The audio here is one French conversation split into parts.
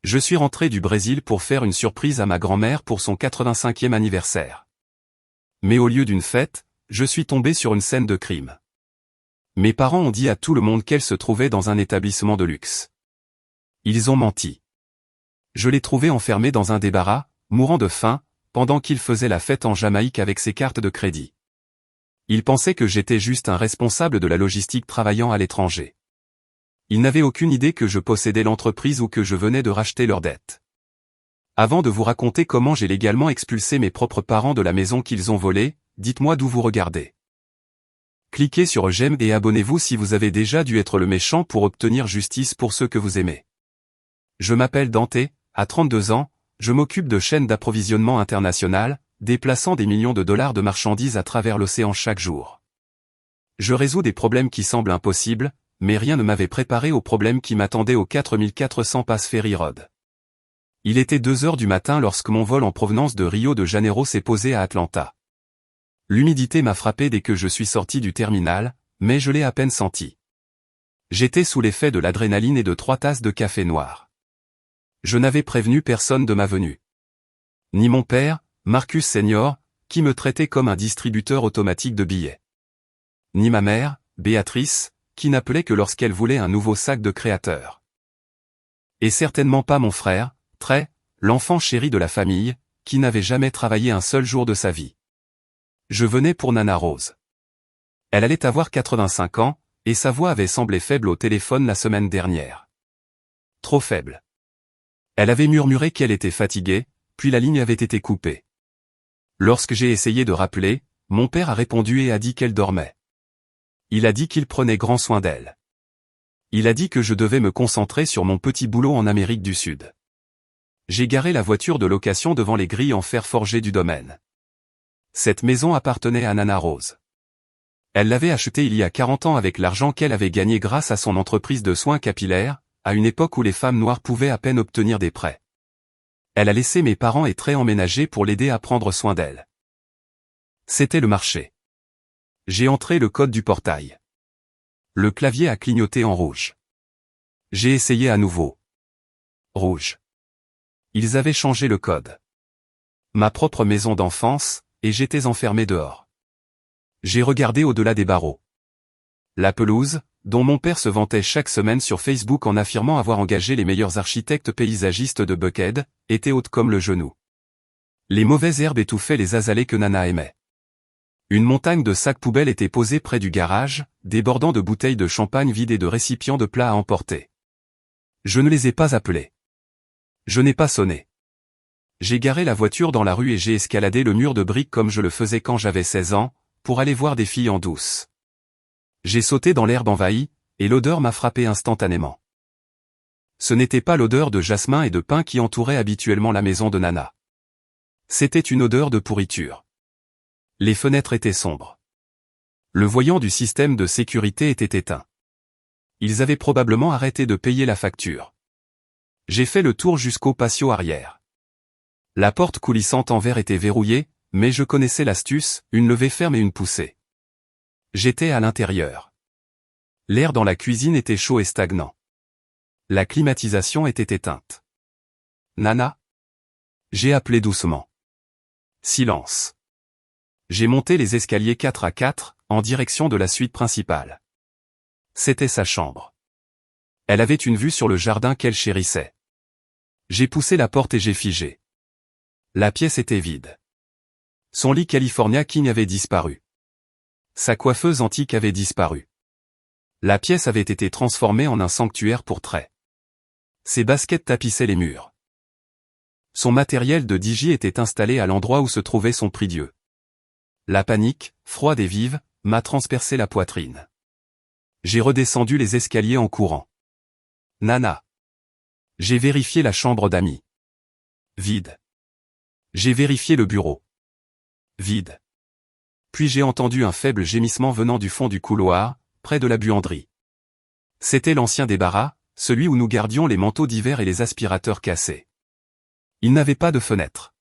Je suis rentré du Brésil pour faire une surprise à ma grand-mère pour son 85e anniversaire. Mais au lieu d'une fête, je suis tombé sur une scène de crime. Mes parents ont dit à tout le monde qu'elle se trouvait dans un établissement de luxe. Ils ont menti. Je l'ai trouvée enfermée dans un débarras, mourant de faim, pendant qu'il faisait la fête en Jamaïque avec ses cartes de crédit. Ils pensaient que j'étais juste un responsable de la logistique travaillant à l'étranger. Ils n'avaient aucune idée que je possédais l'entreprise ou que je venais de racheter leurs dettes. Avant de vous raconter comment j'ai légalement expulsé mes propres parents de la maison qu'ils ont volée, dites-moi d'où vous regardez. Cliquez sur j'aime et abonnez-vous si vous avez déjà dû être le méchant pour obtenir justice pour ceux que vous aimez. Je m'appelle Dante, à 32 ans, je m'occupe de chaînes d'approvisionnement internationales, déplaçant des millions de dollars de marchandises à travers l'océan chaque jour. Je résous des problèmes qui semblent impossibles, mais rien ne m'avait préparé aux problèmes qui m'attendaient au 4400 Pass Ferry Road. Il était 2 heures du matin lorsque mon vol en provenance de Rio de Janeiro s'est posé à Atlanta. L'humidité m'a frappé dès que je suis sorti du terminal, mais je l'ai à peine senti. J'étais sous l'effet de l'adrénaline et de 3 tasses de café noir. Je n'avais prévenu personne de ma venue. Ni mon père, Marcus Senior, qui me traitait comme un distributeur automatique de billets. Ni ma mère, Béatrice, qui n'appelait que lorsqu'elle voulait un nouveau sac de créateur. Et certainement pas mon frère, Trey, l'enfant chéri de la famille, qui n'avait jamais travaillé un seul jour de sa vie. Je venais pour Nana Rose. Elle allait avoir 85 ans, et sa voix avait semblé faible au téléphone la semaine dernière. Trop faible. Elle avait murmuré qu'elle était fatiguée, puis la ligne avait été coupée. Lorsque j'ai essayé de rappeler, mon père a répondu et a dit qu'elle dormait. Il a dit qu'il prenait grand soin d'elle. Il a dit que je devais me concentrer sur mon petit boulot en Amérique du Sud. J'ai garé la voiture de location devant les grilles en fer forgé du domaine. Cette maison appartenait à Nana Rose. Elle l'avait achetée il y a 40 ans avec l'argent qu'elle avait gagné grâce à son entreprise de soins capillaires, à une époque où les femmes noires pouvaient à peine obtenir des prêts. Elle a laissé mes parents et Trey emménager pour l'aider à prendre soin d'elle. C'était le marché. J'ai entré le code du portail. Le clavier a clignoté en rouge. J'ai essayé à nouveau. Rouge. Ils avaient changé le code. Ma propre maison d'enfance, et j'étais enfermé dehors. J'ai regardé au-delà des barreaux. La pelouse, dont mon père se vantait chaque semaine sur Facebook en affirmant avoir engagé les meilleurs architectes paysagistes de Buckhead, était haute comme le genou. Les mauvaises herbes étouffaient les azalées que Nana aimait. Une montagne de sacs poubelles était posée près du garage, débordant de bouteilles de champagne vides et de récipients de plats à emporter. Je ne les ai pas appelés. Je n'ai pas sonné. J'ai garé la voiture dans la rue et j'ai escaladé le mur de briques comme je le faisais quand j'avais 16 ans, pour aller voir des filles en douce. J'ai sauté dans l'herbe envahie, et l'odeur m'a frappé instantanément. Ce n'était pas l'odeur de jasmin et de pin qui entourait habituellement la maison de Nana. C'était une odeur de pourriture. Les fenêtres étaient sombres. Le voyant du système de sécurité était éteint. Ils avaient probablement arrêté de payer la facture. J'ai fait le tour jusqu'au patio arrière. La porte coulissante en verre était verrouillée, mais je connaissais l'astuce, une levée ferme et une poussée. J'étais à l'intérieur. L'air dans la cuisine était chaud et stagnant. La climatisation était éteinte. Nana? J'ai appelé doucement. Silence. J'ai monté les escaliers 4 à 4, en direction de la suite principale. C'était sa chambre. Elle avait une vue sur le jardin qu'elle chérissait. J'ai poussé la porte et j'ai figé. La pièce était vide. Son lit California King avait disparu. Sa coiffeuse antique avait disparu. La pièce avait été transformée en un sanctuaire pour Trey. Ses baskets tapissaient les murs. Son matériel de DJ était installé à l'endroit où se trouvait son prie-dieu. La panique, froide et vive, m'a transpercé la poitrine. J'ai redescendu les escaliers en courant. Nana. J'ai vérifié la chambre d'amis. Vide. J'ai vérifié le bureau. Vide. Puis j'ai entendu un faible gémissement venant du fond du couloir, près de la buanderie. C'était l'ancien débarras, celui où nous gardions les manteaux d'hiver et les aspirateurs cassés. Il n'avait pas de fenêtre.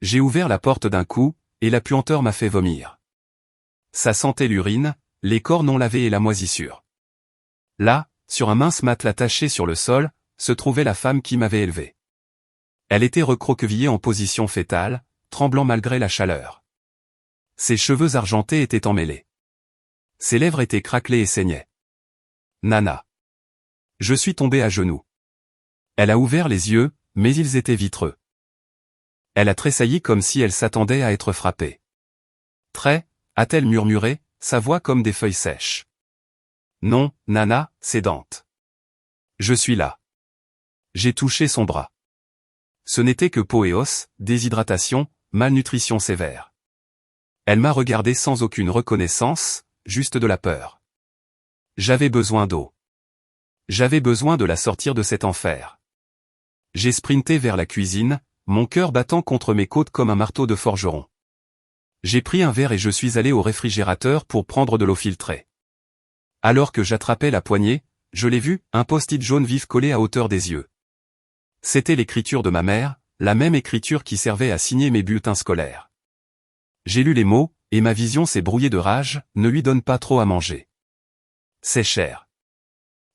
J'ai ouvert la porte d'un coup, et la puanteur m'a fait vomir. Ça sentait l'urine, les corps non lavés et la moisissure. Là, sur un mince matelas taché sur le sol, se trouvait la femme qui m'avait élevé. Elle était recroquevillée en position fétale, tremblant malgré la chaleur. Ses cheveux argentés étaient emmêlés. Ses lèvres étaient craquelées et saignaient. Nana. Je suis tombé à genoux. Elle a ouvert les yeux, mais ils étaient vitreux. Elle a tressailli comme si elle s'attendait à être frappée. Très, a-t-elle murmuré, sa voix comme des feuilles sèches. Non, Nana, c'est Dante. Je suis là. J'ai touché son bras. Ce n'était que peau et os, déshydratation, malnutrition sévère. Elle m'a regardé sans aucune reconnaissance, juste de la peur. J'avais besoin d'eau. J'avais besoin de la sortir de cet enfer. J'ai sprinté vers la cuisine, mon cœur battant contre mes côtes comme un marteau de forgeron. J'ai pris un verre et je suis allé au réfrigérateur pour prendre de l'eau filtrée. Alors que j'attrapais la poignée, je l'ai vu, un post-it jaune vif collé à hauteur des yeux. C'était l'écriture de ma mère, la même écriture qui servait à signer mes bulletins scolaires. J'ai lu les mots, et ma vision s'est brouillée de rage, ne lui donne pas trop à manger. C'est cher.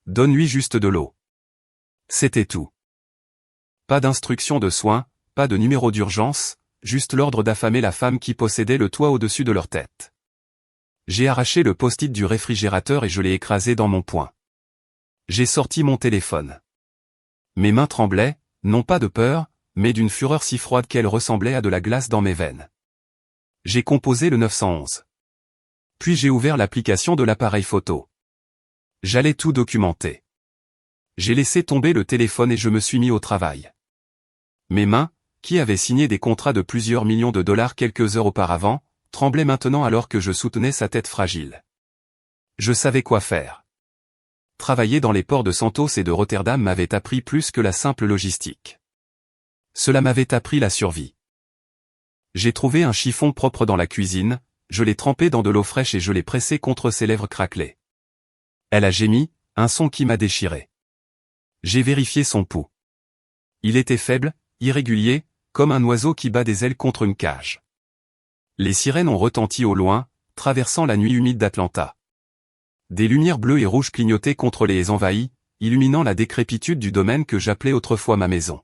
Donne-lui juste de l'eau. C'était tout. Pas d'instruction de soins, pas de numéro d'urgence, juste l'ordre d'affamer la femme qui possédait le toit au-dessus de leur tête. J'ai arraché le post-it du réfrigérateur et je l'ai écrasé dans mon poing. J'ai sorti mon téléphone. Mes mains tremblaient, non pas de peur, mais d'une fureur si froide qu'elle ressemblait à de la glace dans mes veines. J'ai composé le 911. Puis j'ai ouvert l'application de l'appareil photo. J'allais tout documenter. J'ai laissé tomber le téléphone et je me suis mis au travail. Mes mains, qui avaient signé des contrats de plusieurs millions de dollars quelques heures auparavant, tremblaient maintenant alors que je soutenais sa tête fragile. Je savais quoi faire. Travailler dans les ports de Santos et de Rotterdam m'avait appris plus que la simple logistique. Cela m'avait appris la survie. J'ai trouvé un chiffon propre dans la cuisine, je l'ai trempé dans de l'eau fraîche et je l'ai pressé contre ses lèvres craquelées. Elle a gémi, un son qui m'a déchiré. J'ai vérifié son pouls. Il était faible, irrégulier, comme un oiseau qui bat des ailes contre une cage. Les sirènes ont retenti au loin, traversant la nuit humide d'Atlanta. Des lumières bleues et rouges clignotaient contre les haies envahies, illuminant la décrépitude du domaine que j'appelais autrefois ma maison.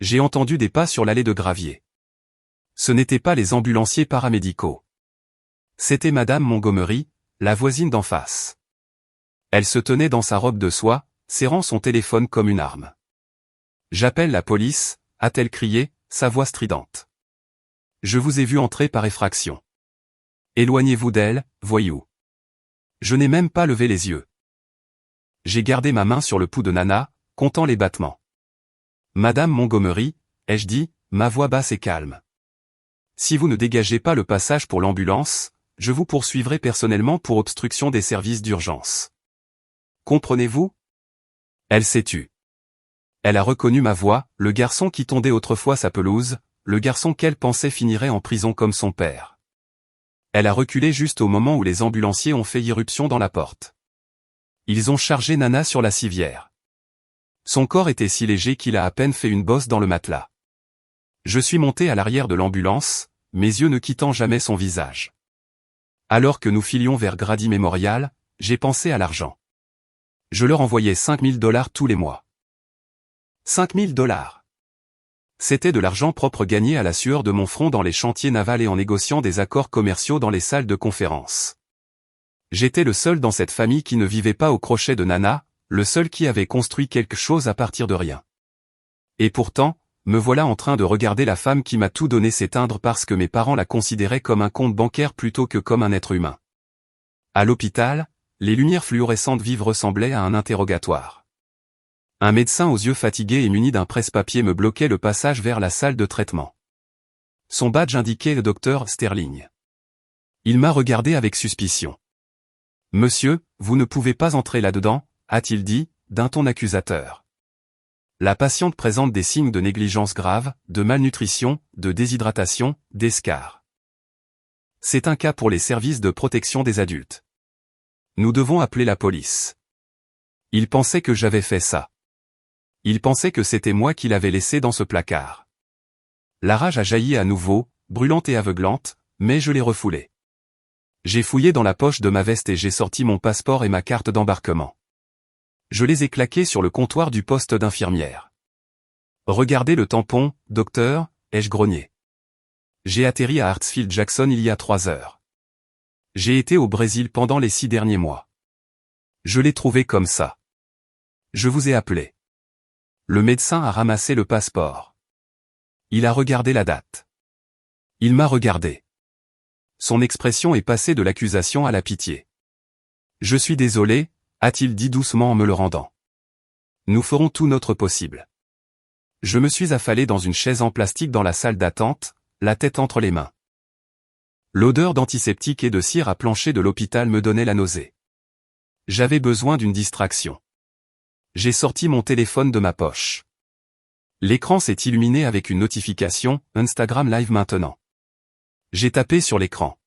J'ai entendu des pas sur l'allée de gravier. Ce n'étaient pas les ambulanciers paramédicaux. C'était Madame Montgomery, la voisine d'en face. Elle se tenait dans sa robe de soie, serrant son téléphone comme une arme. « J'appelle la police », a-t-elle crié, sa voix stridente. « Je vous ai vu entrer par effraction. Éloignez-vous d'elle, voyou. » Je n'ai même pas levé les yeux. J'ai gardé ma main sur le pouls de Nana, comptant les battements. « Madame Montgomery », ai-je dit, ma voix basse et calme. Si vous ne dégagez pas le passage pour l'ambulance, je vous poursuivrai personnellement pour obstruction des services d'urgence. Comprenez-vous? Elle s'est tue. Elle a reconnu ma voix, le garçon qui tondait autrefois sa pelouse, le garçon qu'elle pensait finirait en prison comme son père. Elle a reculé juste au moment où les ambulanciers ont fait irruption dans la porte. Ils ont chargé Nana sur la civière. Son corps était si léger qu'il a à peine fait une bosse dans le matelas. Je suis monté à l'arrière de l'ambulance, mes yeux ne quittant jamais son visage. Alors que nous filions vers Grady Memorial, j'ai pensé à l'argent. Je leur envoyais $5 000 tous les mois. $5 000. C'était de l'argent propre gagné à la sueur de mon front dans les chantiers navals et en négociant des accords commerciaux dans les salles de conférence. J'étais le seul dans cette famille qui ne vivait pas au crochet de Nana, le seul qui avait construit quelque chose à partir de rien. Et pourtant, me voilà en train de regarder la femme qui m'a tout donné s'éteindre parce que mes parents la considéraient comme un compte bancaire plutôt que comme un être humain. À l'hôpital, les lumières fluorescentes vives ressemblaient à un interrogatoire. Un médecin aux yeux fatigués et muni d'un presse-papier me bloquait le passage vers la salle de traitement. Son badge indiquait le docteur Sterling. Il m'a regardé avec suspicion. « Monsieur, vous ne pouvez pas entrer là-dedans », a-t-il dit, d'un ton accusateur. La patiente présente des signes de négligence grave, de malnutrition, de déshydratation, d'escarres. C'est un cas pour les services de protection des adultes. Nous devons appeler la police. Il pensait que j'avais fait ça. Il pensait que c'était moi qui l'avais laissé dans ce placard. La rage a jailli à nouveau, brûlante et aveuglante, mais je l'ai refoulée. J'ai fouillé dans la poche de ma veste et j'ai sorti mon passeport et ma carte d'embarquement. Je les ai claqués sur le comptoir du poste d'infirmière. Regardez le tampon, docteur, ai-je grogné. J'ai atterri à Hartsfield-Jackson il y a 3 heures. J'ai été au Brésil pendant les 6 derniers mois. Je l'ai trouvé comme ça. Je vous ai appelé. Le médecin a ramassé le passeport. Il a regardé la date. Il m'a regardé. Son expression est passée de l'accusation à la pitié. Je suis désolé, a-t-il dit doucement en me le rendant. Nous ferons tout notre possible. Je me suis affalé dans une chaise en plastique dans la salle d'attente, la tête entre les mains. L'odeur d'antiseptique et de cire à plancher de l'hôpital me donnait la nausée. J'avais besoin d'une distraction. J'ai sorti mon téléphone de ma poche. L'écran s'est illuminé avec une notification, Instagram Live maintenant. J'ai tapé sur l'écran.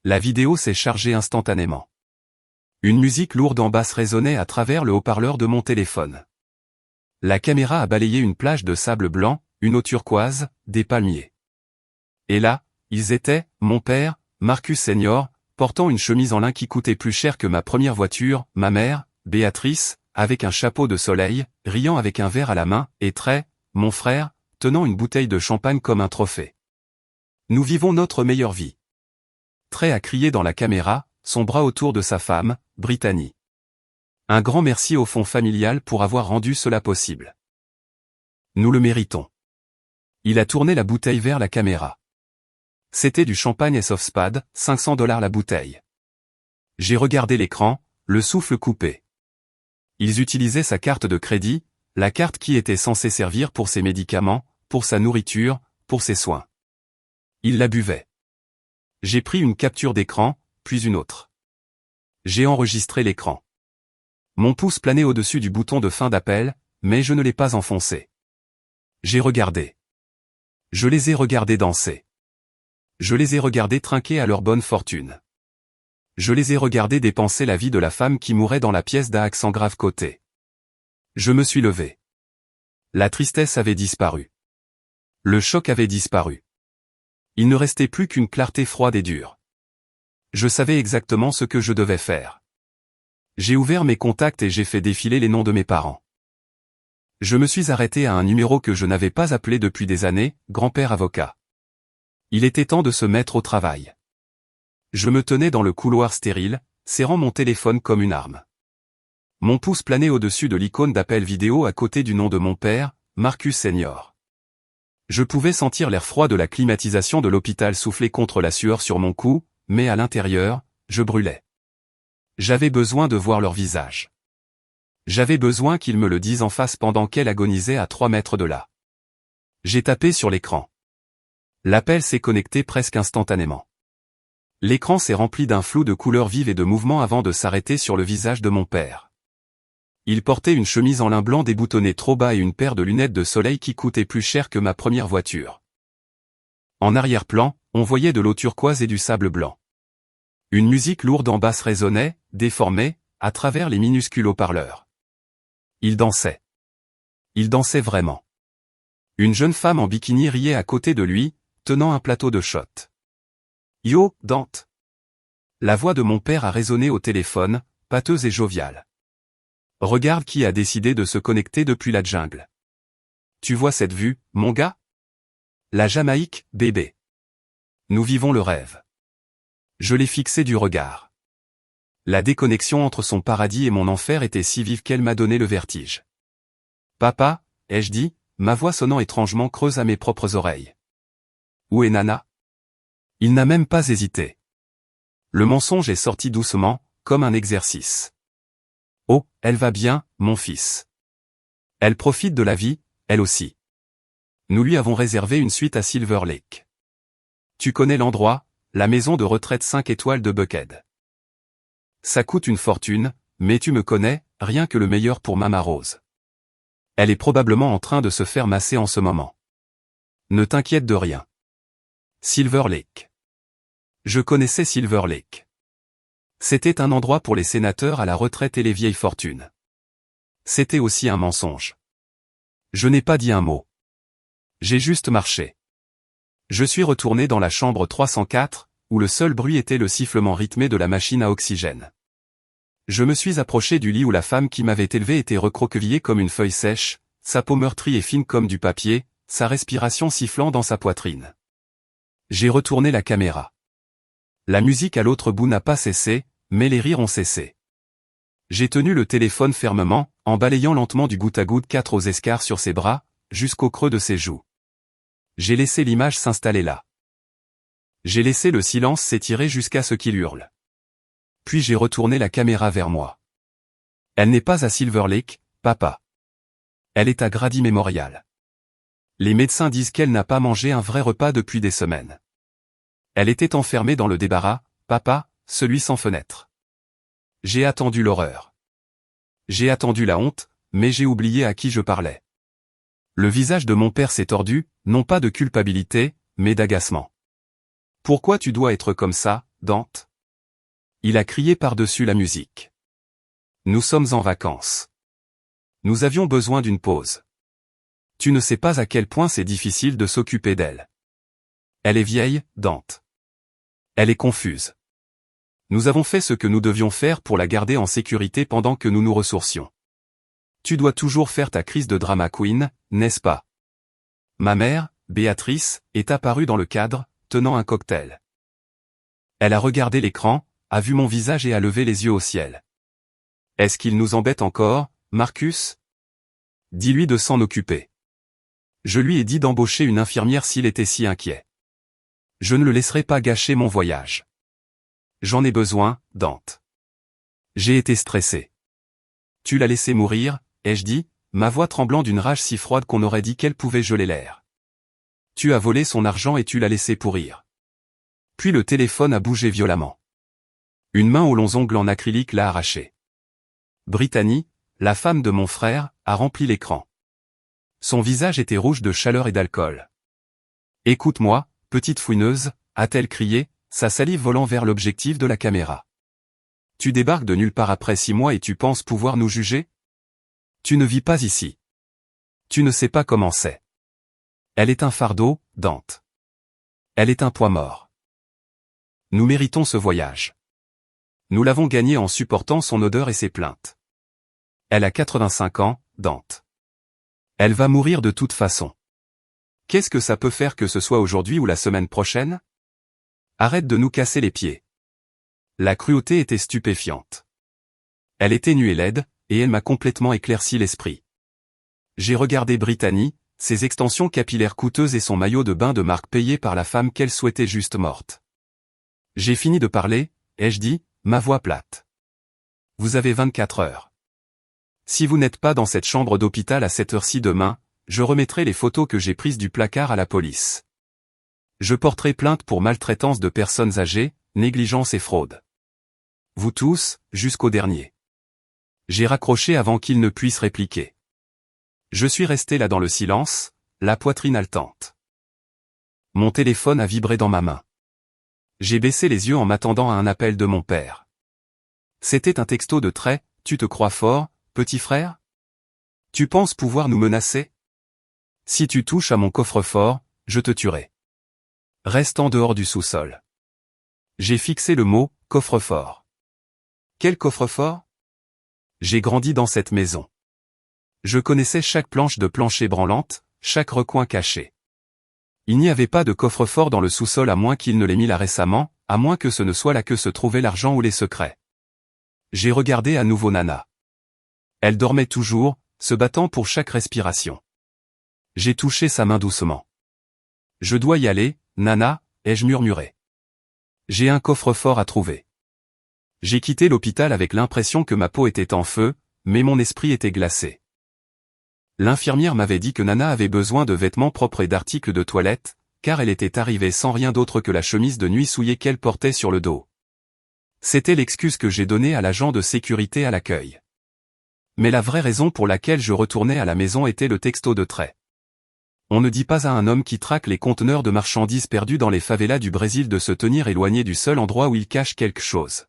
La vidéo s'est chargée instantanément. Une musique lourde en basse résonnait à travers le haut-parleur de mon téléphone. La caméra a balayé une plage de sable blanc, une eau turquoise, des palmiers. Et là, ils étaient, mon père, Marcus Senior, portant une chemise en lin qui coûtait plus cher que ma première voiture, ma mère, Béatrice, avec un chapeau de soleil, riant avec un verre à la main, et Trey, mon frère, tenant une bouteille de champagne comme un trophée. Nous vivons notre meilleure vie. Trey a crié dans la caméra, son bras autour de sa femme, Brittany. Un grand merci au fonds familial pour avoir rendu cela possible. Nous le méritons. Il a tourné la bouteille vers la caméra. C'était du champagne Softspad, $500 la bouteille. J'ai regardé l'écran, le souffle coupé. Ils utilisaient sa carte de crédit, la carte qui était censée servir pour ses médicaments, pour sa nourriture, pour ses soins. Ils la buvaient. J'ai pris une capture d'écran, puis une autre. J'ai enregistré l'écran. Mon pouce planait au-dessus du bouton de fin d'appel, mais je ne l'ai pas enfoncé. J'ai regardé. Je les ai regardés danser. Je les ai regardés trinquer à leur bonne fortune. Je les ai regardés dépenser la vie de la femme qui mourait dans la pièce d'un accent grave côté. Je me suis levé. La tristesse avait disparu. Le choc avait disparu. Il ne restait plus qu'une clarté froide et dure. Je savais exactement ce que je devais faire. J'ai ouvert mes contacts et j'ai fait défiler les noms de mes parents. Je me suis arrêté à un numéro que je n'avais pas appelé depuis des années, grand-père avocat. Il était temps de se mettre au travail. Je me tenais dans le couloir stérile, serrant mon téléphone comme une arme. Mon pouce planait au-dessus de l'icône d'appel vidéo à côté du nom de mon père, Marcus Senior. Je pouvais sentir l'air froid de la climatisation de l'hôpital souffler contre la sueur sur mon cou, mais à l'intérieur, je brûlais. J'avais besoin de voir leur visage. J'avais besoin qu'ils me le disent en face pendant qu'elle agonisait à 3 mètres de là. J'ai tapé sur l'écran. L'appel s'est connecté presque instantanément. L'écran s'est rempli d'un flou de couleurs vives et de mouvements avant de s'arrêter sur le visage de mon père. Il portait une chemise en lin blanc déboutonnée trop bas et une paire de lunettes de soleil qui coûtaient plus cher que ma première voiture. En arrière-plan, on voyait de l'eau turquoise et du sable blanc. Une musique lourde en basse résonnait, déformée, à travers les minuscules haut-parleurs. Il dansait. Il dansait vraiment. Une jeune femme en bikini riait à côté de lui, tenant un plateau de shots. « Yo, Dante !» La voix de mon père a résonné au téléphone, pâteuse et joviale. « Regarde qui a décidé de se connecter depuis la jungle. Tu vois cette vue, mon gars? La Jamaïque, bébé. Nous vivons le rêve. » Je l'ai fixé du regard. La déconnexion entre son paradis et mon enfer était si vive qu'elle m'a donné le vertige. « Papa » ai-je dit, ma voix sonnant étrangement creuse à mes propres oreilles. « Où est Nana ?» Il n'a même pas hésité. Le mensonge est sorti doucement, comme un exercice. « Oh, elle va bien, mon fils. Elle profite de la vie, elle aussi. Nous lui avons réservé une suite à Silver Lake. Tu connais l'endroit, la maison de retraite 5 étoiles de Buckhead. Ça coûte une fortune, mais tu me connais, rien que le meilleur pour Mama Rose. Elle est probablement en train de se faire masser en ce moment. Ne t'inquiète de rien. Silver Lake. Je connaissais Silver Lake. C'était un endroit pour les sénateurs à la retraite et les vieilles fortunes. C'était aussi un mensonge. Je n'ai pas dit un mot. J'ai juste marché. Je suis retourné dans la chambre 304, où le seul bruit était le sifflement rythmé de la machine à oxygène. Je me suis approché du lit où la femme qui m'avait élevé était recroquevillée comme une feuille sèche, sa peau meurtrie et fine comme du papier, sa respiration sifflant dans sa poitrine. J'ai retourné la caméra. La musique à l'autre bout n'a pas cessé, mais les rires ont cessé. J'ai tenu le téléphone fermement, en balayant lentement du goutte à goutte 4 aux escarres sur ses bras, jusqu'au creux de ses joues. J'ai laissé l'image s'installer là. J'ai laissé le silence s'étirer jusqu'à ce qu'il hurle. Puis j'ai retourné la caméra vers moi. Elle n'est pas à Silver Lake, papa. Elle est à Grady Memorial. Les médecins disent qu'elle n'a pas mangé un vrai repas depuis des semaines. Elle était enfermée dans le débarras, papa, celui sans fenêtre. J'ai attendu l'horreur. J'ai attendu la honte, mais j'ai oublié à qui je parlais. Le visage de mon père s'est tordu, non pas de culpabilité, mais d'agacement. « Pourquoi tu dois être comme ça, Dante ?» Il a crié par-dessus la musique. Nous sommes en vacances. Nous avions besoin d'une pause. Tu ne sais pas à quel point c'est difficile de s'occuper d'elle. Elle est vieille, Dante. Elle est confuse. Nous avons fait ce que nous devions faire pour la garder en sécurité pendant que nous nous ressourcions. Tu dois toujours faire ta crise de drama queen, n'est-ce pas? Ma mère, Béatrice, est apparue dans le cadre, tenant un cocktail. Elle a regardé l'écran, a vu mon visage et a levé les yeux au ciel. Est-ce qu'il nous embête encore, Marcus? Dis-lui de s'en occuper. Je lui ai dit d'embaucher une infirmière s'il était si inquiet. Je ne le laisserai pas gâcher mon voyage. J'en ai besoin, Dante. J'ai été stressé. Tu l'as laissé mourir, ai-je dit, ma voix tremblant d'une rage si froide qu'on aurait dit qu'elle pouvait geler l'air. Tu as volé son argent et tu l'as laissé pourrir. Puis le téléphone a bougé violemment. Une main aux longs ongles en acrylique l'a arraché. Brittany, la femme de mon frère, a rempli l'écran. Son visage était rouge de chaleur et d'alcool. « Écoute-moi, petite fouineuse », a-t-elle crié, sa salive volant vers l'objectif de la caméra. « Tu débarques de nulle part après 6 mois et tu penses pouvoir nous juger? Tu ne vis pas ici. Tu ne sais pas comment c'est. Elle est un fardeau, Dante. Elle est un poids mort. Nous méritons ce voyage. Nous l'avons gagné en supportant son odeur et ses plaintes. Elle a 85 ans, Dante. Elle va mourir de toute façon. Qu'est-ce que ça peut faire que ce soit aujourd'hui ou la semaine prochaine? Arrête de nous casser les pieds. La cruauté était stupéfiante. Elle était nue et laide, et elle m'a complètement éclairci l'esprit. J'ai regardé Brittany, ses extensions capillaires coûteuses et son maillot de bain de marque payé par la femme qu'elle souhaitait juste morte. J'ai fini de parler, ai-je dit, ma voix plate. Vous avez 24 heures. Si vous n'êtes pas dans cette chambre d'hôpital à cette heure-ci demain, je remettrai les photos que j'ai prises du placard à la police. Je porterai plainte pour maltraitance de personnes âgées, négligence et fraude. Vous tous, jusqu'au dernier. J'ai raccroché avant qu'il ne puisse répliquer. Je suis resté là dans le silence, la poitrine haletante. Mon téléphone a vibré dans ma main. J'ai baissé les yeux en m'attendant à un appel de mon père. C'était un texto de trait, « Tu te crois fort, petit frère? Tu penses pouvoir nous menacer? Si tu touches à mon coffre-fort, je te tuerai. Reste en dehors du sous-sol. » J'ai fixé le mot « coffre-fort ». Quel coffre-fort? J'ai grandi dans cette maison. Je connaissais chaque planche de plancher branlante, chaque recoin caché. Il n'y avait pas de coffre-fort dans le sous-sol à moins qu'il ne l'ait mis là récemment, à moins que ce ne soit là que se trouvait l'argent ou les secrets. J'ai regardé à nouveau Nana. Elle dormait toujours, se battant pour chaque respiration. J'ai touché sa main doucement. Je dois y aller, Nana, ai-je murmuré. J'ai un coffre-fort à trouver. J'ai quitté l'hôpital avec l'impression que ma peau était en feu, mais mon esprit était glacé. L'infirmière m'avait dit que Nana avait besoin de vêtements propres et d'articles de toilette, car elle était arrivée sans rien d'autre que la chemise de nuit souillée qu'elle portait sur le dos. C'était l'excuse que j'ai donnée à l'agent de sécurité à l'accueil. Mais la vraie raison pour laquelle je retournais à la maison était le texto de trait. On ne dit pas à un homme qui traque les conteneurs de marchandises perdus dans les favelas du Brésil de se tenir éloigné du seul endroit où il cache quelque chose.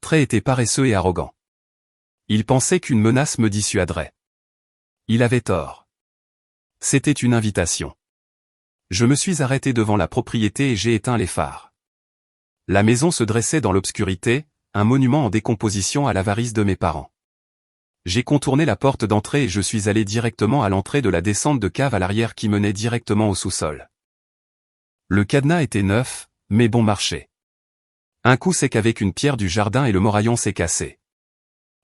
Trey était paresseux et arrogant. Il pensait qu'une menace me dissuaderait. Il avait tort. C'était une invitation. Je me suis arrêté devant la propriété et j'ai éteint les phares. La maison se dressait dans l'obscurité, un monument en décomposition à l'avarice de mes parents. J'ai contourné la porte d'entrée et je suis allé directement à l'entrée de la descente de cave à l'arrière qui menait directement au sous-sol. Le cadenas était neuf, mais bon marché. Un coup sec avec une pierre du jardin et le moraillon s'est cassé.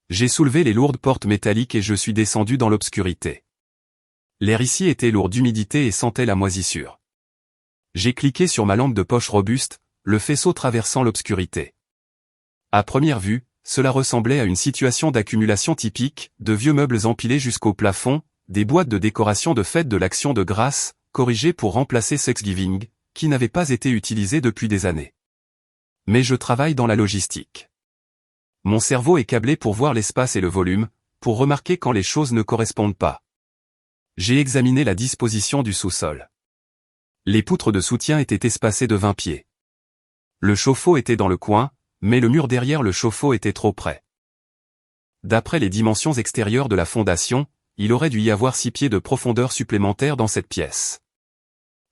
J'ai soulevé les lourdes portes métalliques et je suis descendu dans l'obscurité. L'air ici était lourd d'humidité et sentait la moisissure. J'ai cliqué sur ma lampe de poche robuste, le faisceau traversant l'obscurité. À première vue, cela ressemblait à une situation d'accumulation typique, de vieux meubles empilés jusqu'au plafond, des boîtes de décoration de fête de l'Action de grâce, corrigées pour remplacer Thanksgiving, qui n'avaient pas été utilisées depuis des années. Mais je travaille dans la logistique. Mon cerveau est câblé pour voir l'espace et le volume, pour remarquer quand les choses ne correspondent pas. J'ai examiné la disposition du sous-sol. Les poutres de soutien étaient espacées de 20 pieds. Le chauffe-eau était dans le coin, mais le mur derrière le chauffe-eau était trop près. D'après les dimensions extérieures de la fondation, il aurait dû y avoir 6 pieds de profondeur supplémentaire dans cette pièce.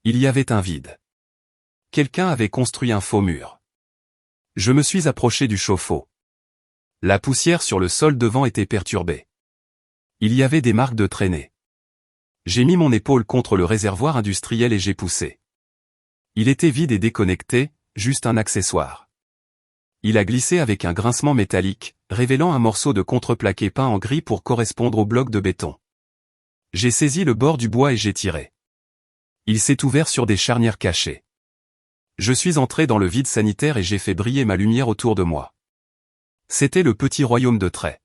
Il y avait un vide. Quelqu'un avait construit un faux mur. Je me suis approché du chauffe-eau. La poussière sur le sol devant était perturbée. Il y avait des marques de traînée. J'ai mis mon épaule contre le réservoir industriel et j'ai poussé. Il était vide et déconnecté, juste un accessoire. Il a glissé avec un grincement métallique, révélant un morceau de contreplaqué peint en gris pour correspondre au bloc de béton. J'ai saisi le bord du bois et j'ai tiré. Il s'est ouvert sur des charnières cachées. Je suis entré dans le vide sanitaire et j'ai fait briller ma lumière autour de moi. C'était le petit royaume de trait.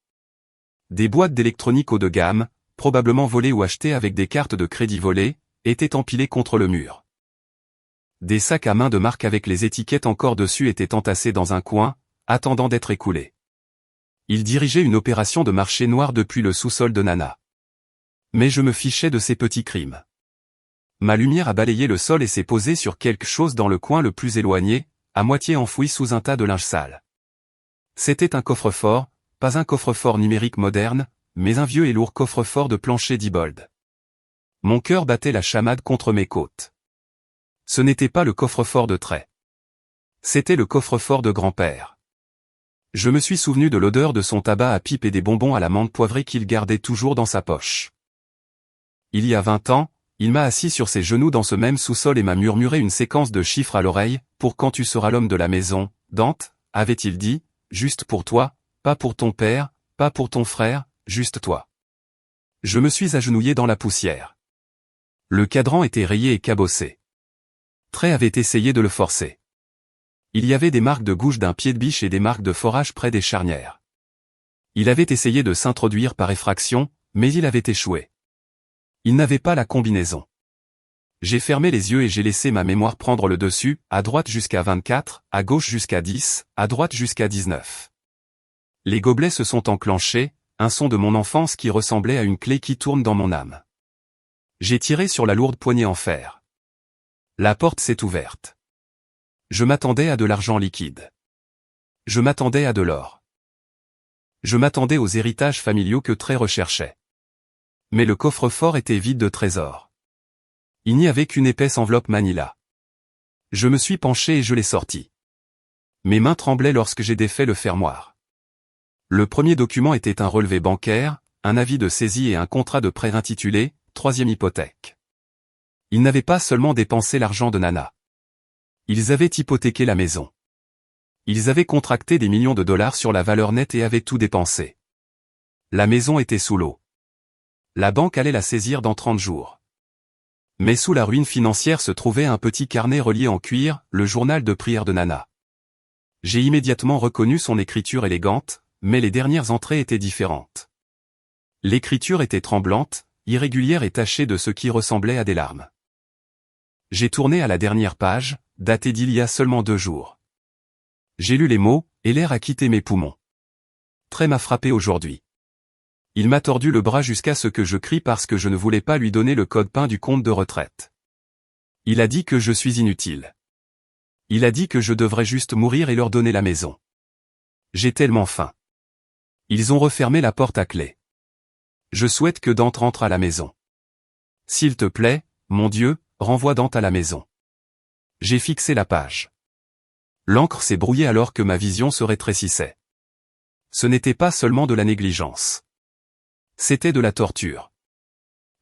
Des boîtes d'électronique haut de gamme, probablement volées ou achetées avec des cartes de crédit volées, étaient empilées contre le mur. Des sacs à main de marque avec les étiquettes encore dessus étaient entassés dans un coin, attendant d'être écoulés. Il dirigeait une opération de marché noir depuis le sous-sol de Nana. Mais je me fichais de ces petits crimes. Ma lumière a balayé le sol et s'est posée sur quelque chose dans le coin le plus éloigné, à moitié enfoui sous un tas de linge sale. C'était un coffre-fort, pas un coffre-fort numérique moderne, mais un vieux et lourd coffre-fort de plancher d'Ibold. Mon cœur battait la chamade contre mes côtes. Ce n'était pas le coffre-fort de trait. C'était le coffre-fort de grand-père. Je me suis souvenu de l'odeur de son tabac à pipe et des bonbons à la menthe poivrée qu'il gardait toujours dans sa poche. Il y a 20 ans, il m'a assis sur ses genoux dans ce même sous-sol et m'a murmuré une séquence de chiffres à l'oreille, « Pour quand tu seras l'homme de la maison, Dante », avait-il dit, « juste pour toi, pas pour ton père, pas pour ton frère, juste toi ». Je me suis agenouillé dans la poussière. Le cadran était rayé et cabossé. Trey avait essayé de le forcer. Il y avait des marques de gouge d'un pied de biche et des marques de forage près des charnières. Il avait essayé de s'introduire par effraction, mais il avait échoué. Il n'avait pas la combinaison. J'ai fermé les yeux et j'ai laissé ma mémoire prendre le dessus, à droite jusqu'à 24, à gauche jusqu'à 10, à droite jusqu'à 19. Les gobelets se sont enclenchés, un son de mon enfance qui ressemblait à une clé qui tourne dans mon âme. J'ai tiré sur la lourde poignée en fer. La porte s'est ouverte. Je m'attendais à de l'argent liquide. Je m'attendais à de l'or. Je m'attendais aux héritages familiaux que Trey recherchait. Mais le coffre-fort était vide de trésors. Il n'y avait qu'une épaisse enveloppe manila. Je me suis penché et je l'ai sorti. Mes mains tremblaient lorsque j'ai défait le fermoir. Le premier document était un relevé bancaire, un avis de saisie et un contrat de prêt intitulé « Troisième hypothèque ». Ils n'avaient pas seulement dépensé l'argent de Nana. Ils avaient hypothéqué la maison. Ils avaient contracté des millions de dollars sur la valeur nette et avaient tout dépensé. La maison était sous l'eau. La banque allait la saisir dans 30 jours. Mais sous la ruine financière se trouvait un petit carnet relié en cuir, le journal de prière de Nana. J'ai immédiatement reconnu son écriture élégante, mais les dernières entrées étaient différentes. L'écriture était tremblante, irrégulière et tachée de ce qui ressemblait à des larmes. J'ai tourné à la dernière page, datée d'il y a seulement 2 jours. J'ai lu les mots, et l'air a quitté mes poumons. Trey m'a frappé aujourd'hui. Il m'a tordu le bras jusqu'à ce que je crie parce que je ne voulais pas lui donner le code PIN du compte de retraite. Il a dit que je suis inutile. Il a dit que je devrais juste mourir et leur donner la maison. J'ai tellement faim. Ils ont refermé la porte à clé. Je souhaite que Dante rentre à la maison. S'il te plaît, mon Dieu, renvoie Dante à la maison. J'ai fixé la page. L'encre s'est brouillée alors que ma vision se rétrécissait. Ce n'était pas seulement de la négligence. C'était de la torture.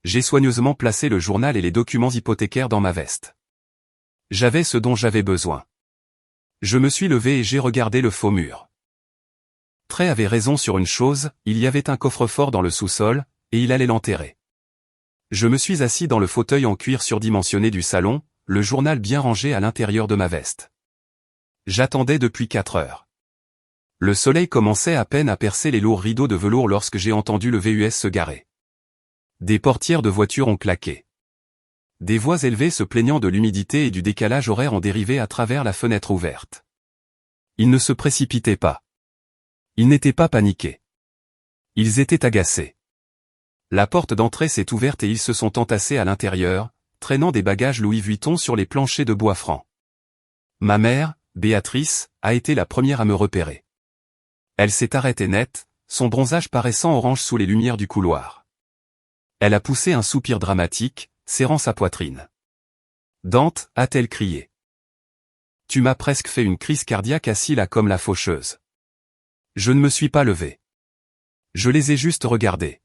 J'ai soigneusement placé le journal et les documents hypothécaires dans ma veste. J'avais ce dont j'avais besoin. Je me suis levé et j'ai regardé le faux mur. Trey avait raison sur une chose, il y avait un coffre-fort dans le sous-sol, et il allait l'enterrer. Je me suis assis dans le fauteuil en cuir surdimensionné du salon, le journal bien rangé à l'intérieur de ma veste. J'attendais depuis 4 heures. Le soleil commençait à peine à percer les lourds rideaux de velours lorsque j'ai entendu le VUS se garer. Des portières de voitures ont claqué. Des voix élevées se plaignant de l'humidité et du décalage horaire ont dérivé à travers la fenêtre ouverte. Ils ne se précipitaient pas. Ils n'étaient pas paniqués. Ils étaient agacés. La porte d'entrée s'est ouverte et ils se sont entassés à l'intérieur, traînant des bagages Louis Vuitton sur les planchers de bois franc. Ma mère, Béatrice, a été la première à me repérer. Elle s'est arrêtée net, son bronzage paraissant orange sous les lumières du couloir. Elle a poussé un soupir dramatique, serrant sa poitrine. « Dante » a-t-elle crié. « Tu m'as presque fait une crise cardiaque assis là comme la faucheuse. » Je ne me suis pas levé. Je les ai juste regardés.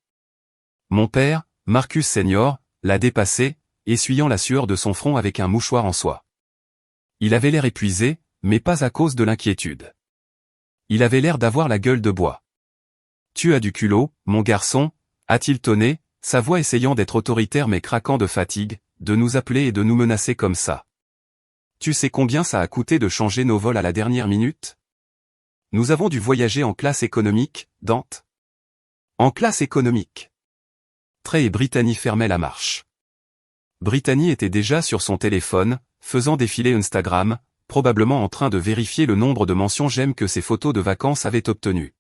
Mon père, Marcus Senior, l'a dépassé, essuyant la sueur de son front avec un mouchoir en soie. Il avait l'air épuisé, mais pas à cause de l'inquiétude. Il avait l'air d'avoir la gueule de bois. « Tu as du culot, mon garçon » a-t-il tonné, sa voix essayant d'être autoritaire mais craquant de fatigue, de nous appeler et de nous menacer comme ça. Tu sais combien ça a coûté de changer nos vols à la dernière minute? Nous avons dû voyager en classe économique, Dante. En classe économique. Trey et Brittany fermaient la marche. Brittany était déjà sur son téléphone, faisant défiler Instagram, probablement en train de vérifier le nombre de mentions j'aime que ses photos de vacances avaient obtenues.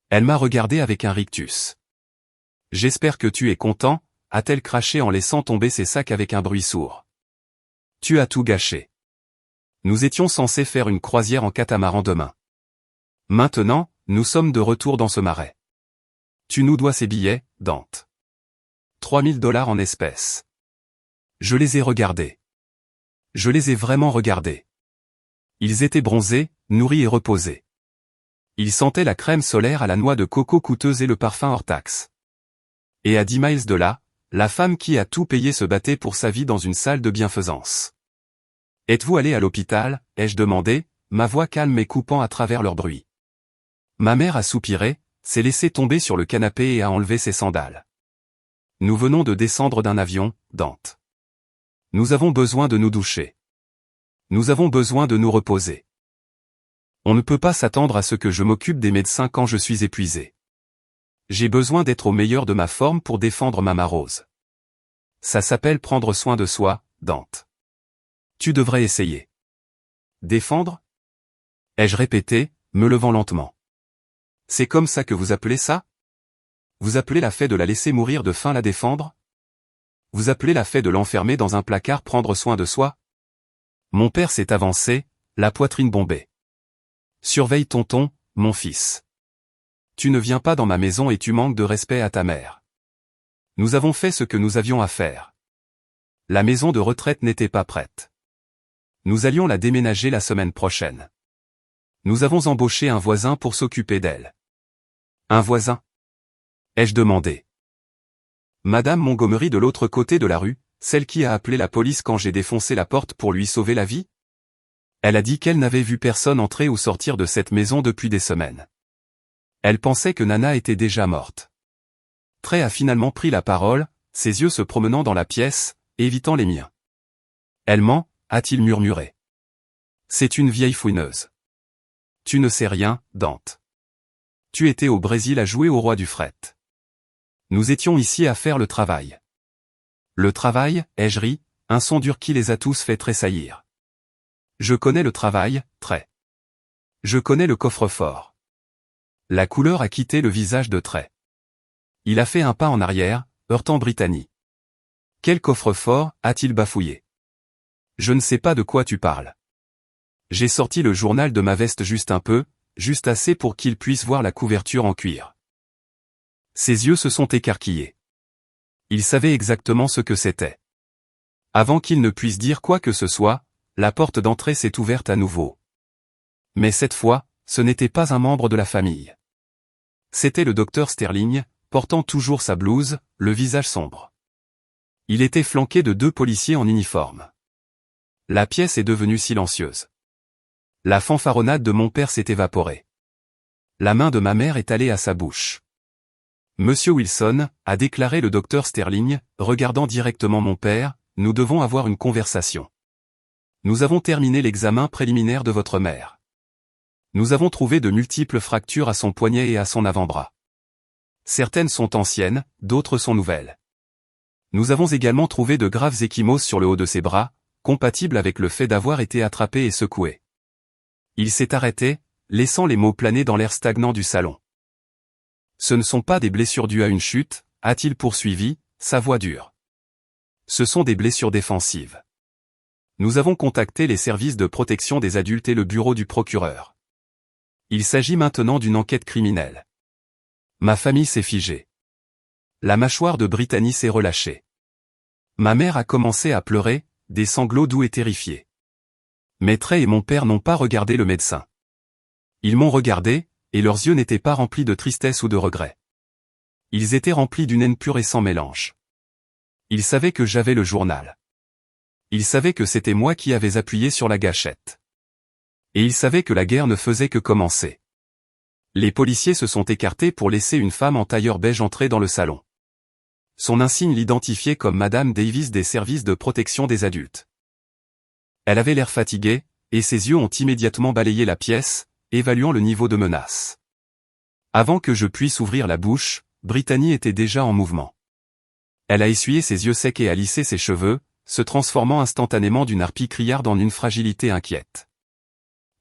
Elle m'a regardé avec un rictus. « J'espère que tu es content », a-t-elle craché en laissant tomber ses sacs avec un bruit sourd. « Tu as tout gâché. Nous étions censés faire une croisière en catamaran demain. Maintenant, nous sommes de retour dans ce marais. Tu nous dois ces billets, Dante. 3 000 $ en espèces. » Je les ai regardés. Je les ai vraiment regardés. Ils étaient bronzés, nourris et reposés. Ils sentaient la crème solaire à la noix de coco coûteuse et le parfum hors taxe. Et à 10 miles de là, la femme qui a tout payé se battait pour sa vie dans une salle de bienfaisance. « Êtes-vous allé à l'hôpital » ai-je demandé, ma voix calme et coupant à travers leur bruit. Ma mère a soupiré, s'est laissée tomber sur le canapé et a enlevé ses sandales. « Nous venons de descendre d'un avion, Dante. Nous avons besoin de nous doucher. Nous avons besoin de nous reposer. On ne peut pas s'attendre à ce que je m'occupe des médecins quand je suis épuisé. J'ai besoin d'être au meilleur de ma forme pour défendre Mama Rose. Ça s'appelle prendre soin de soi, Dante. Tu devrais essayer. Défendre? Ai-je répété, me levant lentement. C'est comme ça que vous appelez ça? Vous appelez la fait de la laisser mourir de faim la défendre? Vous appelez la fait de l'enfermer dans un placard prendre soin de soi? Mon père s'est avancé, la poitrine bombée. Surveille tonton, mon fils. Tu ne viens pas dans ma maison et tu manques de respect à ta mère. Nous avons fait ce que nous avions à faire. La maison de retraite n'était pas prête. Nous allions la déménager la semaine prochaine. Nous avons embauché un voisin pour s'occuper d'elle. Un voisin? Ai-je demandé. Madame Montgomery de l'autre côté de la rue, celle qui a appelé la police quand j'ai défoncé la porte pour lui sauver la vie? Elle a dit qu'elle n'avait vu personne entrer ou sortir de cette maison depuis des semaines. Elle pensait que Nana était déjà morte. Trey a finalement pris la parole, ses yeux se promenant dans la pièce, évitant les miens. Elle ment, a-t-il murmuré. C'est une vieille fouineuse. Tu ne sais rien, Dante. Tu étais au Brésil à jouer au roi du fret. Nous étions ici à faire le travail. Le travail, ai-je ri, un son dur qui les a tous fait tressaillir. Je connais le travail, Trey. Je connais le coffre-fort. La couleur a quitté le visage de Trey. Il a fait un pas en arrière, heurtant Brittany. Quel coffre-fort, a-t-il bafouillé. Je ne sais pas de quoi tu parles. J'ai sorti le journal de ma veste juste un peu, juste assez pour qu'il puisse voir la couverture en cuir. Ses yeux se sont écarquillés. Il savait exactement ce que c'était. Avant qu'il ne puisse dire quoi que ce soit, la porte d'entrée s'est ouverte à nouveau. Mais cette fois, ce n'était pas un membre de la famille. C'était le docteur Sterling, portant toujours sa blouse, le visage sombre. Il était flanqué de 2 policiers en uniforme. La pièce est devenue silencieuse. La fanfaronnade de mon père s'est évaporée. La main de ma mère est allée à sa bouche. Monsieur Wilson, a déclaré le docteur Sterling, regardant directement mon père, nous devons avoir une conversation. Nous avons terminé l'examen préliminaire de votre mère. Nous avons trouvé de multiples fractures à son poignet et à son avant-bras. Certaines sont anciennes, d'autres sont nouvelles. Nous avons également trouvé de graves ecchymoses sur le haut de ses bras, compatibles avec le fait d'avoir été attrapé et secoué. Il s'est arrêté, laissant les mots planer dans l'air stagnant du salon. Ce ne sont pas des blessures dues à une chute, a-t-il poursuivi, sa voix dure. Ce sont des blessures défensives. Nous avons contacté les services de protection des adultes et le bureau du procureur. Il s'agit maintenant d'une enquête criminelle. Ma famille s'est figée. La mâchoire de Brittany s'est relâchée. Ma mère a commencé à pleurer, des sanglots doux et terrifiés. Maîtré et mon père n'ont pas regardé le médecin. Ils m'ont regardé, et leurs yeux n'étaient pas remplis de tristesse ou de regret. Ils étaient remplis d'une haine pure et sans mélange. Ils savaient que j'avais le journal. Ils savaient que c'était moi qui avais appuyé sur la gâchette. Et ils savaient que la guerre ne faisait que commencer. Les policiers se sont écartés pour laisser une femme en tailleur beige entrer dans le salon. Son insigne l'identifiait comme Madame Davis des services de protection des adultes. Elle avait l'air fatiguée, et ses yeux ont immédiatement balayé la pièce, évaluant le niveau de menace. Avant que je puisse ouvrir la bouche, Brittany était déjà en mouvement. Elle a essuyé ses yeux secs et a lissé ses cheveux, se transformant instantanément d'une harpie criarde en une fragilité inquiète.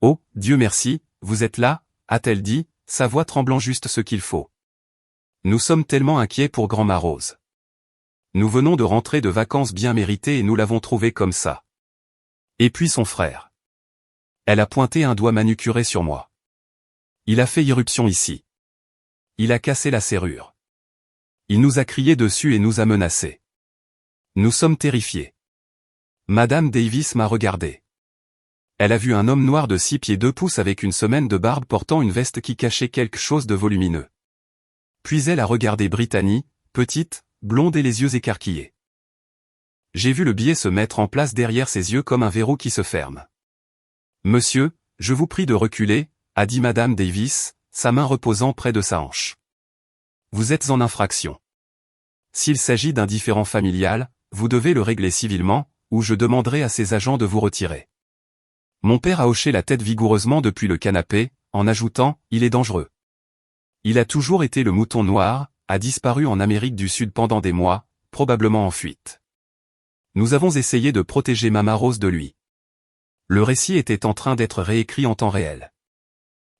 « Oh, Dieu merci, vous êtes là » a-t-elle dit, sa voix tremblant juste ce qu'il faut. « Nous sommes tellement inquiets pour Grand-Ma Rose. Nous venons de rentrer de vacances bien méritées et nous l'avons trouvé comme ça. Et puis son frère. » Elle a pointé un doigt manucuré sur moi. « Il a fait irruption ici. Il a cassé la serrure. Il nous a crié dessus et nous a menacés. Nous sommes terrifiés. » Madame Davis m'a regardé. Elle a vu un homme noir de 6 pieds 2 pouces avec une semaine de barbe portant une veste qui cachait quelque chose de volumineux. Puis elle a regardé Brittany, petite, blonde et les yeux écarquillés. J'ai vu le biais se mettre en place derrière ses yeux comme un verrou qui se ferme. « Monsieur, je vous prie de reculer » a dit Madame Davis, sa main reposant près de sa hanche. « Vous êtes en infraction. S'il s'agit d'un différend familial, vous devez le régler civilement, ou je demanderai à ses agents de vous retirer. » Mon père a hoché la tête vigoureusement depuis le canapé, en ajoutant « Il est dangereux. Il a toujours été le mouton noir, a disparu en Amérique du Sud pendant des mois, probablement en fuite. Nous avons essayé de protéger Mama Rose de lui. Le récit était en train d'être réécrit en temps réel.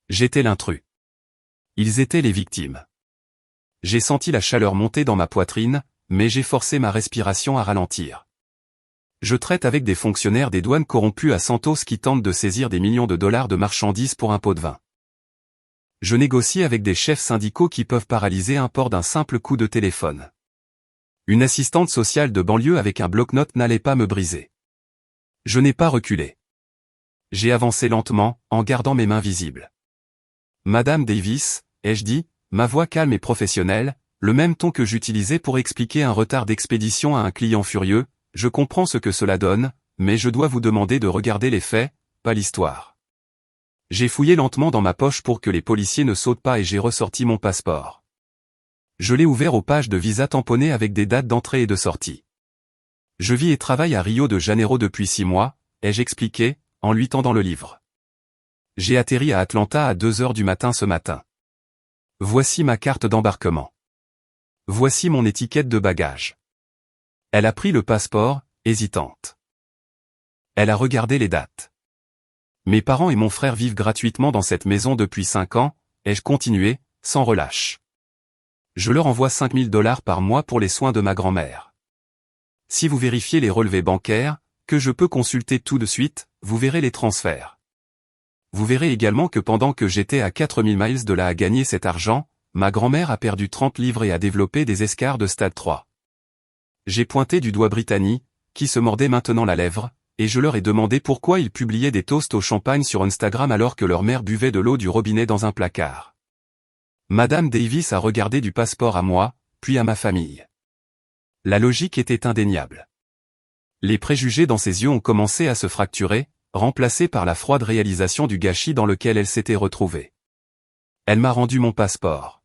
J'étais l'intrus. Ils étaient les victimes. J'ai senti la chaleur monter dans ma poitrine, mais j'ai forcé ma respiration à ralentir. Je traite avec des fonctionnaires des douanes corrompus à Santos qui tentent de saisir des millions de dollars de marchandises pour un pot de vin. Je négocie avec des chefs syndicaux qui peuvent paralyser un port d'un simple coup de téléphone. Une assistante sociale de banlieue avec un bloc-notes n'allait pas me briser. Je n'ai pas reculé. J'ai avancé lentement, en gardant mes mains visibles. Madame Davis, ai-je dit, ma voix calme et professionnelle, le même ton que j'utilisais pour expliquer un retard d'expédition à un client furieux, je comprends ce que cela donne, mais je dois vous demander de regarder les faits, pas l'histoire. J'ai fouillé lentement dans ma poche pour que les policiers ne sautent pas et j'ai ressorti mon passeport. Je l'ai ouvert aux pages de visa tamponnées avec des dates d'entrée et de sortie. Je vis et travaille à Rio de Janeiro depuis 6 mois, ai-je expliqué, en lui tendant le livre. J'ai atterri à Atlanta à 2 heures du matin ce matin. Voici ma carte d'embarquement. Voici mon étiquette de bagage. Elle a pris le passeport, hésitante. Elle a regardé les dates. Mes parents et mon frère vivent gratuitement dans cette maison depuis 5 ans, ai-je continué, sans relâche. Je leur envoie $5 000 par mois pour les soins de ma grand-mère. Si vous vérifiez les relevés bancaires, que je peux consulter tout de suite, vous verrez les transferts. Vous verrez également que pendant que j'étais à 4000 miles de là à gagner cet argent, ma grand-mère a perdu 30 livres et a développé des escarres de stade 3. J'ai pointé du doigt Brittany, qui se mordait maintenant la lèvre, et je leur ai demandé pourquoi ils publiaient des toasts au champagne sur Instagram alors que leur mère buvait de l'eau du robinet dans un placard. Madame Davis a regardé du passeport à moi, puis à ma famille. La logique était indéniable. Les préjugés dans ses yeux ont commencé à se fracturer, remplacés par la froide réalisation du gâchis dans lequel elle s'était retrouvée. Elle m'a rendu mon passeport.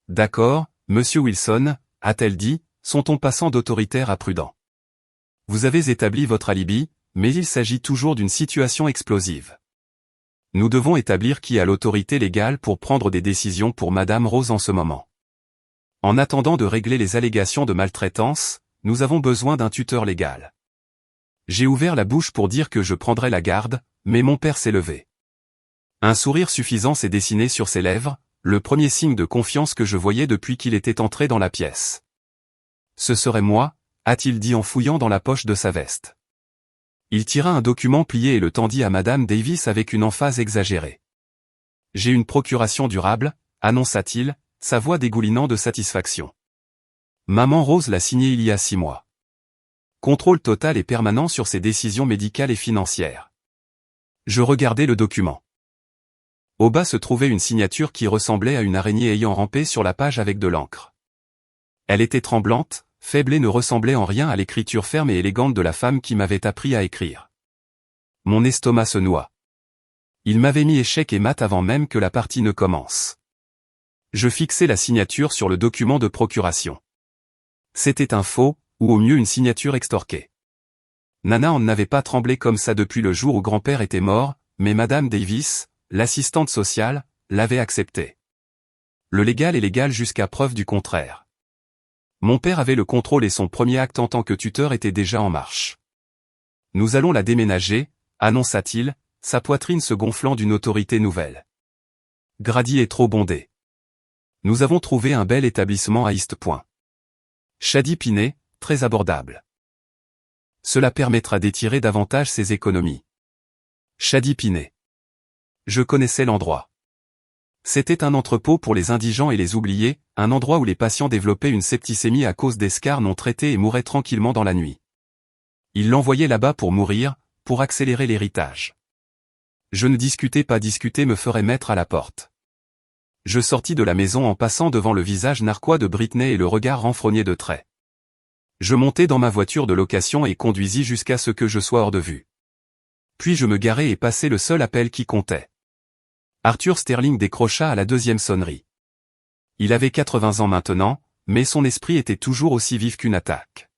D'accord, monsieur Wilson, a-t-elle dit, son ton passant d'autoritaire à prudent. Vous avez établi votre alibi, mais il s'agit toujours d'une situation explosive. Nous devons établir qui a l'autorité légale pour prendre des décisions pour Madame Rose en ce moment. En attendant de régler les allégations de maltraitance, nous avons besoin d'un tuteur légal. J'ai ouvert la bouche pour dire que je prendrais la garde, mais mon père s'est levé. Un sourire suffisant s'est dessiné sur ses lèvres, le premier signe de confiance que je voyais depuis qu'il était entré dans la pièce. Ce serait moi, a-t-il dit en fouillant dans la poche de sa veste. Il tira un document plié et le tendit à Madame Davis avec une emphase exagérée. J'ai une procuration durable, annonça-t-il, sa voix dégoulinant de satisfaction. Maman Rose l'a signé il y a 6 mois. Contrôle total et permanent sur ses décisions médicales et financières. Je regardai le document. Au bas se trouvait une signature qui ressemblait à une araignée ayant rampé sur la page avec de l'encre. Elle était tremblante, faible et ne ressemblait en rien à l'écriture ferme et élégante de la femme qui m'avait appris à écrire. Mon estomac se noua. Il m'avait mis échec et mat avant même que la partie ne commence. Je fixai la signature sur le document de procuration. C'était un faux, ou au mieux une signature extorquée. Nana en n'avait pas tremblé comme ça depuis le jour où grand-père était mort, mais Madame Davis, l'assistante sociale, l'avait accepté. Le légal est légal jusqu'à preuve du contraire. Mon père avait le contrôle et son premier acte en tant que tuteur était déjà en marche. Nous allons la déménager, annonça-t-il, sa poitrine se gonflant d'une autorité nouvelle. Grady est trop bondé. Nous avons trouvé un bel établissement à East Point. Shady Piney, très abordable. Cela permettra d'étirer davantage ses économies. Shady Piney. Je connaissais l'endroit. C'était un entrepôt pour les indigents et les oubliés, un endroit où les patients développaient une septicémie à cause d'escarres non traités et mouraient tranquillement dans la nuit. Ils l'envoyaient là-bas pour mourir, pour accélérer l'héritage. Je ne discutais pas, discuter me ferait mettre à la porte. Je sortis de la maison en passant devant le visage narquois de Britney et le regard renfrogné de traits. Je montai dans ma voiture de location et conduisis jusqu'à ce que je sois hors de vue. Puis je me garai et passai le seul appel qui comptait. Arthur Sterling décrocha à la 2e sonnerie. Il avait 80 ans maintenant, mais son esprit était toujours aussi vif qu'une attaque.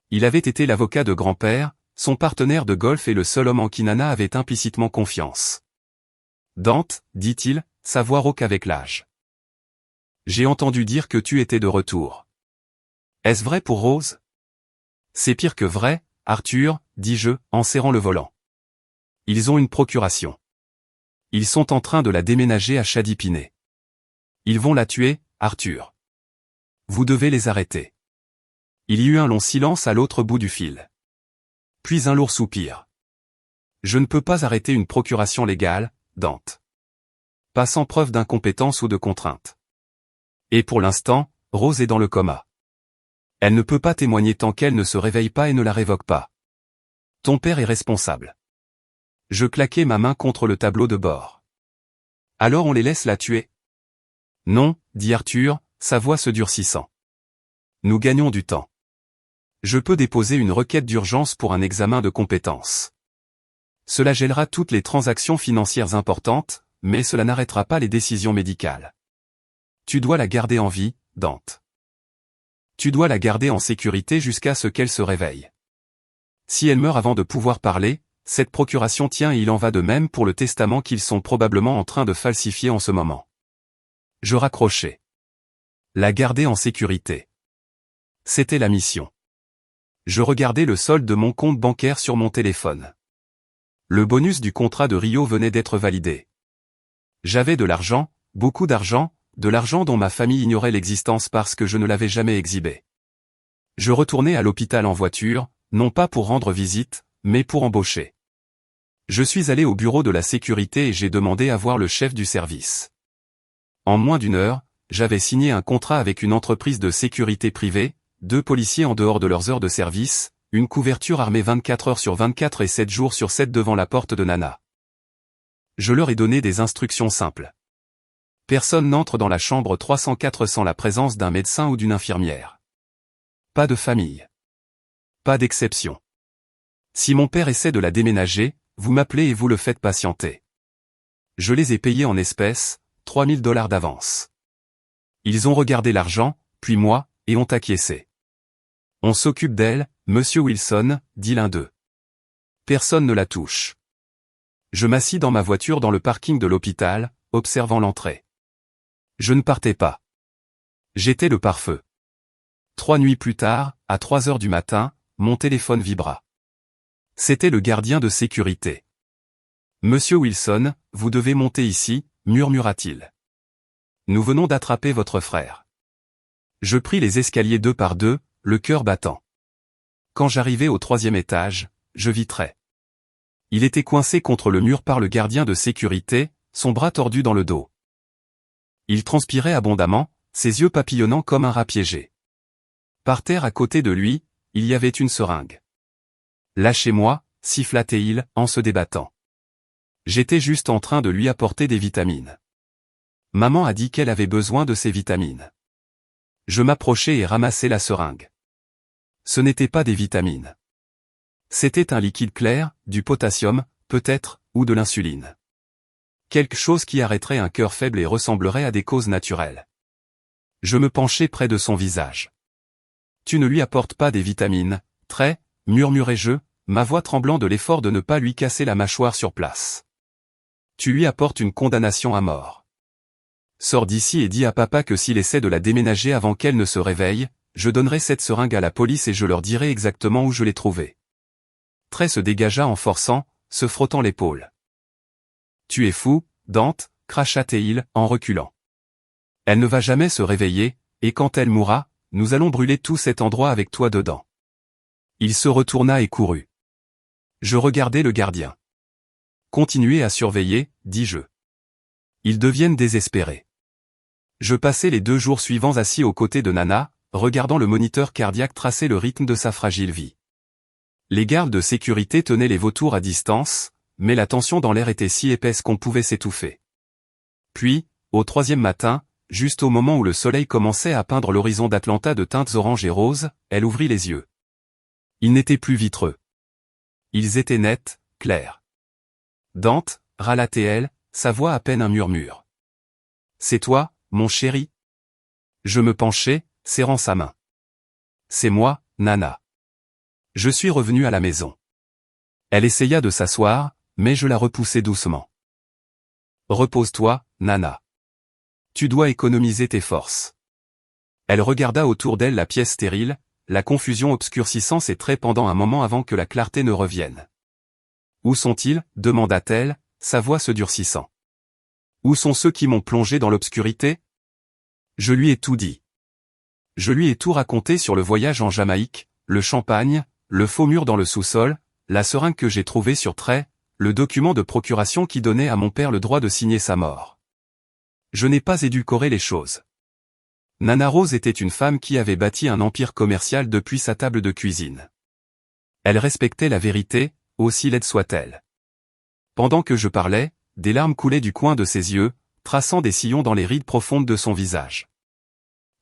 Il avait été l'avocat de grand-père, son partenaire de golf et le seul homme en qui Nana avait implicitement confiance. Dante, dit-il, sa voix rauque avec l'âge. J'ai entendu dire que tu étais de retour. Est-ce vrai pour Rose? C'est pire que vrai, Arthur, dis-je, en serrant le volant. Ils ont une procuration. Ils sont en train de la déménager à Shady Piney. Ils vont la tuer, Arthur. Vous devez les arrêter. Il y eut un long silence à l'autre bout du fil. Puis un lourd soupir. Je ne peux pas arrêter une procuration légale, Dante. Pas sans preuve d'incompétence ou de contrainte. Et pour l'instant, Rose est dans le coma. Elle ne peut pas témoigner tant qu'elle ne se réveille pas et ne la révoque pas. Ton père est responsable. Je claquai ma main contre le tableau de bord. Alors on les laisse la tuer? Non, dit Arthur, sa voix se durcissant. Nous gagnons du temps. Je peux déposer une requête d'urgence pour un examen de compétences. Cela gèlera toutes les transactions financières importantes, mais cela n'arrêtera pas les décisions médicales. Tu dois la garder en vie, Dante. Tu dois la garder en sécurité jusqu'à ce qu'elle se réveille. Si elle meurt avant de pouvoir parler, cette procuration tient et il en va de même pour le testament qu'ils sont probablement en train de falsifier en ce moment. Je raccrochai. La garder en sécurité. C'était la mission. Je regardais le solde de mon compte bancaire sur mon téléphone. Le bonus du contrat de Rio venait d'être validé. J'avais de l'argent, beaucoup d'argent, de l'argent dont ma famille ignorait l'existence parce que je ne l'avais jamais exhibé. Je retournai à l'hôpital en voiture, non pas pour rendre visite, mais pour embaucher. Je suis allé au bureau de la sécurité et j'ai demandé à voir le chef du service. En moins d'1 heure, j'avais signé un contrat avec une entreprise de sécurité privée, 2 policiers en dehors de leurs heures de service, une couverture armée 24 heures sur 24 et 7 jours sur 7 devant la porte de Nana. Je leur ai donné des instructions simples. Personne n'entre dans la chambre 304 sans la présence d'un médecin ou d'une infirmière. Pas de famille. Pas d'exception. Si mon père essaie de la déménager, vous m'appelez et vous le faites patienter. Je les ai payés en espèces, $3000 d'avance. Ils ont regardé l'argent, puis moi, et ont acquiescé. On s'occupe d'elle, monsieur Wilson, dit l'un d'eux. Personne ne la touche. Je m'assis dans ma voiture dans le parking de l'hôpital, observant l'entrée. Je ne partais pas. J'étais le pare-feu. 3 nuits plus tard, à 3 heures du matin, mon téléphone vibra. C'était le gardien de sécurité. Monsieur Wilson, vous devez monter ici, murmura-t-il. Nous venons d'attraper votre frère. Je pris les escaliers 2 par 2, le cœur battant. Quand j'arrivai au 3e étage, je vitrai. Il était coincé contre le mur par le gardien de sécurité, son bras tordu dans le dos. Il transpirait abondamment, ses yeux papillonnant comme un rat piégé. Par terre à côté de lui, il y avait une seringue. Lâchez-moi, siffla-t-il, en se débattant. J'étais juste en train de lui apporter des vitamines. Maman a dit qu'elle avait besoin de ces vitamines. Je m'approchai et ramassai la seringue. Ce n'était pas des vitamines. C'était un liquide clair, du potassium, peut-être, ou de l'insuline. Quelque chose qui arrêterait un cœur faible et ressemblerait à des causes naturelles. Je me penchai près de son visage. Tu ne lui apportes pas des vitamines, très, murmurai-je, ma voix tremblant de l'effort de ne pas lui casser la mâchoire sur place. Tu lui apportes une condamnation à mort. Sors d'ici et dis à papa que s'il essaie de la déménager avant qu'elle ne se réveille, je donnerai cette seringue à la police et je leur dirai exactement où je l'ai trouvée. Trey se dégagea en forçant, se frottant l'épaule. Tu es fou, Dante, cracha-t-il, en reculant. Elle ne va jamais se réveiller, et quand elle mourra, nous allons brûler tout cet endroit avec toi dedans. Il se retourna et courut. Je regardai le gardien. Continuez à surveiller, dis-je. Ils deviennent désespérés. Je passai les 2 jours suivants assis aux côtés de Nana, regardant le moniteur cardiaque tracer le rythme de sa fragile vie. Les gardes de sécurité tenaient les vautours à distance, mais la tension dans l'air était si épaisse qu'on pouvait s'étouffer. Puis, au 3e matin, juste au moment où le soleil commençait à peindre l'horizon d'Atlanta de teintes orange et roses, elle ouvrit les yeux. Ils n'étaient plus vitreux. Ils étaient nets, clairs. Dante, râla-t-elle, sa voix à peine un murmure. C'est toi, mon chéri? Je me penchai, serrant sa main. C'est moi, Nana. Je suis revenu à la maison. Elle essaya de s'asseoir, mais je la repoussai doucement. Repose-toi, Nana. Tu dois économiser tes forces. Elle regarda autour d'elle la pièce stérile, la confusion obscurcissant ses traits pendant un moment avant que la clarté ne revienne. Où sont-ils? Demanda-t-elle, sa voix se durcissant. Où sont ceux qui m'ont plongé dans l'obscurité? Je lui ai tout dit. Je lui ai tout raconté sur le voyage en Jamaïque, le champagne, le faux mur dans le sous-sol, la seringue que j'ai trouvée sur Trey, le document de procuration qui donnait à mon père le droit de signer sa mort. Je n'ai pas édulcoré les choses. Nana Rose était une femme qui avait bâti un empire commercial depuis sa table de cuisine. Elle respectait la vérité, aussi laide soit-elle. Pendant que je parlais, des larmes coulaient du coin de ses yeux, traçant des sillons dans les rides profondes de son visage.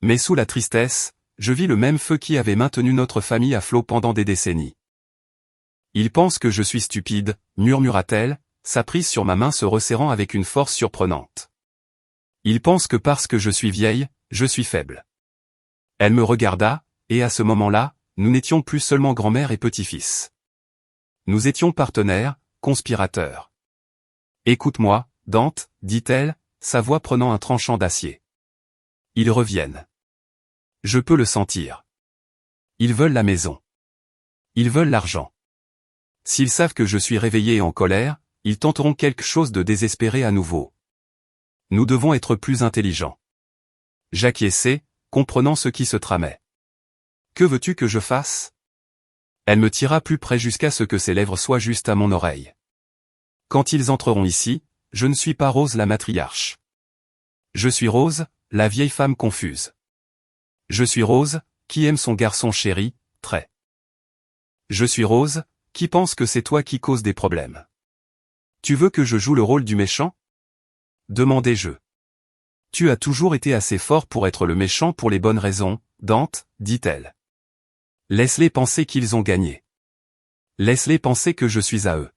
Mais sous la tristesse, je vis le même feu qui avait maintenu notre famille à flot pendant des décennies. Il pense que je suis stupide, murmura-t-elle, sa prise sur ma main se resserrant avec une force surprenante. Il pense que parce que je suis vieille, je suis faible. Elle me regarda, et à ce moment-là, nous n'étions plus seulement grand-mère et petit-fils. Nous étions partenaires, conspirateurs. Écoute-moi, Dante, dit-elle, sa voix prenant un tranchant d'acier. Ils reviennent. Je peux le sentir. Ils veulent la maison. Ils veulent l'argent. S'ils savent que je suis réveillé et en colère, ils tenteront quelque chose de désespéré à nouveau. Nous devons être plus intelligents. J'acquiesçai, comprenant ce qui se tramait. Que veux-tu que je fasse? Elle me tira plus près jusqu'à ce que ses lèvres soient juste à mon oreille. Quand ils entreront ici, je ne suis pas Rose la matriarche. Je suis Rose, la vieille femme confuse. Je suis Rose, qui aime son garçon chéri, Trey. Je suis Rose, qui pense que c'est toi qui cause des problèmes. Tu veux que je joue le rôle du méchant? Demandai-je. Tu as toujours été assez fort pour être le méchant pour les bonnes raisons, Dante, dit-elle. Laisse-les penser qu'ils ont gagné. Laisse-les penser que je suis à eux.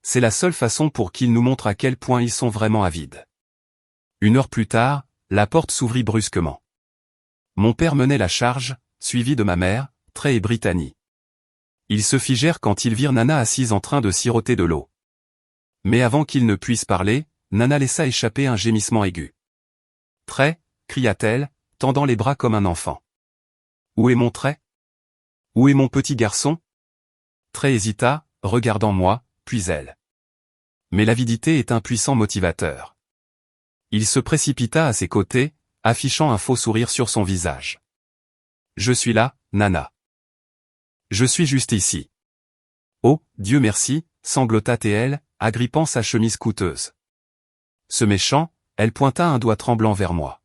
C'est la seule façon pour qu'ils nous montrent à quel point ils sont vraiment avides. 1 heure plus tard, la porte s'ouvrit brusquement. Mon père menait la charge, suivi de ma mère, Trey et Brittany. Ils se figèrent quand ils virent Nana assise en train de siroter de l'eau. Mais avant qu'ils ne puissent parler, Nana laissa échapper un gémissement aigu. « Trey » cria-t-elle, tendant les bras comme un enfant. « Où est mon Trey? Où est mon petit garçon ?» Trey hésita, regardant moi, puis elle. Mais l'avidité est un puissant motivateur. Il se précipita à ses côtés, affichant un faux sourire sur son visage. « Je suis là, Nana. Je suis juste ici. »« Oh, Dieu merci » sanglota-t-elle, agrippant sa chemise coûteuse. Ce méchant, elle pointa un doigt tremblant vers moi.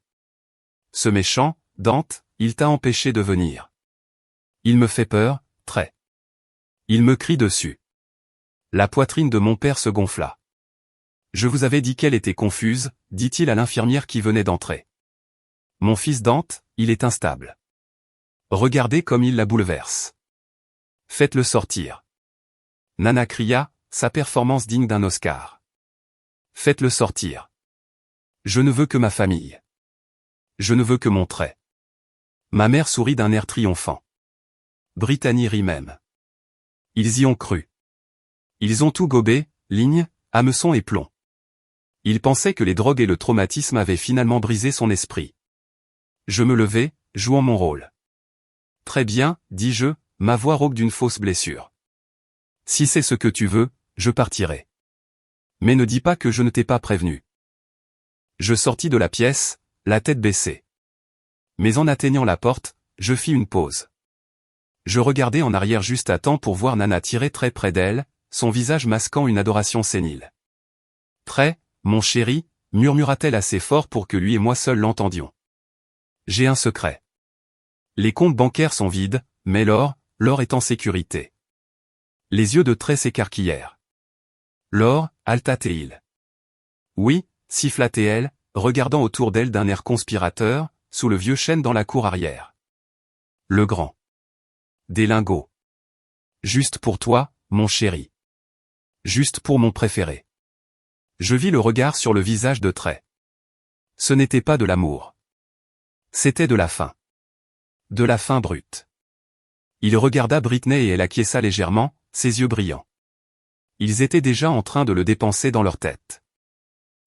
Ce méchant, Dante, il t'a empêché de venir. Il me fait peur, Trey. Il me crie dessus. La poitrine de mon père se gonfla. Je vous avais dit qu'elle était confuse, dit-il à l'infirmière qui venait d'entrer. Mon fils Dante, il est instable. Regardez comme il la bouleverse. Faites-le sortir. Nana cria, sa performance digne d'un Oscar. Faites-le sortir. Je ne veux que ma famille. Je ne veux que mon Trey. Ma mère sourit d'un air triomphant. Brittany rit même. Ils y ont cru. Ils ont tout gobé, ligne, hameçon et plomb. Ils pensaient que les drogues et le traumatisme avaient finalement brisé son esprit. Je me levai, jouant mon rôle. Très bien, dis-je, ma voix rauque d'une fausse blessure. Si c'est ce que tu veux, je partirai. Mais ne dis pas que je ne t'ai pas prévenu. Je sortis de la pièce, la tête baissée. Mais en atteignant la porte, je fis une pause. Je regardai en arrière juste à temps pour voir Nana tirer très près d'elle, son visage masquant une adoration sénile. « Trey, mon chéri » murmura-t-elle assez fort pour que lui et moi seuls l'entendions. « J'ai un secret. Les comptes bancaires sont vides, mais l'or est en sécurité. » Les yeux de Trey s'écarquillèrent. « L'or » halta-t-il. « Oui » siffla-t-elle, regardant autour d'elle d'un air conspirateur, sous le vieux chêne dans la cour arrière. « Le grand. Des lingots. Juste pour toi, mon chéri. Juste pour mon préféré. » Je vis le regard sur le visage de Trey. Ce n'était pas de l'amour. C'était de la faim. De la faim brute. Il regarda Brittany et elle acquiesça légèrement, ses yeux brillants. Ils étaient déjà en train de le dépenser dans leur tête.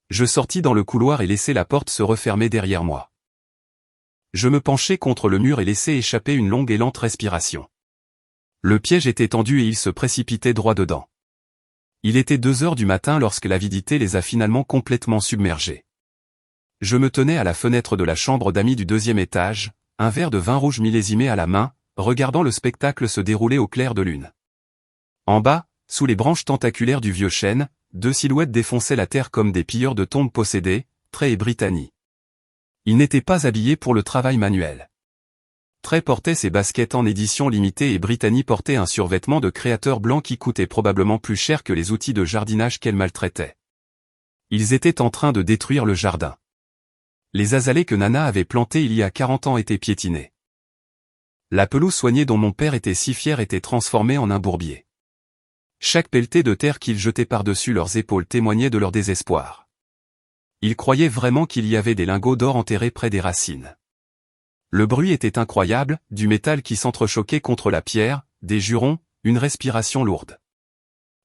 Je sortis dans le couloir et laissai la porte se refermer derrière moi. Je me penchai contre le mur et laissai échapper une longue et lente respiration. Le piège était tendu et ils se précipitaient droit dedans. Il était 2 heures du matin lorsque l'avidité les a finalement complètement submergés. Je me tenais à la fenêtre de la chambre d'amis du 2e étage, un verre de vin rouge millésimé à la main, regardant le spectacle se dérouler au clair de lune. En bas, sous les branches tentaculaires du vieux chêne, 2 silhouettes défonçaient la terre comme des pilleurs de tombes possédés, Trey et Brittany. Ils n'étaient pas habillés pour le travail manuel. Trey portait ses baskets en édition limitée et Brittany portait un survêtement de créateur blanc qui coûtait probablement plus cher que les outils de jardinage qu'elle maltraitait. Ils étaient en train de détruire le jardin. Les azalées que Nana avait plantées il y a 40 ans étaient piétinées. La pelouse soignée dont mon père était si fier était transformée en un bourbier. Chaque pelletée de terre qu'ils jetaient par-dessus leurs épaules témoignait de leur désespoir. Ils croyaient vraiment qu'il y avait des lingots d'or enterrés près des racines. Le bruit était incroyable, du métal qui s'entrechoquait contre la pierre, des jurons, une respiration lourde.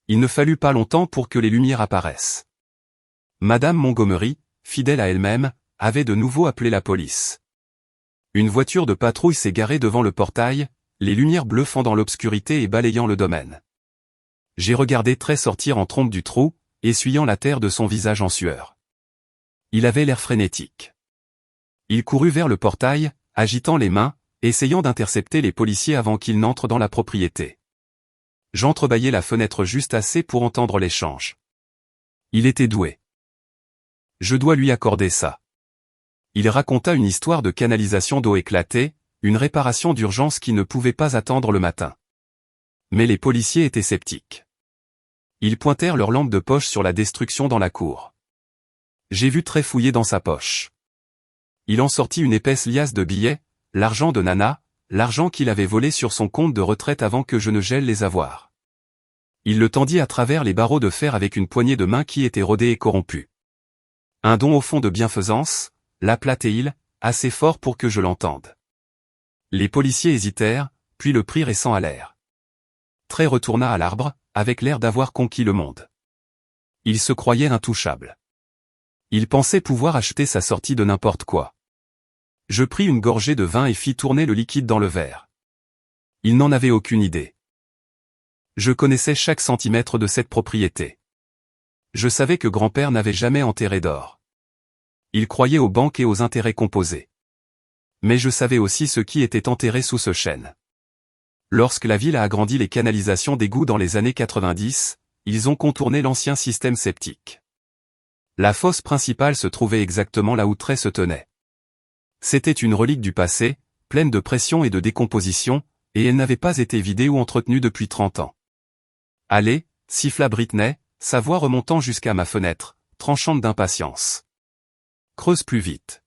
Il ne fallut pas longtemps pour que les lumières apparaissent. Madame Montgomery, fidèle à elle-même, avait de nouveau appelé la police. Une voiture de patrouille s'est garée devant le portail, les lumières bleues fendant l'obscurité et balayant le domaine. J'ai regardé Trey sortir en trompe du trou, essuyant la terre de son visage en sueur. Il avait l'air frénétique. Il courut vers le portail, agitant les mains, essayant d'intercepter les policiers avant qu'ils n'entrent dans la propriété. J'entrebâillai la fenêtre juste assez pour entendre l'échange. Il était doué. Je dois lui accorder ça. Il raconta une histoire de canalisation d'eau éclatée, une réparation d'urgence qui ne pouvait pas attendre le matin. Mais les policiers étaient sceptiques. Ils pointèrent leur lampe de poche sur la destruction dans la cour. J'ai vu Trey fouiller dans sa poche. Il en sortit une épaisse liasse de billets, l'argent de Nana, l'argent qu'il avait volé sur son compte de retraite avant que je ne gèle les avoirs. Il le tendit à travers les barreaux de fer avec une poignée de main qui était rodée et corrompue. Un don au fond de bienfaisance, l'appelait-il, assez fort pour que je l'entende. Les policiers hésitèrent, puis le prirent et s'en allèrent. Trey retourna à l'arbre, avec l'air d'avoir conquis le monde. Il se croyait intouchable. Il pensait pouvoir acheter sa sortie de n'importe quoi. Je pris une gorgée de vin et fis tourner le liquide dans le verre. Il n'en avait aucune idée. Je connaissais chaque centimètre de cette propriété. Je savais que grand-père n'avait jamais enterré d'or. Il croyait aux banques et aux intérêts composés. Mais je savais aussi ce qui était enterré sous ce chêne. Lorsque la ville a agrandi les canalisations d'égouts dans les années 90, ils ont contourné l'ancien système septique. La fosse principale se trouvait exactement là où Trey se tenait. C'était une relique du passé, pleine de pression et de décomposition, et elle n'avait pas été vidée ou entretenue depuis 30 ans. Allez, siffla Britney, sa voix remontant jusqu'à ma fenêtre, tranchante d'impatience. Creuse plus vite.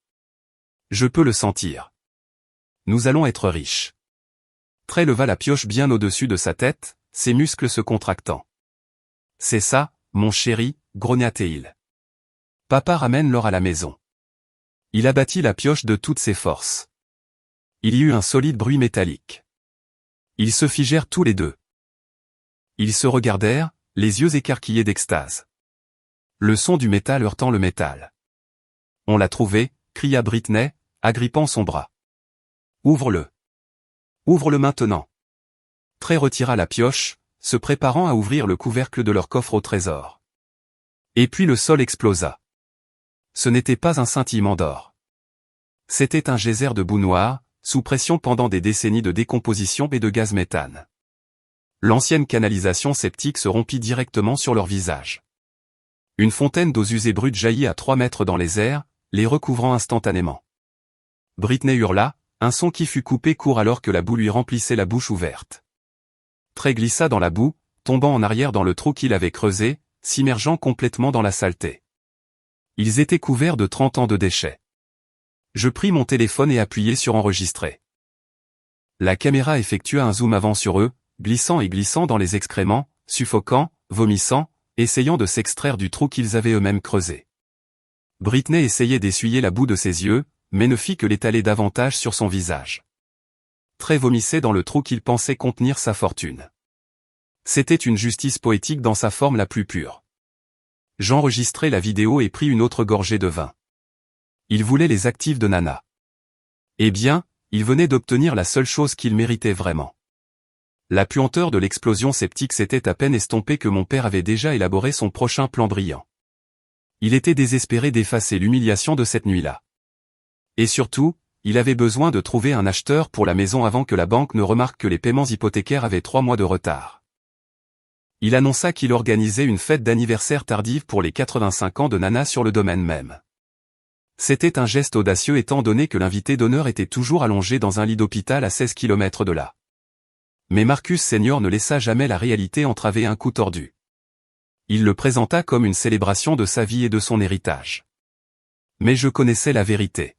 Je peux le sentir. Nous allons être riches. Trey leva la pioche bien au-dessus de sa tête, ses muscles se contractant. C'est ça, mon chéri, grogna-t-il. Papa ramène l'or à la maison. Il abattit la pioche de toutes ses forces. Il y eut un solide bruit métallique. Ils se figèrent tous les deux. Ils se regardèrent, les yeux écarquillés d'extase. Le son du métal heurtant le métal. On l'a trouvé, cria Britney, agrippant son bras. Ouvre-le. Ouvre-le maintenant. Trey retira la pioche, se préparant à ouvrir le couvercle de leur coffre au trésor. Et puis le sol explosa. Ce n'était pas un scintillement d'or. C'était un geyser de boue noire, sous pression pendant des décennies de décomposition et de gaz méthane. L'ancienne canalisation septique se rompit directement sur leur visage. Une fontaine d'eau usée brute jaillit à 3 mètres dans les airs, les recouvrant instantanément. Britney hurla, un son qui fut coupé court alors que la boue lui remplissait la bouche ouverte. Trey glissa dans la boue, tombant en arrière dans le trou qu'il avait creusé, s'immergeant complètement dans la saleté. Ils étaient couverts de 30 ans de déchets. Je pris mon téléphone et appuyai sur enregistrer. La caméra effectua un zoom avant sur eux, glissant et glissant dans les excréments, suffocant, vomissant, essayant de s'extraire du trou qu'ils avaient eux-mêmes creusé. Britney essayait d'essuyer la boue de ses yeux, mais ne fit que l'étaler davantage sur son visage. Trey vomissait dans le trou qu'il pensait contenir sa fortune. C'était une justice poétique dans sa forme la plus pure. J'enregistrai la vidéo et pris une autre gorgée de vin. Il voulait les actifs de Nana. Eh bien, il venait d'obtenir la seule chose qu'il méritait vraiment. La puanteur de l'explosion septique s'était à peine estompée que mon père avait déjà élaboré son prochain plan brillant. Il était désespéré d'effacer l'humiliation de cette nuit-là. Et surtout, il avait besoin de trouver un acheteur pour la maison avant que la banque ne remarque que les paiements hypothécaires avaient 3 mois de retard. Il annonça qu'il organisait une fête d'anniversaire tardive pour les 85 ans de Nana sur le domaine même. C'était un geste audacieux étant donné que l'invité d'honneur était toujours allongé dans un lit d'hôpital à 16 km de là. Mais Marcus Senior ne laissa jamais la réalité entraver un coup tordu. Il le présenta comme une célébration de sa vie et de son héritage. Mais je connaissais la vérité.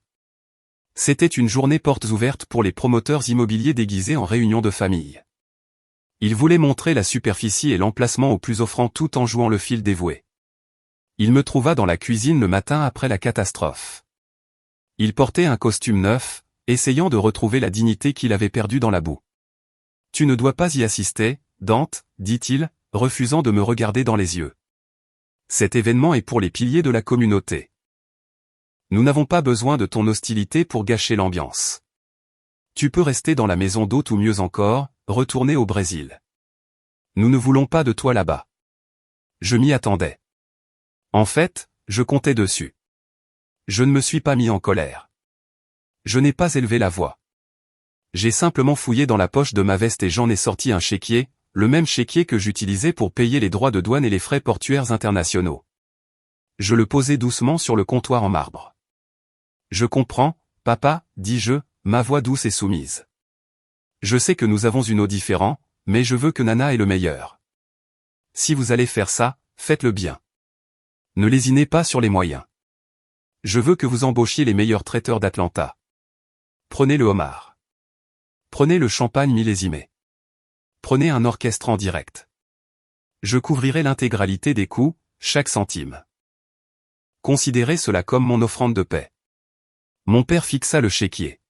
C'était une journée portes ouvertes pour les promoteurs immobiliers déguisés en réunion de famille. Il voulait montrer la superficie et l'emplacement au plus offrant tout en jouant le fil dévoué. Il me trouva dans la cuisine le matin après la catastrophe. Il portait un costume neuf, essayant de retrouver la dignité qu'il avait perdue dans la boue. « Tu ne dois pas y assister, Dante, dit-il, refusant de me regarder dans les yeux. Cet événement est pour les piliers de la communauté. Nous n'avons pas besoin de ton hostilité pour gâcher l'ambiance. Tu peux rester dans la maison d'hôte ou mieux encore, retourner au Brésil. Nous ne voulons pas de toi là-bas. » Je m'y attendais. En fait, je comptais dessus. Je ne me suis pas mis en colère. Je n'ai pas élevé la voix. J'ai simplement fouillé dans la poche de ma veste et j'en ai sorti un chéquier, le même chéquier que j'utilisais pour payer les droits de douane et les frais portuaires internationaux. Je le posai doucement sur le comptoir en marbre. « Je comprends, papa, dis-je, ma voix douce et soumise. Je sais que nous avons une eau différente, mais je veux que Nana ait le meilleur. Si vous allez faire ça, faites-le bien. Ne lésinez pas sur les moyens. Je veux que vous embauchiez les meilleurs traiteurs d'Atlanta. Prenez le homard. Prenez le champagne millésimé. Prenez un orchestre en direct. Je couvrirai l'intégralité des coûts, chaque centime. Considérez cela comme mon offrande de paix. Mon père fixa le chéquier.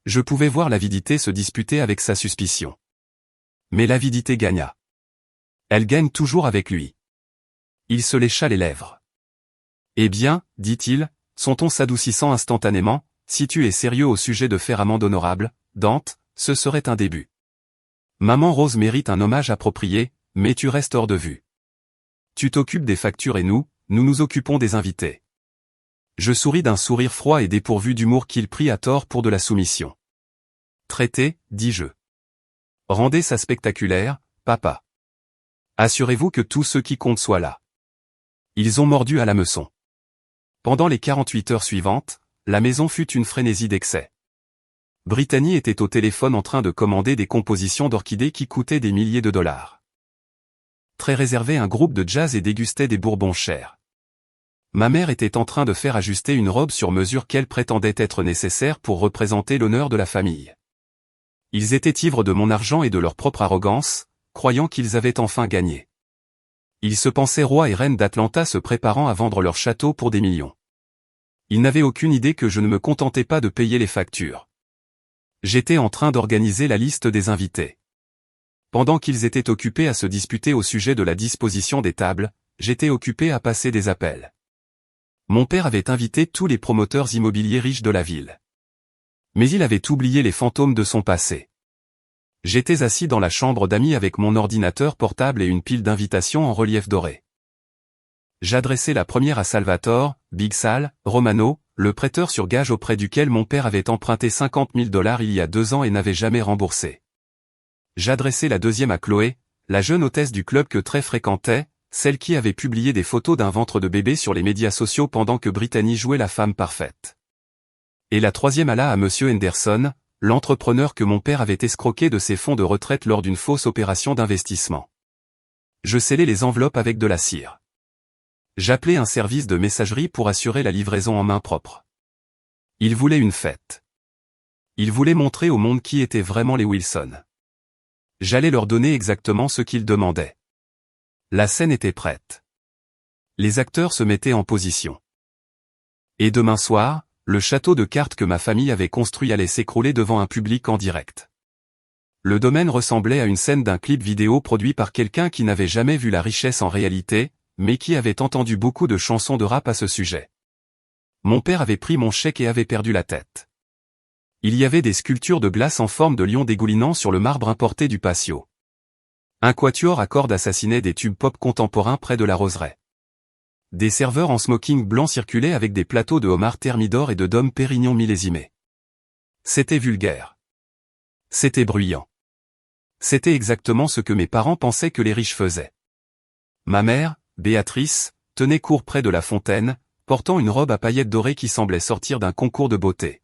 Je pouvais voir l'avidité se disputer avec sa suspicion. Mais l'avidité gagna. Elle gagne toujours avec lui. Il se lécha les lèvres. Eh bien, dit-il, son ton s'adoucissant instantanément, si tu es sérieux au sujet de faire amende honorable, Dante, ce serait un début. Maman Rose mérite un hommage approprié, mais tu restes hors de vue. Tu t'occupes des factures et nous nous occupons des invités. Je souris d'un sourire froid et dépourvu d'humour qu'il prit à tort pour de la soumission. Traitez, dis-je. Rendez ça spectaculaire, papa. Assurez-vous que tous ceux qui comptent soient là. Ils ont mordu à l'hameçon. Pendant les 48 heures suivantes, la maison fut une frénésie d'excès. Brittany était au téléphone en train de commander des compositions d'orchidées qui coûtaient des milliers de dollars. Très réservé un groupe de jazz et dégustait des bourbons chers. Ma mère était en train de faire ajuster une robe sur mesure qu'elle prétendait être nécessaire pour représenter l'honneur de la famille. Ils étaient ivres de mon argent et de leur propre arrogance, croyant qu'ils avaient enfin gagné. Ils se pensaient rois et reines d'Atlanta se préparant à vendre leur château pour des millions. Ils n'avaient aucune idée que je ne me contentais pas de payer les factures. J'étais en train d'organiser la liste des invités. Pendant qu'ils étaient occupés à se disputer au sujet de la disposition des tables, j'étais occupé à passer des appels. Mon père avait invité tous les promoteurs immobiliers riches de la ville. Mais il avait oublié les fantômes de son passé. J'étais assis dans la chambre d'amis avec mon ordinateur portable et une pile d'invitations en relief doré. J'adressai la première à Salvatore, Big Sal, Romano, le prêteur sur gage auprès duquel mon père avait emprunté 50 000 $ il y a 2 ans et n'avait jamais remboursé. J'adressai la deuxième à Chloé, la jeune hôtesse du club que Trey fréquentait, celle qui avait publié des photos d'un ventre de bébé sur les médias sociaux pendant que Brittany jouait la femme parfaite. Et la troisième alla à Monsieur Henderson, l'entrepreneur que mon père avait escroqué de ses fonds de retraite lors d'une fausse opération d'investissement. Je scellai les enveloppes avec de la cire. J'appelai un service de messagerie pour assurer la livraison en main propre. Ils voulaient une fête. Ils voulaient montrer au monde qui étaient vraiment les Wilson. J'allais leur donner exactement ce qu'ils demandaient. La scène était prête. Les acteurs se mettaient en position. Et demain soir, le château de cartes que ma famille avait construit allait s'écrouler devant un public en direct. Le domaine ressemblait à une scène d'un clip vidéo produit par quelqu'un qui n'avait jamais vu la richesse en réalité, mais qui avait entendu beaucoup de chansons de rap à ce sujet. Mon père avait pris mon chèque et avait perdu la tête. Il y avait des sculptures de glace en forme de lion dégoulinant sur le marbre importé du patio. Un quatuor à cordes assassinait des tubes pop contemporains près de la roseraie. Des serveurs en smoking blanc circulaient avec des plateaux de homards thermidor et de dom pérignon millésimés. C'était vulgaire. C'était bruyant. C'était exactement ce que mes parents pensaient que les riches faisaient. Ma mère, Béatrice, tenait court près de la fontaine, portant une robe à paillettes dorées qui semblait sortir d'un concours de beauté.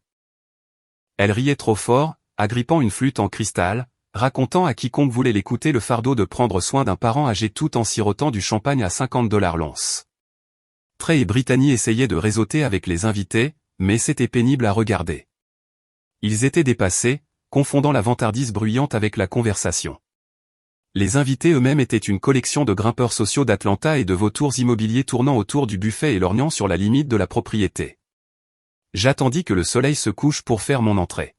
Elle riait trop fort, agrippant une flûte en cristal, racontant à quiconque voulait l'écouter le fardeau de prendre soin d'un parent âgé tout en sirotant du champagne à 50 $ l'once. Trey et Brittany essayaient de réseauter avec les invités, mais c'était pénible à regarder. Ils étaient dépassés, confondant la vantardise bruyante avec la conversation. Les invités eux-mêmes étaient une collection de grimpeurs sociaux d'Atlanta et de vautours immobiliers tournant autour du buffet et lorgnant sur la limite de la propriété. J'attendis que le soleil se couche pour faire mon entrée.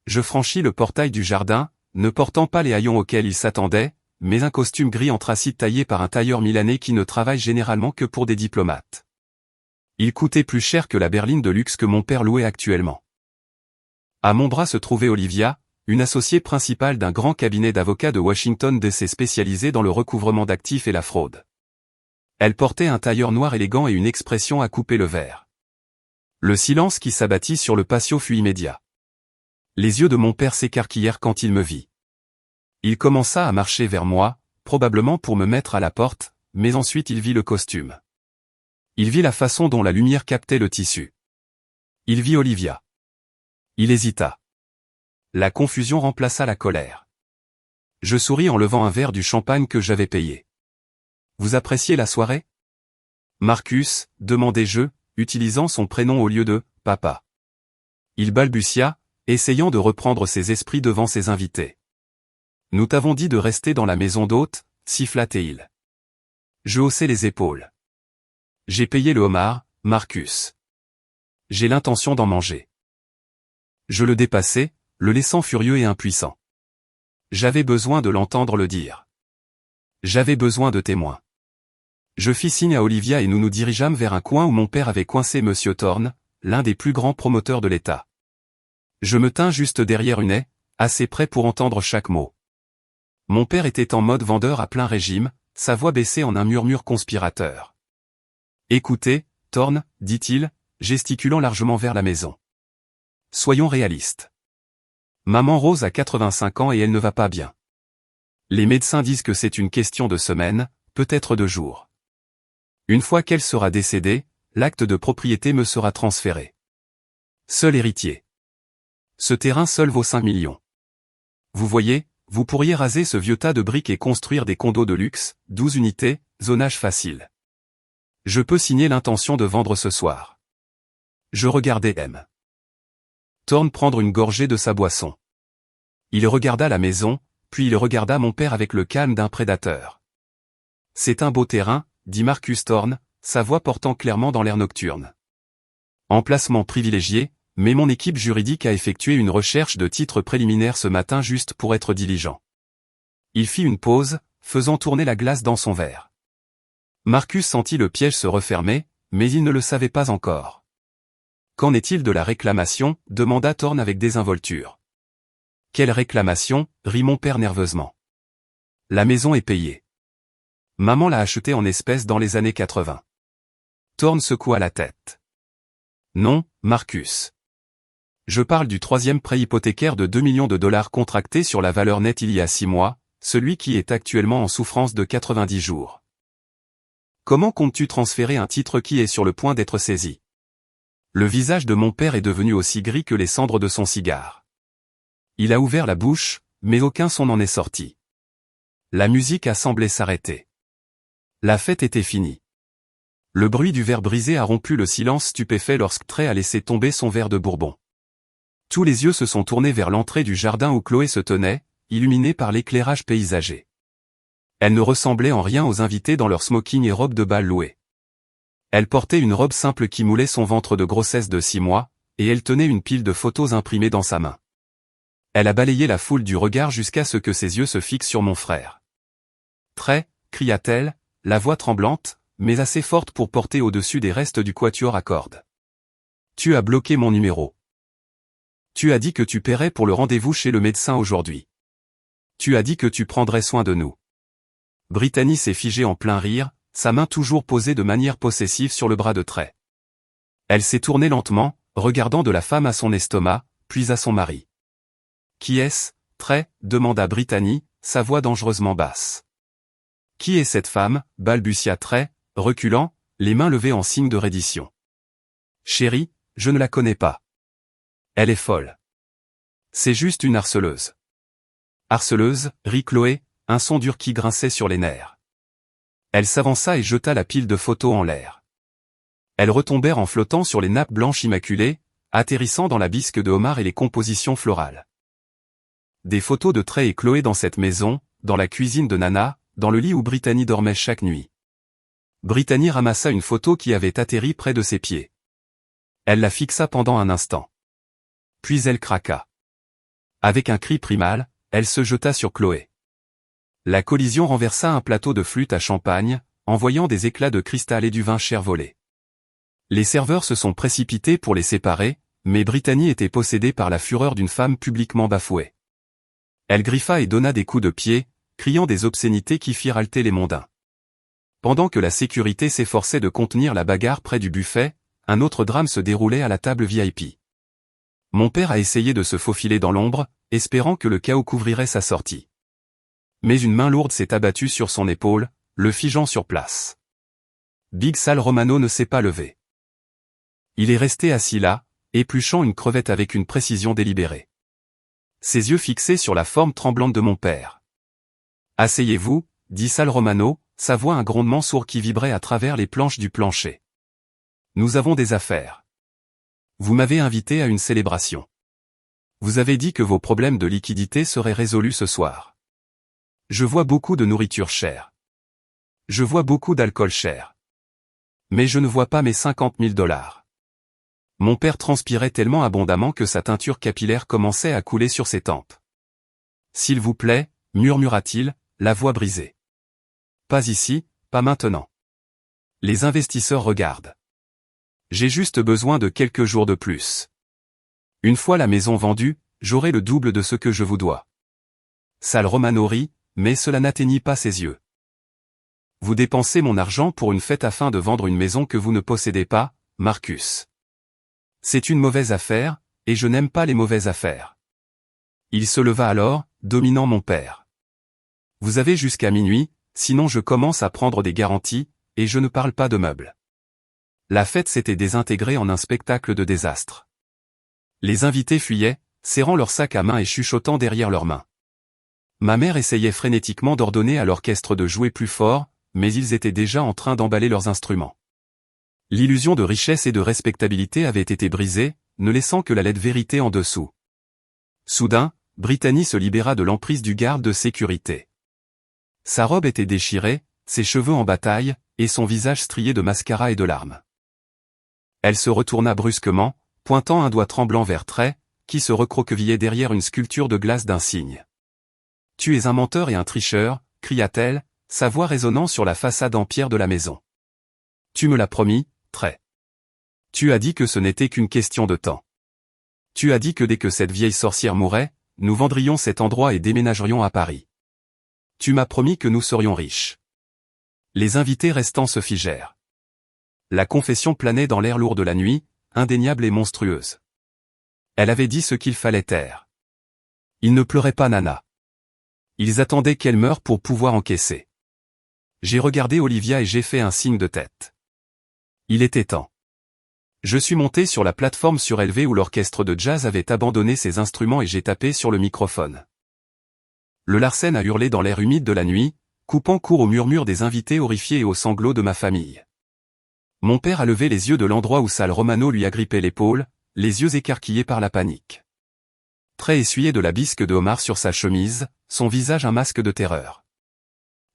Je franchis le portail du jardin, ne portant pas les haillons auxquels ils s'attendaient, mais un costume gris anthracite taillé par un tailleur milanais qui ne travaille généralement que pour des diplomates. Il coûtait plus cher que la berline de luxe que mon père louait actuellement. À mon bras se trouvait Olivia, une associée principale d'un grand cabinet d'avocats de Washington DC spécialisé dans le recouvrement d'actifs et la fraude. Elle portait un tailleur noir élégant et une expression à couper le verre. Le silence qui s'abattit sur le patio fut immédiat. Les yeux de mon père s'écarquillèrent quand il me vit. Il commença à marcher vers moi, probablement pour me mettre à la porte, mais ensuite il vit le costume. Il vit la façon dont la lumière captait le tissu. Il vit Olivia. Il hésita. La confusion remplaça la colère. Je souris en levant un verre du champagne que j'avais payé. Vous appréciez la soirée? Marcus, demandai-je, utilisant son prénom au lieu de « papa ». Il balbutia, essayant de reprendre ses esprits devant ses invités. Nous t'avons dit de rester dans la maison d'hôte, siffla-t-il. Je haussai les épaules. J'ai payé le homard, Marcus. J'ai l'intention d'en manger. Je le dépassai, le laissant furieux et impuissant. J'avais besoin de l'entendre le dire. J'avais besoin de témoins. Je fis signe à Olivia et nous nous dirigeâmes vers un coin où mon père avait coincé Monsieur Thorne, l'un des plus grands promoteurs de l'État. Je me tins juste derrière une haie, assez près pour entendre chaque mot. Mon père était en mode vendeur à plein régime, sa voix baissée en un murmure conspirateur. « Écoutez, Thorne, dit-il, gesticulant largement vers la maison. Soyons réalistes. Maman Rose a 85 ans et elle ne va pas bien. Les médecins disent que c'est une question de semaines, peut-être de jours. Une fois qu'elle sera décédée, l'acte de propriété me sera transféré. Seul héritier. Ce terrain seul vaut 5 millions. Vous voyez, vous pourriez raser ce vieux tas de briques et construire des condos de luxe, 12 unités, zonage facile. Je peux signer l'intention de vendre ce soir. Je regardai M. Thorne prendre une gorgée de sa boisson. Il regarda la maison, puis il regarda mon père avec le calme d'un prédateur. C'est un beau terrain, dit Marcus Thorne, sa voix portant clairement dans l'air nocturne. Emplacement privilégié, mais mon équipe juridique a effectué une recherche de titres préliminaires ce matin juste pour être diligent. Il fit une pause, faisant tourner la glace dans son verre. Marcus sentit le piège se refermer, mais il ne le savait pas encore. Qu'en est-il de la réclamation? Demanda Thorne avec désinvolture. Quelle réclamation? Rit mon père nerveusement. La maison est payée. Maman l'a achetée en espèces dans les années 80. Thorne secoua la tête. Non, Marcus. Je parle du troisième prêt hypothécaire de 2 millions de dollars contracté sur la valeur nette il y a 6 mois, celui qui est actuellement en souffrance de 90 jours. Comment comptes-tu transférer un titre qui est sur le point d'être saisi? Le visage de mon père est devenu aussi gris que les cendres de son cigare. Il a ouvert la bouche, mais aucun son n'en est sorti. La musique a semblé s'arrêter. La fête était finie. Le bruit du verre brisé a rompu le silence stupéfait lorsque Trey a laissé tomber son verre de bourbon. Tous les yeux se sont tournés vers l'entrée du jardin où Chloé se tenait, illuminée par l'éclairage paysager. Elle ne ressemblait en rien aux invités dans leur smoking et robe de bal louée. Elle portait une robe simple qui moulait son ventre de grossesse de 6 mois, et elle tenait une pile de photos imprimées dans sa main. Elle a balayé la foule du regard jusqu'à ce que ses yeux se fixent sur mon frère. « Trey » cria-t-elle, la voix tremblante, mais assez forte pour porter au-dessus des restes du quatuor à cordes. « Tu as bloqué mon numéro. Tu as dit que tu paierais pour le rendez-vous chez le médecin aujourd'hui. Tu as dit que tu prendrais soin de nous. » Brittany s'est figée en plein rire, sa main toujours posée de manière possessive sur le bras de Trey. Elle s'est tournée lentement, regardant de la femme à son estomac, puis à son mari. « Qui est-ce, Trey » demanda Brittany, sa voix dangereusement basse. « Qui est cette femme » balbutia Trey, reculant, les mains levées en signe de reddition. « Chérie, je ne la connais pas. Elle est folle. C'est juste une harceleuse. » « Harceleuse » rit Chloé, un son dur qui grinçait sur les nerfs. Elle s'avança et jeta la pile de photos en l'air. Elles retombèrent en flottant sur les nappes blanches immaculées, atterrissant dans la bisque de homard et les compositions florales. Des photos de Trey et Chloé dans cette maison, dans la cuisine de Nana, dans le lit où Brittany dormait chaque nuit. Brittany ramassa une photo qui avait atterri près de ses pieds. Elle la fixa pendant un instant. Puis elle craqua. Avec un cri primal, elle se jeta sur Chloé. La collision renversa un plateau de flûte à champagne, envoyant des éclats de cristal et du vin cher volé. Les serveurs se sont précipités pour les séparer, mais Brittany était possédée par la fureur d'une femme publiquement bafouée. Elle griffa et donna des coups de pied, criant des obscénités qui firent halter les mondains. Pendant que la sécurité s'efforçait de contenir la bagarre près du buffet, un autre drame se déroulait à la table VIP. Mon père a essayé de se faufiler dans l'ombre, espérant que le chaos couvrirait sa sortie. Mais une main lourde s'est abattue sur son épaule, le figeant sur place. Big Sal Romano ne s'est pas levé. Il est resté assis là, épluchant une crevette avec une précision délibérée. Ses yeux fixés sur la forme tremblante de mon père. Asseyez-vous, dit Sal Romano, sa voix un grondement sourd qui vibrait à travers les planches du plancher. Nous avons des affaires. Vous m'avez invité à une célébration. Vous avez dit que vos problèmes de liquidité seraient résolus ce soir. Je vois beaucoup de nourriture chère. Je vois beaucoup d'alcool cher. Mais je ne vois pas mes 50 000 $. Mon père transpirait tellement abondamment que sa teinture capillaire commençait à couler sur ses tempes. S'il vous plaît, murmura-t-il, la voix brisée. Pas ici, pas maintenant. Les investisseurs regardent. J'ai juste besoin de quelques jours de plus. Une fois la maison vendue, j'aurai le double de ce que je vous dois. Sal Romano rit, mais cela n'atteignit pas ses yeux. Vous dépensez mon argent pour une fête afin de vendre une maison que vous ne possédez pas, Marcus. C'est une mauvaise affaire, et je n'aime pas les mauvaises affaires. Il se leva alors, dominant mon père. Vous avez jusqu'à minuit, sinon je commence à prendre des garanties, et je ne parle pas de meubles. La fête s'était désintégrée en un spectacle de désastre. Les invités fuyaient, serrant leurs sacs à main et chuchotant derrière leurs mains. Ma mère essayait frénétiquement d'ordonner à l'orchestre de jouer plus fort, mais ils étaient déjà en train d'emballer leurs instruments. L'illusion de richesse et de respectabilité avait été brisée, ne laissant que la laide vérité en dessous. Soudain, Brittany se libéra de l'emprise du garde de sécurité. Sa robe était déchirée, ses cheveux en bataille, et son visage strié de mascara et de larmes. Elle se retourna brusquement, pointant un doigt tremblant vers Trey, qui se recroquevillait derrière une sculpture de glace d'un cygne. « Tu es un menteur et un tricheur », cria-t-elle, sa voix résonnant sur la façade en pierre de la maison. « Tu me l'as promis, Trey. Tu as dit que ce n'était qu'une question de temps. Tu as dit que dès que cette vieille sorcière mourrait, nous vendrions cet endroit et déménagerions à Paris. Tu m'as promis que nous serions riches. » Les invités restants se figèrent. La confession planait dans l'air lourd de la nuit, indéniable et monstrueuse. Elle avait dit ce qu'il fallait taire. Ils ne pleuraient pas Nana. Ils attendaient qu'elle meure pour pouvoir encaisser. J'ai regardé Olivia et j'ai fait un signe de tête. Il était temps. Je suis monté sur la plateforme surélevée où l'orchestre de jazz avait abandonné ses instruments et j'ai tapé sur le microphone. Le Larsen a hurlé dans l'air humide de la nuit, coupant court au murmure des invités horrifiés et aux sanglots de ma famille. Mon père a levé les yeux de l'endroit où Sal Romano lui agrippait l'épaule, les yeux écarquillés par la panique. Trey essuyait de la bisque de homard sur sa chemise, son visage un masque de terreur.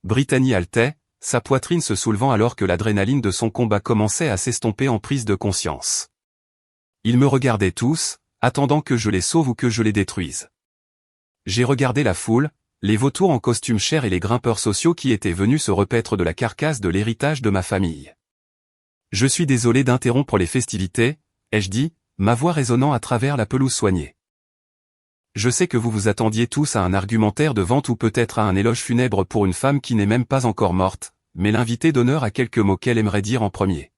Brittany haletait, sa poitrine se soulevant alors que l'adrénaline de son combat commençait à s'estomper en prise de conscience. Ils me regardaient tous, attendant que je les sauve ou que je les détruise. J'ai regardé la foule, les vautours en costume cher et les grimpeurs sociaux qui étaient venus se repaître de la carcasse de l'héritage de ma famille. Je suis désolé d'interrompre les festivités, ai-je dit, ma voix résonnant à travers la pelouse soignée. Je sais que vous vous attendiez tous à un argumentaire de vente ou peut-être à un éloge funèbre pour une femme qui n'est même pas encore morte, mais l'invité d'honneur a quelques mots qu'elle aimerait dire en premier.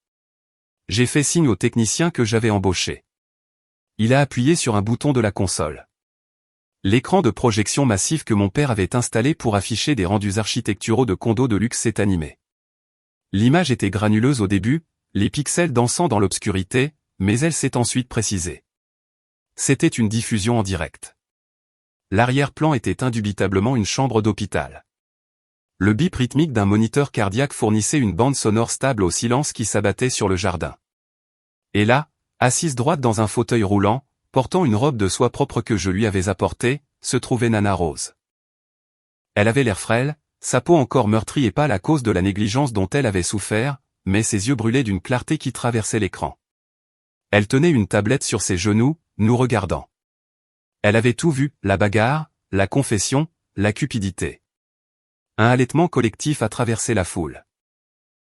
J'ai fait signe au technicien que j'avais embauché. Il a appuyé sur un bouton de la console. L'écran de projection massif que mon père avait installé pour afficher des rendus architecturaux de condos de luxe s'est animé. L'image était granuleuse au début, les pixels dansant dans l'obscurité, mais elle s'est ensuite précisée. C'était une diffusion en direct. L'arrière-plan était indubitablement une chambre d'hôpital. Le bip rythmique d'un moniteur cardiaque fournissait une bande sonore stable au silence qui s'abattait sur le jardin. Et là, assise droite dans un fauteuil roulant, portant une robe de soie propre que je lui avais apportée, se trouvait Nana Rose. Elle avait l'air frêle, sa peau encore meurtrie et pâle à cause de la négligence dont elle avait souffert, mais ses yeux brûlaient d'une clarté qui traversait l'écran. Elle tenait une tablette sur ses genoux, nous regardant. Elle avait tout vu, la bagarre, la confession, la cupidité. Un halètement collectif a traversé la foule.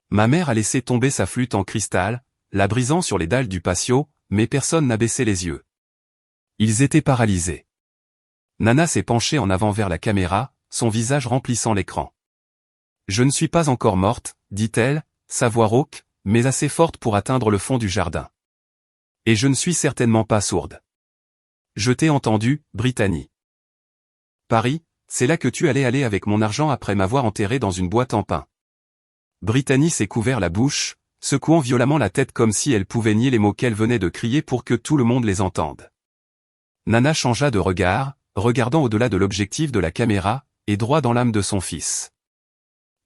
Ma mère a laissé tomber sa flûte en cristal, la brisant sur les dalles du patio, mais personne n'a baissé les yeux. Ils étaient paralysés. Nana s'est penchée en avant vers la caméra, son visage remplissant l'écran. « Je ne suis pas encore morte, dit-elle, sa voix rauque, mais assez forte pour atteindre le fond du jardin. Et je ne suis certainement pas sourde. Je t'ai entendu, Brittany. Paris, c'est là que tu allais aller avec mon argent après m'avoir enterré dans une boîte en pain. » Brittany s'est couvert la bouche, secouant violemment la tête comme si elle pouvait nier les mots qu'elle venait de crier pour que tout le monde les entende. Nana changea de regard, regardant au-delà de l'objectif de la caméra, et droit dans l'âme de son fils.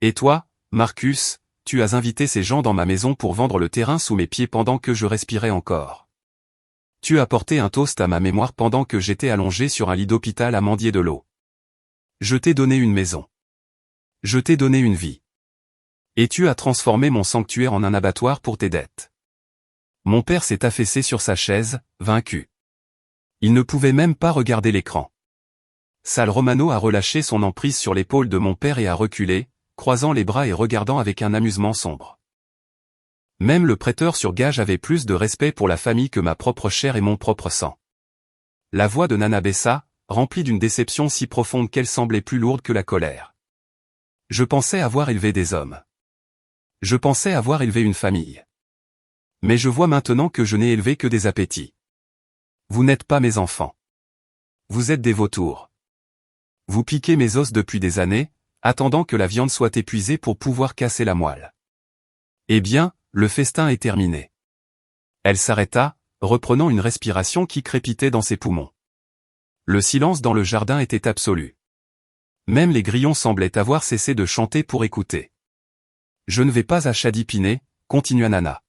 Et toi, Marcus, tu as invité ces gens dans ma maison pour vendre le terrain sous mes pieds pendant que je respirais encore. Tu as porté un toast à ma mémoire pendant que j'étais allongé sur un lit d'hôpital à mendier de l'eau. Je t'ai donné une maison. Je t'ai donné une vie. Et tu as transformé mon sanctuaire en un abattoir pour tes dettes. Mon père s'est affaissé sur sa chaise, vaincu. Il ne pouvait même pas regarder l'écran. Sal Romano a relâché son emprise sur l'épaule de mon père et a reculé, croisant les bras et regardant avec un amusement sombre. Même le prêteur sur gage avait plus de respect pour la famille que ma propre chair et mon propre sang. La voix de Nana baissa, remplie d'une déception si profonde qu'elle semblait plus lourde que la colère. Je pensais avoir élevé des hommes. Je pensais avoir élevé une famille. Mais je vois maintenant que je n'ai élevé que des appétits. Vous n'êtes pas mes enfants. Vous êtes des vautours. Vous piquez mes os depuis des années, attendant que la viande soit épuisée pour pouvoir casser la moelle. Eh bien, le festin est terminé. Elle s'arrêta, reprenant une respiration qui crépitait dans ses poumons. Le silence dans le jardin était absolu. Même les grillons semblaient avoir cessé de chanter pour écouter. Je ne vais pas à Shady-Pinet, continua Nana.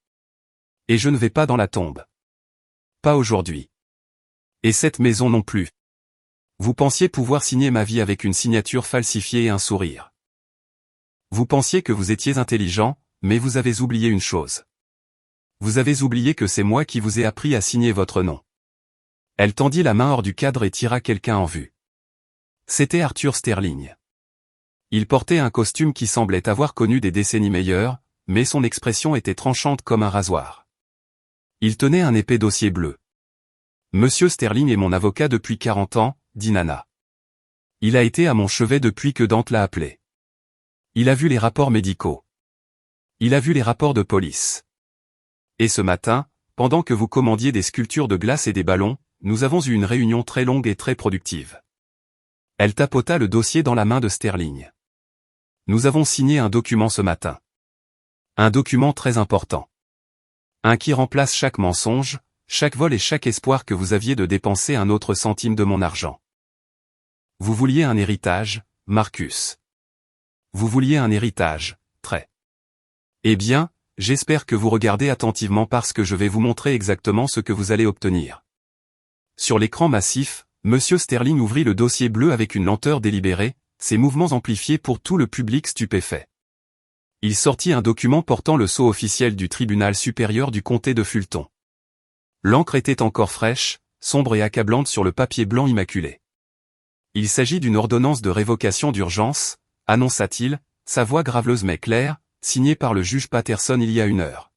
Et je ne vais pas dans la tombe. Pas aujourd'hui. Et cette maison non plus. Vous pensiez pouvoir signer ma vie avec une signature falsifiée et un sourire. Vous pensiez que vous étiez intelligent, mais vous avez oublié une chose. Vous avez oublié que c'est moi qui vous ai appris à signer votre nom. Elle tendit la main hors du cadre et tira quelqu'un en vue. C'était Arthur Sterling. Il portait un costume qui semblait avoir connu des décennies meilleures, mais son expression était tranchante comme un rasoir. Il tenait un épais dossier bleu. Monsieur Sterling est mon avocat depuis 40 ans, dit Nana. Il a été à mon chevet depuis que Dante l'a appelé. Il a vu les rapports médicaux. Il a vu les rapports de police. Et ce matin, pendant que vous commandiez des sculptures de glace et des ballons, nous avons eu une réunion très longue et très productive. Elle tapota le dossier dans la main de Sterling. Nous avons signé un document ce matin. Un document très important. Un qui remplace chaque mensonge, chaque vol et chaque espoir que vous aviez de dépenser un autre centime de mon argent. Vous vouliez un héritage, Marcus. Vous vouliez un héritage, très. Eh bien, j'espère que vous regardez attentivement parce que je vais vous montrer exactement ce que vous allez obtenir. Sur l'écran massif, Monsieur Sterling ouvrit le dossier bleu avec une lenteur délibérée, ses mouvements amplifiés pour tout le public stupéfait. Il sortit un document portant le sceau officiel du tribunal supérieur du comté de Fulton. L'encre était encore fraîche, sombre et accablante sur le papier blanc immaculé. Il s'agit d'une ordonnance de révocation d'urgence, annonça-t-il, sa voix graveleuse mais claire, signée par le juge Patterson il y a 1 heure.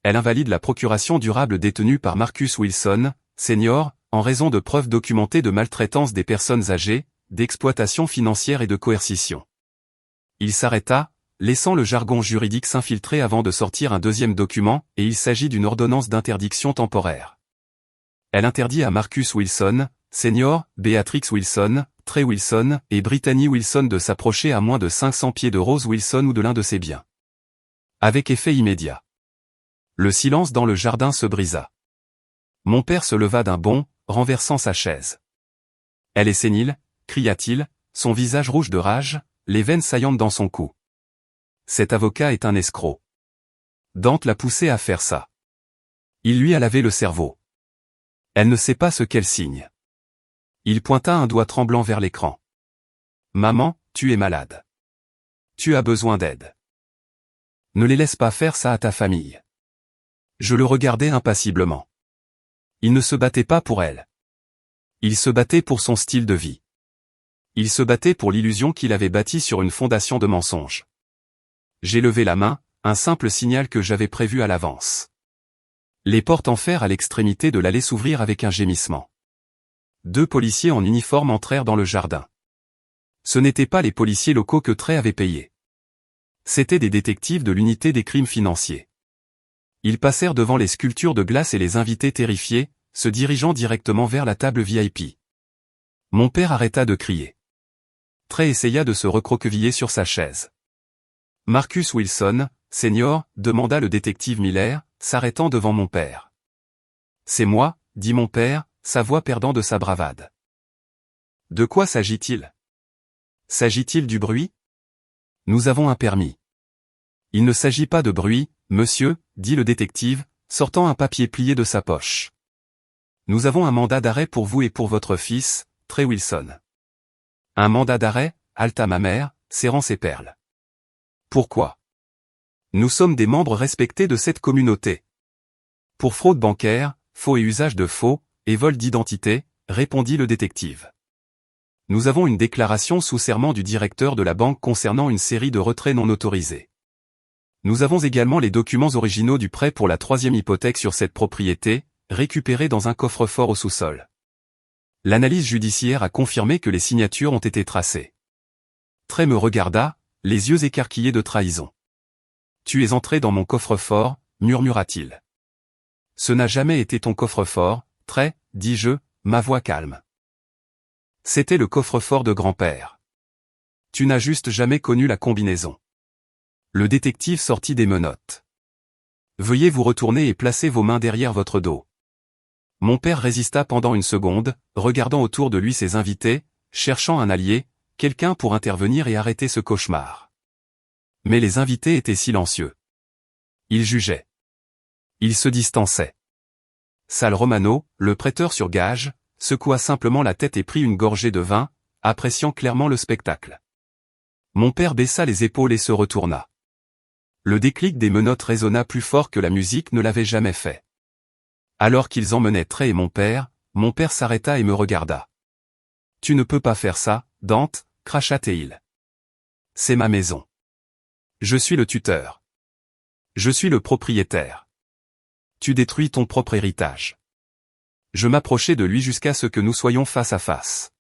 Elle invalide la procuration durable détenue par Marcus Wilson, senior, en raison de preuves documentées de maltraitance des personnes âgées, d'exploitation financière et de coercition. Il s'arrêta, laissant le jargon juridique s'infiltrer avant de sortir un deuxième document, et il s'agit d'une ordonnance d'interdiction temporaire. Elle interdit à Marcus Wilson, senior, Beatrix Wilson, Trey Wilson et Brittany Wilson de s'approcher à moins de 500 pieds de Rose Wilson ou de l'un de ses biens. Avec effet immédiat. Le silence dans le jardin se brisa. Mon père se leva d'un bond, renversant sa chaise. Elle est sénile, cria-t-il, son visage rouge de rage, les veines saillantes dans son cou. Cet avocat est un escroc. Dante l'a poussé à faire ça. Il lui a lavé le cerveau. Elle ne sait pas ce qu'elle signe. Il pointa un doigt tremblant vers l'écran. Maman, tu es malade. Tu as besoin d'aide. Ne les laisse pas faire ça à ta famille. Je le regardais impassiblement. Il ne se battait pas pour elle. Il se battait pour son style de vie. Il se battait pour l'illusion qu'il avait bâtie sur une fondation de mensonges. J'ai levé la main, un simple signal que j'avais prévu à l'avance. Les portes en fer à l'extrémité de l'allée s'ouvrirent avec un gémissement. 2 policiers en uniforme entrèrent dans le jardin. Ce n'étaient pas les policiers locaux que Trey avait payés. C'étaient des détectives de l'unité des crimes financiers. Ils passèrent devant les sculptures de glace et les invités terrifiés, se dirigeant directement vers la table VIP. Mon père arrêta de crier. Trey essaya de se recroqueviller sur sa chaise. Marcus Wilson, senior, demanda le détective Miller, s'arrêtant devant mon père. C'est moi, dit mon père, sa voix perdant de sa bravade. De quoi s'agit-il? S'agit-il du bruit? Nous avons un permis. Il ne s'agit pas de bruit, monsieur, dit le détective, sortant un papier plié de sa poche. Nous avons un mandat d'arrêt pour vous et pour votre fils, Trey Wilson. Un mandat d'arrêt, haleta ma mère, serrant ses perles. Pourquoi? Nous sommes des membres respectés de cette communauté. Pour fraude bancaire, faux et usage de faux, et vol d'identité, répondit le détective. Nous avons une déclaration sous serment du directeur de la banque concernant une série de retraits non autorisés. Nous avons également les documents originaux du prêt pour la 3e hypothèque sur cette propriété, récupérés dans un coffre-fort au sous-sol. L'analyse judiciaire a confirmé que les signatures ont été tracées. Trey me regarda, les yeux écarquillés de trahison. « Tu es entré dans mon coffre-fort, murmura-t-il. »« Ce n'a jamais été ton coffre-fort, Trey, dis-je, ma voix calme. C'était le coffre-fort de grand-père. Tu n'as juste jamais connu la combinaison. » Le détective sortit des menottes. « Veuillez vous retourner et placer vos mains derrière votre dos. » Mon père résista pendant une seconde, regardant autour de lui ses invités, cherchant un allié, quelqu'un pour intervenir et arrêter ce cauchemar. Mais les invités étaient silencieux. Ils jugeaient. Ils se distançaient. Sal Romano, le prêteur sur gage, secoua simplement la tête et prit une gorgée de vin, appréciant clairement le spectacle. Mon père baissa les épaules et se retourna. Le déclic des menottes résonna plus fort que la musique ne l'avait jamais fait. Alors qu'ils emmenaient Trey et mon père s'arrêta et me regarda. « Tu ne peux pas faire ça, Dante, cracha-t-il. C'est ma maison. Je suis le tuteur. Je suis le propriétaire. Tu détruis ton propre héritage. » Je m'approchai de lui jusqu'à ce que nous soyons face à face.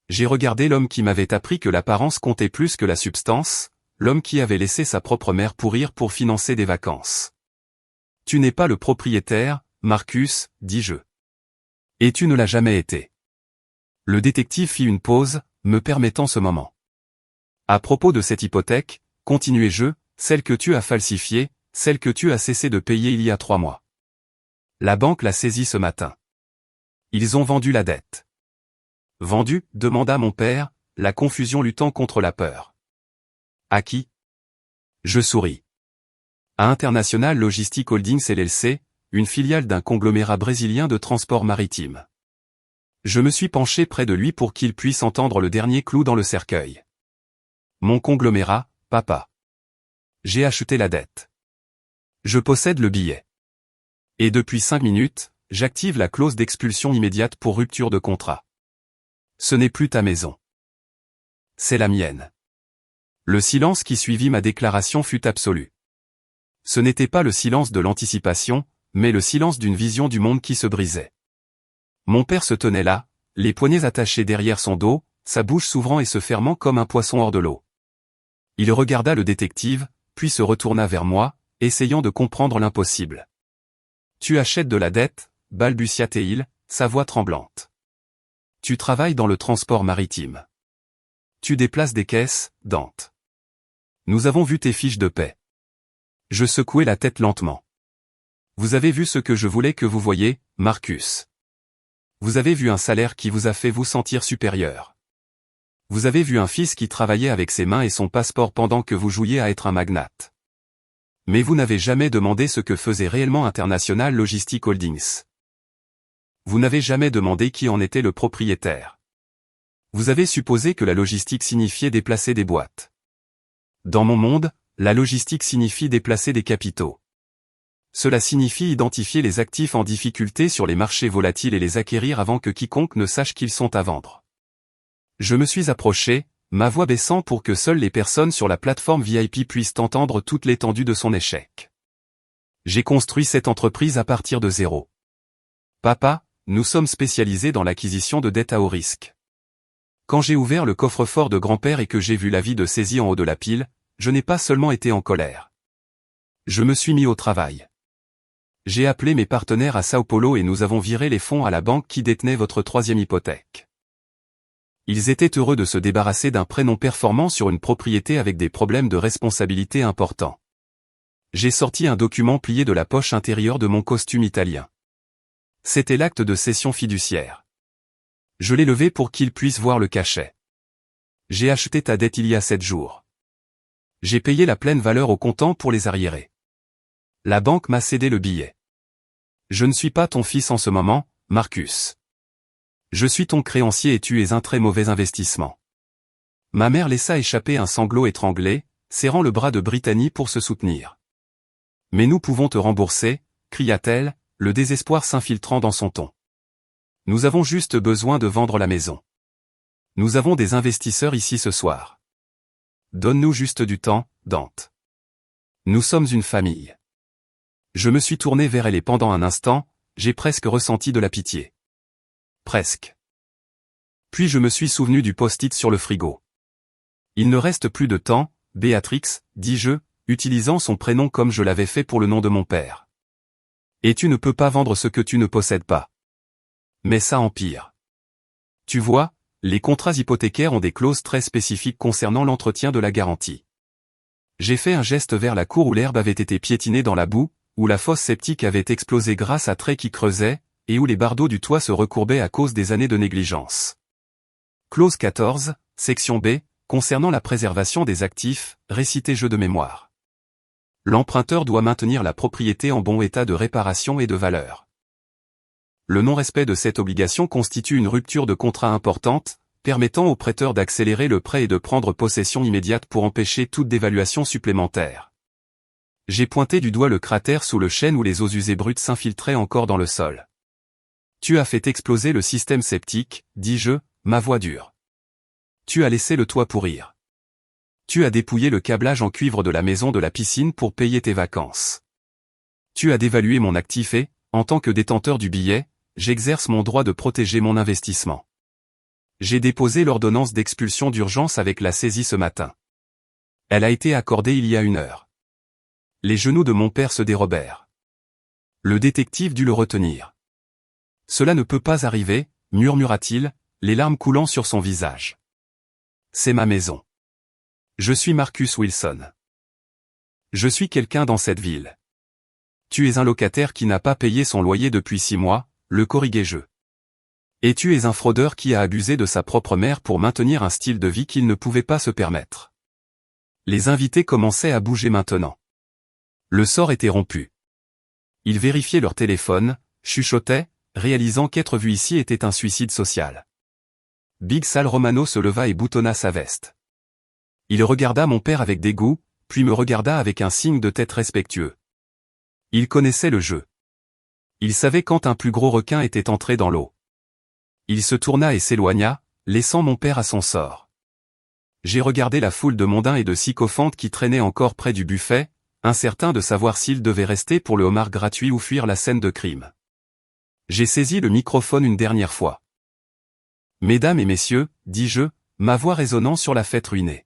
J'ai regardé l'homme qui m'avait appris que l'apparence comptait plus que la substance, l'homme qui avait laissé sa propre mère pourrir pour financer des vacances. « Tu n'es pas le propriétaire, Marcus, dis-je. Et tu ne l'as jamais été. » Le détective fit une pause, me permettant ce moment. « À propos de cette hypothèque, continuai-je, celle que tu as falsifiée, celle que tu as cessé de payer il y a 3 mois. La banque l'a saisie ce matin. Ils ont vendu la dette. »« Vendu ?» demanda mon père, la confusion luttant contre la peur. « À qui ?» Je souris. « À International Logistic Holdings LLC, une filiale d'un conglomérat brésilien de transport maritime. » Je me suis penché près de lui pour qu'il puisse entendre le dernier clou dans le cercueil. « Mon conglomérat, papa. J'ai acheté la dette. Je possède le billet. Et depuis 5 minutes, j'active la clause d'expulsion immédiate pour rupture de contrat. Ce n'est plus ta maison. C'est la mienne. » Le silence qui suivit ma déclaration fut absolu. Ce n'était pas le silence de l'anticipation, mais le silence d'une vision du monde qui se brisait. Mon père se tenait là, les poignets attachés derrière son dos, sa bouche s'ouvrant et se fermant comme un poisson hors de l'eau. Il regarda le détective, puis se retourna vers moi, essayant de comprendre l'impossible. « Tu achètes de la dette, balbutia-t-il, sa voix tremblante. Tu travailles dans le transport maritime. Tu déplaces des caisses, Dante. Nous avons vu tes fiches de paie. » Je secouai la tête lentement. « Vous avez vu ce que je voulais que vous voyiez, Marcus. Vous avez vu un salaire qui vous a fait vous sentir supérieur. Vous avez vu un fils qui travaillait avec ses mains et son passeport pendant que vous jouiez à être un magnate. Mais vous n'avez jamais demandé ce que faisait réellement International Logistic Holdings. Vous n'avez jamais demandé qui en était le propriétaire. Vous avez supposé que la logistique signifiait déplacer des boîtes. Dans mon monde, la logistique signifie déplacer des capitaux. Cela signifie identifier les actifs en difficulté sur les marchés volatiles et les acquérir avant que quiconque ne sache qu'ils sont à vendre. Je me suis approché, ma voix baissant pour que seules les personnes sur la plateforme VIP puissent entendre toute l'étendue de son échec. J'ai construit cette entreprise à partir de zéro. Papa, nous sommes spécialisés dans l'acquisition de dettes à haut risque. Quand j'ai ouvert le coffre-fort de grand-père et que j'ai vu l'avis de saisie en haut de la pile, je n'ai pas seulement été en colère. Je me suis mis au travail. J'ai appelé mes partenaires à Sao Paulo et nous avons viré les fonds à la banque qui détenait votre 3e hypothèque. Ils étaient heureux de se débarrasser d'un prêt non performant sur une propriété avec des problèmes de responsabilité importants. J'ai sorti un document plié de la poche intérieure de mon costume italien. C'était l'acte de cession fiduciaire. Je l'ai levé pour qu'ils puissent voir le cachet. J'ai acheté ta dette il y a 7 jours. J'ai payé la pleine valeur au comptant pour les arriérés. La banque m'a cédé le billet. Je ne suis pas ton fils en ce moment, Marcus. Je suis ton créancier et tu es un très mauvais investissement. Ma mère laissa échapper un sanglot étranglé, serrant le bras de Brittany pour se soutenir. Mais nous pouvons te rembourser, cria-t-elle, le désespoir s'infiltrant dans son ton. Nous avons juste besoin de vendre la maison. Nous avons des investisseurs ici ce soir. Donne-nous juste du temps, Dante. Nous sommes une famille. Je me suis tourné vers elle et pendant un instant, j'ai presque ressenti de la pitié. Presque. Puis je me suis souvenu du post-it sur le frigo. Il ne reste plus de temps, Béatrix, dis-je, utilisant son prénom comme je l'avais fait pour le nom de mon père. Et tu ne peux pas vendre ce que tu ne possèdes pas. Mais ça empire. Tu vois, les contrats hypothécaires ont des clauses très spécifiques concernant l'entretien de la garantie. J'ai fait un geste vers la cour où l'herbe avait été piétinée dans la boue, où la fosse septique avait explosé grâce à traits qui creusaient, et où les bardeaux du toit se recourbaient à cause des années de négligence. Clause 14, section B, concernant la préservation des actifs, récité jeu de mémoire. L'emprunteur doit maintenir la propriété en bon état de réparation et de valeur. Le non-respect de cette obligation constitue une rupture de contrat importante, permettant au prêteur d'accélérer le prêt et de prendre possession immédiate pour empêcher toute dévaluation supplémentaire. J'ai pointé du doigt le cratère sous le chêne où les eaux usées brutes s'infiltraient encore dans le sol. Tu as fait exploser le système septique, dis-je, ma voix dure. Tu as laissé le toit pourrir. Tu as dépouillé le câblage en cuivre de la maison de la piscine pour payer tes vacances. Tu as dévalué mon actif et, en tant que détenteur du billet, j'exerce mon droit de protéger mon investissement. J'ai déposé l'ordonnance d'expulsion d'urgence avec la saisie ce matin. Elle a été accordée il y a 1 heure. Les genoux de mon père se dérobèrent. Le détective dut le retenir. Cela ne peut pas arriver, murmura-t-il, les larmes coulant sur son visage. C'est ma maison. Je suis Marcus Wilson. Je suis quelqu'un dans cette ville. Tu es un locataire qui n'a pas payé son loyer depuis 6 mois, le corriguai-je. Et tu es un fraudeur qui a abusé de sa propre mère pour maintenir un style de vie qu'il ne pouvait pas se permettre. Les invités commençaient à bouger maintenant. Le sort était rompu. Ils vérifiaient leur téléphone, chuchotaient, réalisant qu'être vu ici était un suicide social. Big Sal Romano se leva et boutonna sa veste. Il regarda mon père avec dégoût, puis me regarda avec un signe de tête respectueux. Il connaissait le jeu. Il savait quand un plus gros requin était entré dans l'eau. Il se tourna et s'éloigna, laissant mon père à son sort. J'ai regardé la foule de mondains et de sycophantes qui traînaient encore près du buffet, incertain de savoir s'ils devaient rester pour le homard gratuit ou fuir la scène de crime. J'ai saisi le microphone une dernière fois. Mesdames et messieurs, dis-je, ma voix résonnant sur la fête ruinée.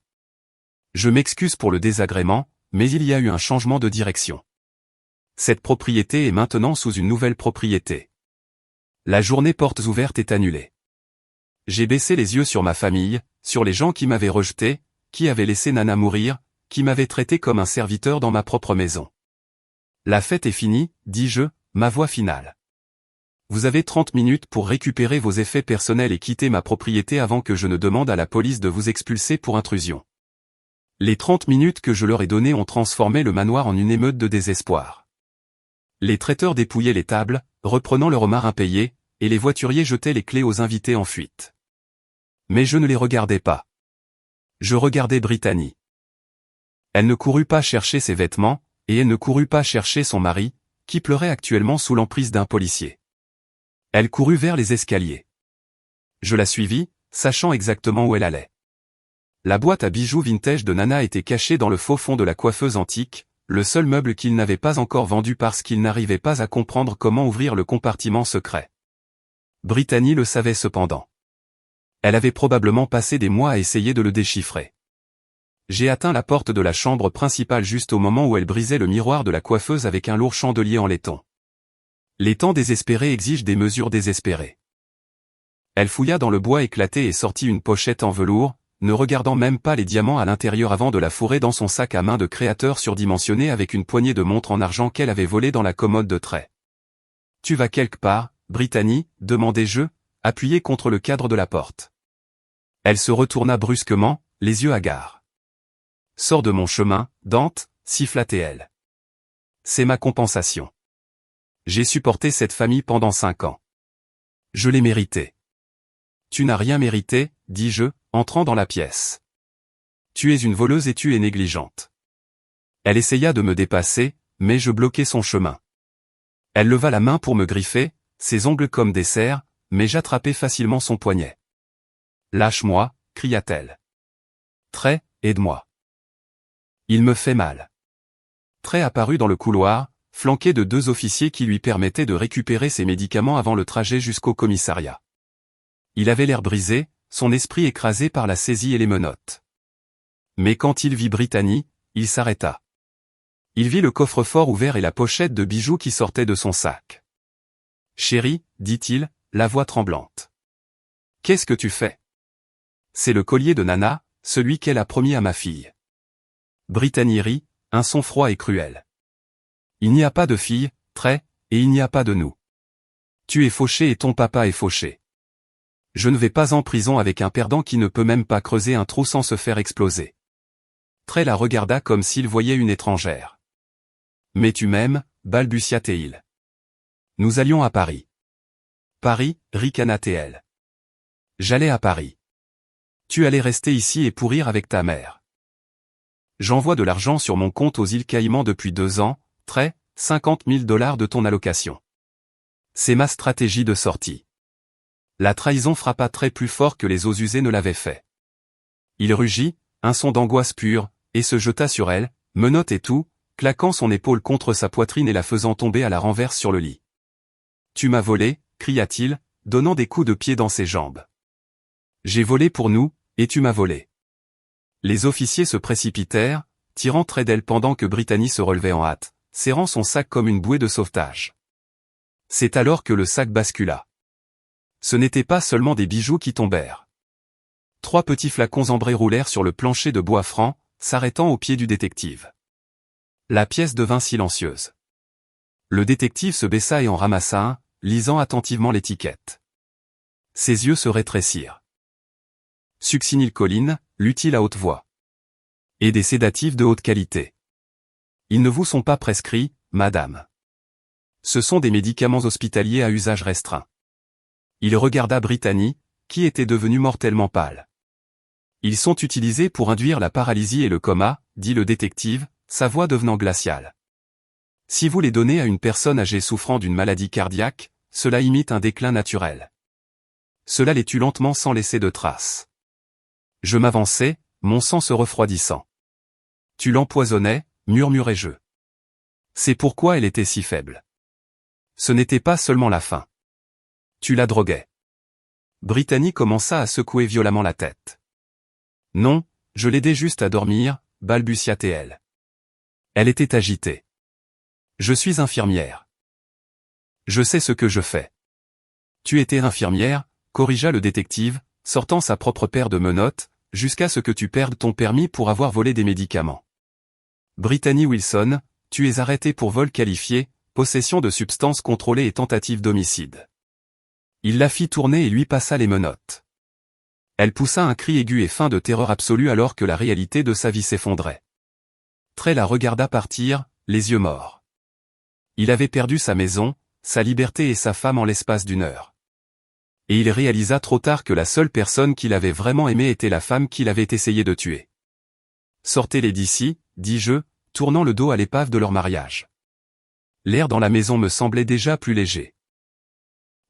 Je m'excuse pour le désagrément, mais il y a eu un changement de direction. Cette propriété est maintenant sous une nouvelle propriété. La journée portes ouvertes est annulée. J'ai baissé les yeux sur ma famille, sur les gens qui m'avaient rejeté, qui avaient laissé Nana mourir, qui m'avaient traité comme un serviteur dans ma propre maison. La fête est finie, dis-je, ma voix finale. Vous avez 30 minutes pour récupérer vos effets personnels et quitter ma propriété avant que je ne demande à la police de vous expulser pour intrusion. Les 30 minutes que je leur ai données ont transformé le manoir en une émeute de désespoir. Les traiteurs dépouillaient les tables, reprenant le homard impayé, et les voituriers jetaient les clés aux invités en fuite. Mais je ne les regardais pas. Je regardais Brittany. Elle ne courut pas chercher ses vêtements, et elle ne courut pas chercher son mari, qui pleurait actuellement sous l'emprise d'un policier. Elle courut vers les escaliers. Je la suivis, sachant exactement où elle allait. La boîte à bijoux vintage de Nana était cachée dans le faux fond de la coiffeuse antique, le seul meuble qu'il n'avait pas encore vendu parce qu'il n'arrivait pas à comprendre comment ouvrir le compartiment secret. Brittany le savait cependant. Elle avait probablement passé des mois à essayer de le déchiffrer. J'ai atteint la porte de la chambre principale juste au moment où elle brisait le miroir de la coiffeuse avec un lourd chandelier en laiton. Les temps désespérés exigent des mesures désespérées. Elle fouilla dans le bois éclaté et sortit une pochette en velours, ne regardant même pas les diamants à l'intérieur avant de la fourrer dans son sac à main de créateur surdimensionné avec une poignée de montres en argent qu'elle avait volée dans la commode de trait. « Tu vas quelque part, Brittany ?» demandai-je, appuyé contre le cadre de la porte. Elle se retourna brusquement, les yeux hagards. Sors de mon chemin, Dante, siffla-t-elle. C'est ma compensation. J'ai supporté cette famille pendant 5 ans. Je l'ai mérité. Tu n'as rien mérité, dis-je, entrant dans la pièce. Tu es une voleuse et tu es négligente. Elle essaya de me dépasser, mais je bloquai son chemin. Elle leva la main pour me griffer, ses ongles comme des serres, mais j'attrapai facilement son poignet. Lâche-moi, cria-t-elle. Trey, aide-moi. Il me fait mal. Trey apparut dans le couloir, flanqué de 2 officiers qui lui permettaient de récupérer ses médicaments avant le trajet jusqu'au commissariat. Il avait l'air brisé, son esprit écrasé par la saisie et les menottes. Mais quand il vit Brittany, il s'arrêta. Il vit le coffre-fort ouvert et la pochette de bijoux qui sortait de son sac. « Chérie, dit-il, la voix tremblante. Qu'est-ce que tu fais ? C'est le collier de Nana, celui qu'elle a promis à ma fille. Brittany rit, un son froid et cruel. Il n'y a pas de fille, Trey, et il n'y a pas de nous. Tu es fauché et ton papa est fauché. Je ne vais pas en prison avec un perdant qui ne peut même pas creuser un trou sans se faire exploser. Trey la regarda comme s'il voyait une étrangère. Mais tu m'aimes, balbutia-t-il. Nous allions à Paris. Paris, ricana-t-elle. J'allais à Paris. Tu allais rester ici et pourrir avec ta mère. J'envoie de l'argent sur mon compte aux îles Caïmans depuis 2 ans, Trey, $50 000 de ton allocation. C'est ma stratégie de sortie. La trahison frappa Trey plus fort que les eaux usées ne l'avaient fait. Il rugit, un son d'angoisse pure, et se jeta sur elle, menottes et tout, claquant son épaule contre sa poitrine et la faisant tomber à la renverse sur le lit. « Tu m'as volé » cria-t-il, donnant des coups de pied dans ses jambes. « J'ai volé pour nous, et tu m'as volé. » Les officiers se précipitèrent, tirant Trey d'elle pendant que Brittany se relevait en hâte, serrant son sac comme une bouée de sauvetage. C'est alors que le sac bascula. Ce n'était pas seulement des bijoux qui tombèrent. 3 petits flacons ambrés roulèrent sur le plancher de bois franc, s'arrêtant au pied du détective. La pièce devint silencieuse. Le détective se baissa et en ramassa un, lisant attentivement l'étiquette. Ses yeux se rétrécirent. Succinylcholine, lut-il à haute voix. Et des sédatifs de haute qualité. Ils ne vous sont pas prescrits, madame. Ce sont des médicaments hospitaliers à usage restreint. Il regarda Brittany, qui était devenue mortellement pâle. Ils sont utilisés pour induire la paralysie et le coma, dit le détective, sa voix devenant glaciale. Si vous les donnez à une personne âgée souffrant d'une maladie cardiaque, cela imite un déclin naturel. Cela les tue lentement sans laisser de traces. Je m'avançai, mon sang se refroidissant. Tu l'empoisonnais, murmurai-je. C'est pourquoi elle était si faible. Ce n'était pas seulement la faim. Tu la droguais. Brittany commença à secouer violemment la tête. Non, je l'aidais juste à dormir, balbutia-t-elle. Elle était agitée. Je suis infirmière. Je sais ce que je fais. Tu étais infirmière, corrigea le détective, sortant sa propre paire de menottes, jusqu'à ce que tu perdes ton permis pour avoir volé des médicaments. Brittany Wilson, tu es arrêtée pour vol qualifié, possession de substances contrôlées et tentative d'homicide. Il la fit tourner et lui passa les menottes. Elle poussa un cri aigu et fin de terreur absolue alors que la réalité de sa vie s'effondrait. Trey la regarda partir, les yeux morts. Il avait perdu sa maison, sa liberté et sa femme en l'espace d'1 heure. Et il réalisa trop tard que la seule personne qu'il avait vraiment aimée était la femme qu'il avait essayé de tuer. Sortez-les d'ici, dis-je, tournant le dos à l'épave de leur mariage. L'air dans la maison me semblait déjà plus léger.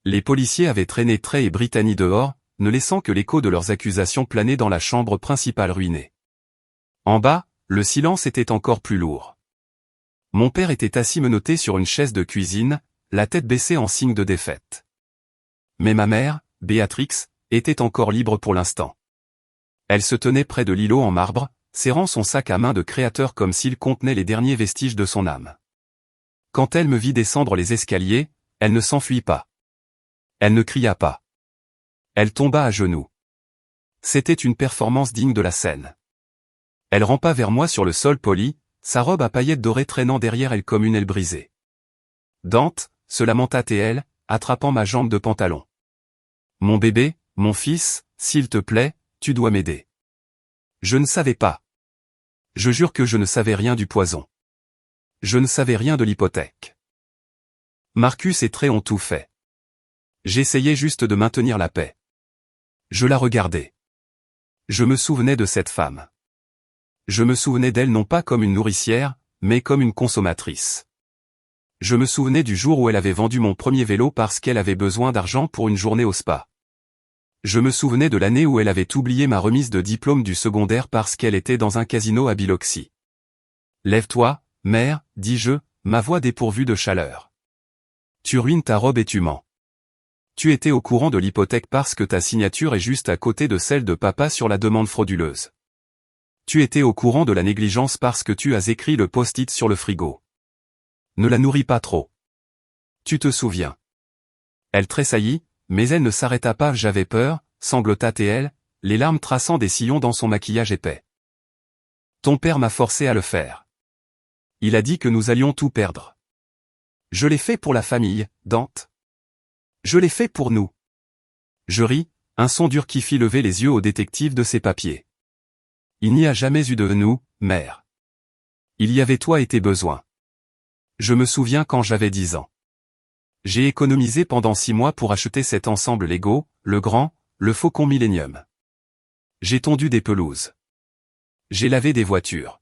Les policiers avaient traîné Trey et Brittany dehors, ne laissant que l'écho de leurs accusations planer dans la chambre principale ruinée. En bas, le silence était encore plus lourd. Mon père était assis menotté sur une chaise de cuisine, la tête baissée en signe de défaite. Mais ma mère, Béatrix, était encore libre pour l'instant. Elle se tenait près de l'îlot en marbre, serrant son sac à main de créateur comme s'il contenait les derniers vestiges de son âme. Quand elle me vit descendre les escaliers, elle ne s'enfuit pas. Elle ne cria pas. Elle tomba à genoux. C'était une performance digne de la scène. Elle rampa vers moi sur le sol poli, sa robe à paillettes dorées traînant derrière elle comme une aile brisée. Dante, se lamenta-t-elle, attrapant ma jambe de pantalon. Mon bébé, mon fils, s'il te plaît, tu dois m'aider. Je ne savais pas. Je jure que je ne savais rien du poison. Je ne savais rien de l'hypothèque. Marcus et Trey ont tout fait. J'essayais juste de maintenir la paix. Je la regardais. Je me souvenais de cette femme. Je me souvenais d'elle non pas comme une nourricière, mais comme une consommatrice. Je me souvenais du jour où elle avait vendu mon premier vélo parce qu'elle avait besoin d'argent pour une journée au spa. Je me souvenais de l'année où elle avait oublié ma remise de diplôme du secondaire parce qu'elle était dans un casino à Biloxi. Lève-toi, mère, dis-je, ma voix dépourvue de chaleur. Tu ruines ta robe et tu mens. Tu étais au courant de l'hypothèque parce que ta signature est juste à côté de celle de papa sur la demande frauduleuse. Tu étais au courant de la négligence parce que tu as écrit le post-it sur le frigo. Ne la nourris pas trop. Tu te souviens. Elle tressaillit, mais elle ne s'arrêta pas. J'avais peur, sanglota-t-elle, les larmes traçant des sillons dans son maquillage épais. Ton père m'a forcé à le faire. Il a dit que nous allions tout perdre. Je l'ai fait pour la famille, Dante. Je l'ai fait pour nous. Je ris, un son dur qui fit lever les yeux au détective de ses papiers. Il n'y a jamais eu de nous, mère. Il y avait toi et tes besoins. Je me souviens quand j'avais 10 ans. J'ai économisé pendant 6 mois pour acheter cet ensemble Lego, le grand, le Faucon Millennium. J'ai tondu des pelouses. J'ai lavé des voitures.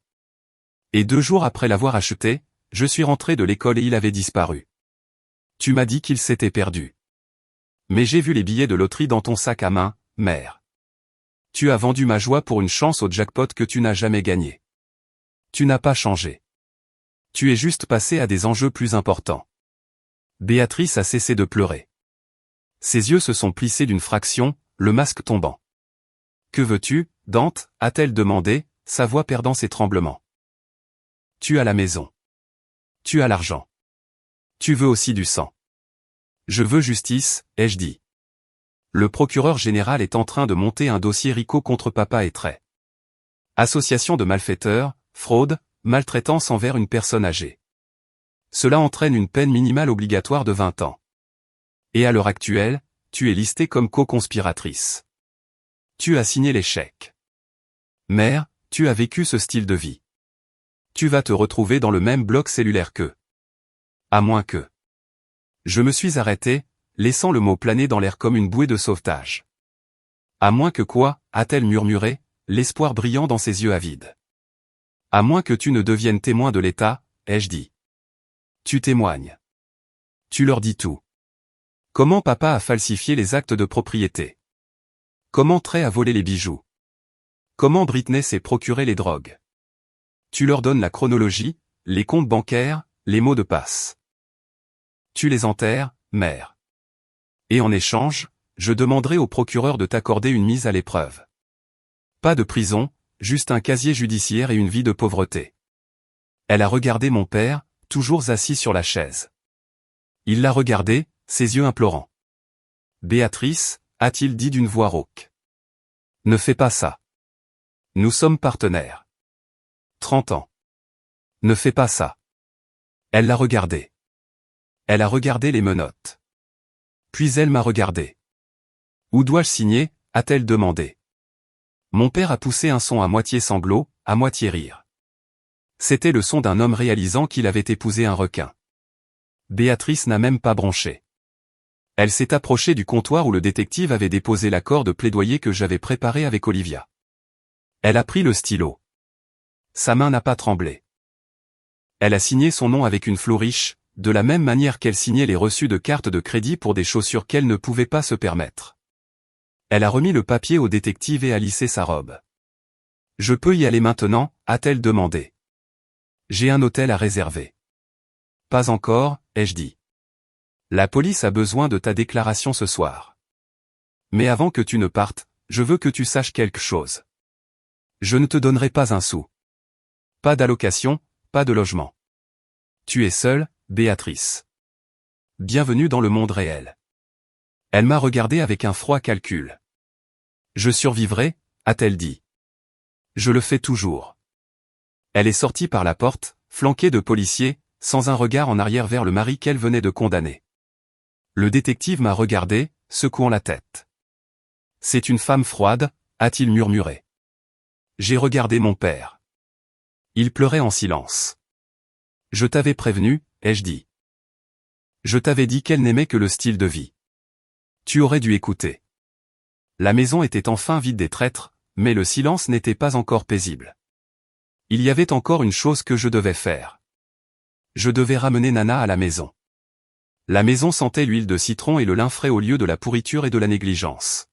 Et 2 jours après l'avoir acheté, je suis rentré de l'école et il avait disparu. Tu m'as dit qu'il s'était perdu. Mais j'ai vu les billets de loterie dans ton sac à main, mère. Tu as vendu ma joie pour une chance au jackpot que tu n'as jamais gagné. Tu n'as pas changé. Tu es juste passé à des enjeux plus importants. Béatrice a cessé de pleurer. Ses yeux se sont plissés d'une fraction, le masque tombant. Que veux-tu, Dante, a-t-elle demandé, sa voix perdant ses tremblements. Tu as la maison. Tu as l'argent. Tu veux aussi du sang. Je veux justice, ai-je dit. Le procureur général est en train de monter un dossier RICO contre papa et Trey. Association de malfaiteurs, fraude, maltraitance envers une personne âgée. Cela entraîne une peine minimale obligatoire de 20 ans. Et à l'heure actuelle, tu es listée comme co-conspiratrice. Tu as signé les chèques. Mère, tu as vécu ce style de vie. Tu vas te retrouver dans le même bloc cellulaire qu'eux. À moins que... Je me suis arrêté, laissant le mot planer dans l'air comme une bouée de sauvetage. À moins que quoi, a-t-elle murmuré, l'espoir brillant dans ses yeux avides. À moins que tu ne deviennes témoin de l'État, ai-je dit. Tu témoignes. Tu leur dis tout. Comment papa a falsifié les actes de propriété. Comment Trey a volé les bijoux. Comment Britney s'est procuré les drogues. Tu leur donnes la chronologie, les comptes bancaires, les mots de passe. Tu les enterres, mère. Et en échange, je demanderai au procureur de t'accorder une mise à l'épreuve. Pas de prison, juste un casier judiciaire et une vie de pauvreté. Elle a regardé mon père, toujours assis sur la chaise. Il l'a regardé, ses yeux implorants. Béatrice, a-t-il dit d'une voix rauque. Ne fais pas ça. Nous sommes partenaires. 30 ans. Ne fais pas ça. Elle l'a regardé. Elle a regardé les menottes. Puis elle m'a regardé. Où dois-je signer, a-t-elle demandé. Mon père a poussé un son à moitié sanglot, à moitié rire. C'était le son d'un homme réalisant qu'il avait épousé un requin. Béatrice n'a même pas bronché. Elle s'est approchée du comptoir où le détective avait déposé l'accord de plaidoyer que j'avais préparé avec Olivia. Elle a pris le stylo. Sa main n'a pas tremblé. Elle a signé son nom avec une flourish, de la même manière qu'elle signait les reçus de cartes de crédit pour des chaussures qu'elle ne pouvait pas se permettre. Elle a remis le papier au détective et a lissé sa robe. « Je peux y aller maintenant ?» a-t-elle demandé. « J'ai un hôtel à réserver. »« Pas encore » ai-je dit. « La police a besoin de ta déclaration ce soir. Mais avant que tu ne partes, je veux que tu saches quelque chose. Je ne te donnerai pas un sou. Pas d'allocation, pas de logement. Tu es seule, Béatrice. Bienvenue dans le monde réel. » Elle m'a regardé avec un froid calcul. « Je survivrai » a-t-elle dit. « Je le fais toujours. » Elle est sortie par la porte, flanquée de policiers, sans un regard en arrière vers le mari qu'elle venait de condamner. Le détective m'a regardé, secouant la tête. « C'est une femme froide » a-t-il murmuré. J'ai regardé mon père. Il pleurait en silence. Je t'avais prévenu, ai-je dit. Je t'avais dit qu'elle n'aimait que le style de vie. Tu aurais dû écouter. La maison était enfin vide des traîtres, mais le silence n'était pas encore paisible. Il y avait encore une chose que je devais faire. Je devais ramener Nana à la maison. La maison sentait l'huile de citron et le lin frais au lieu de la pourriture et de la négligence.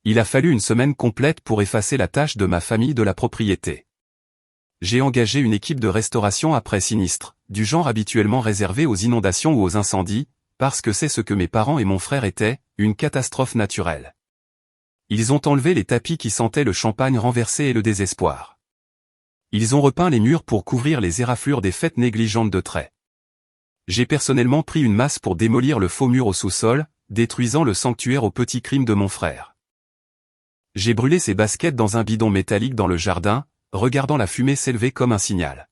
Il a fallu une semaine complète pour effacer la tâche de ma famille de la propriété. J'ai engagé une équipe de restauration après sinistre, du genre habituellement réservé aux inondations ou aux incendies, parce que c'est ce que mes parents et mon frère étaient, une catastrophe naturelle. Ils ont enlevé les tapis qui sentaient le champagne renversé et le désespoir. Ils ont repeint les murs pour couvrir les éraflures des fêtes négligentes de trait. J'ai personnellement pris une masse pour démolir le faux mur au sous-sol, détruisant le sanctuaire aux petits crimes de mon frère. J'ai brûlé ses baskets dans un bidon métallique dans le jardin, regardant la fumée s'élever comme un signal.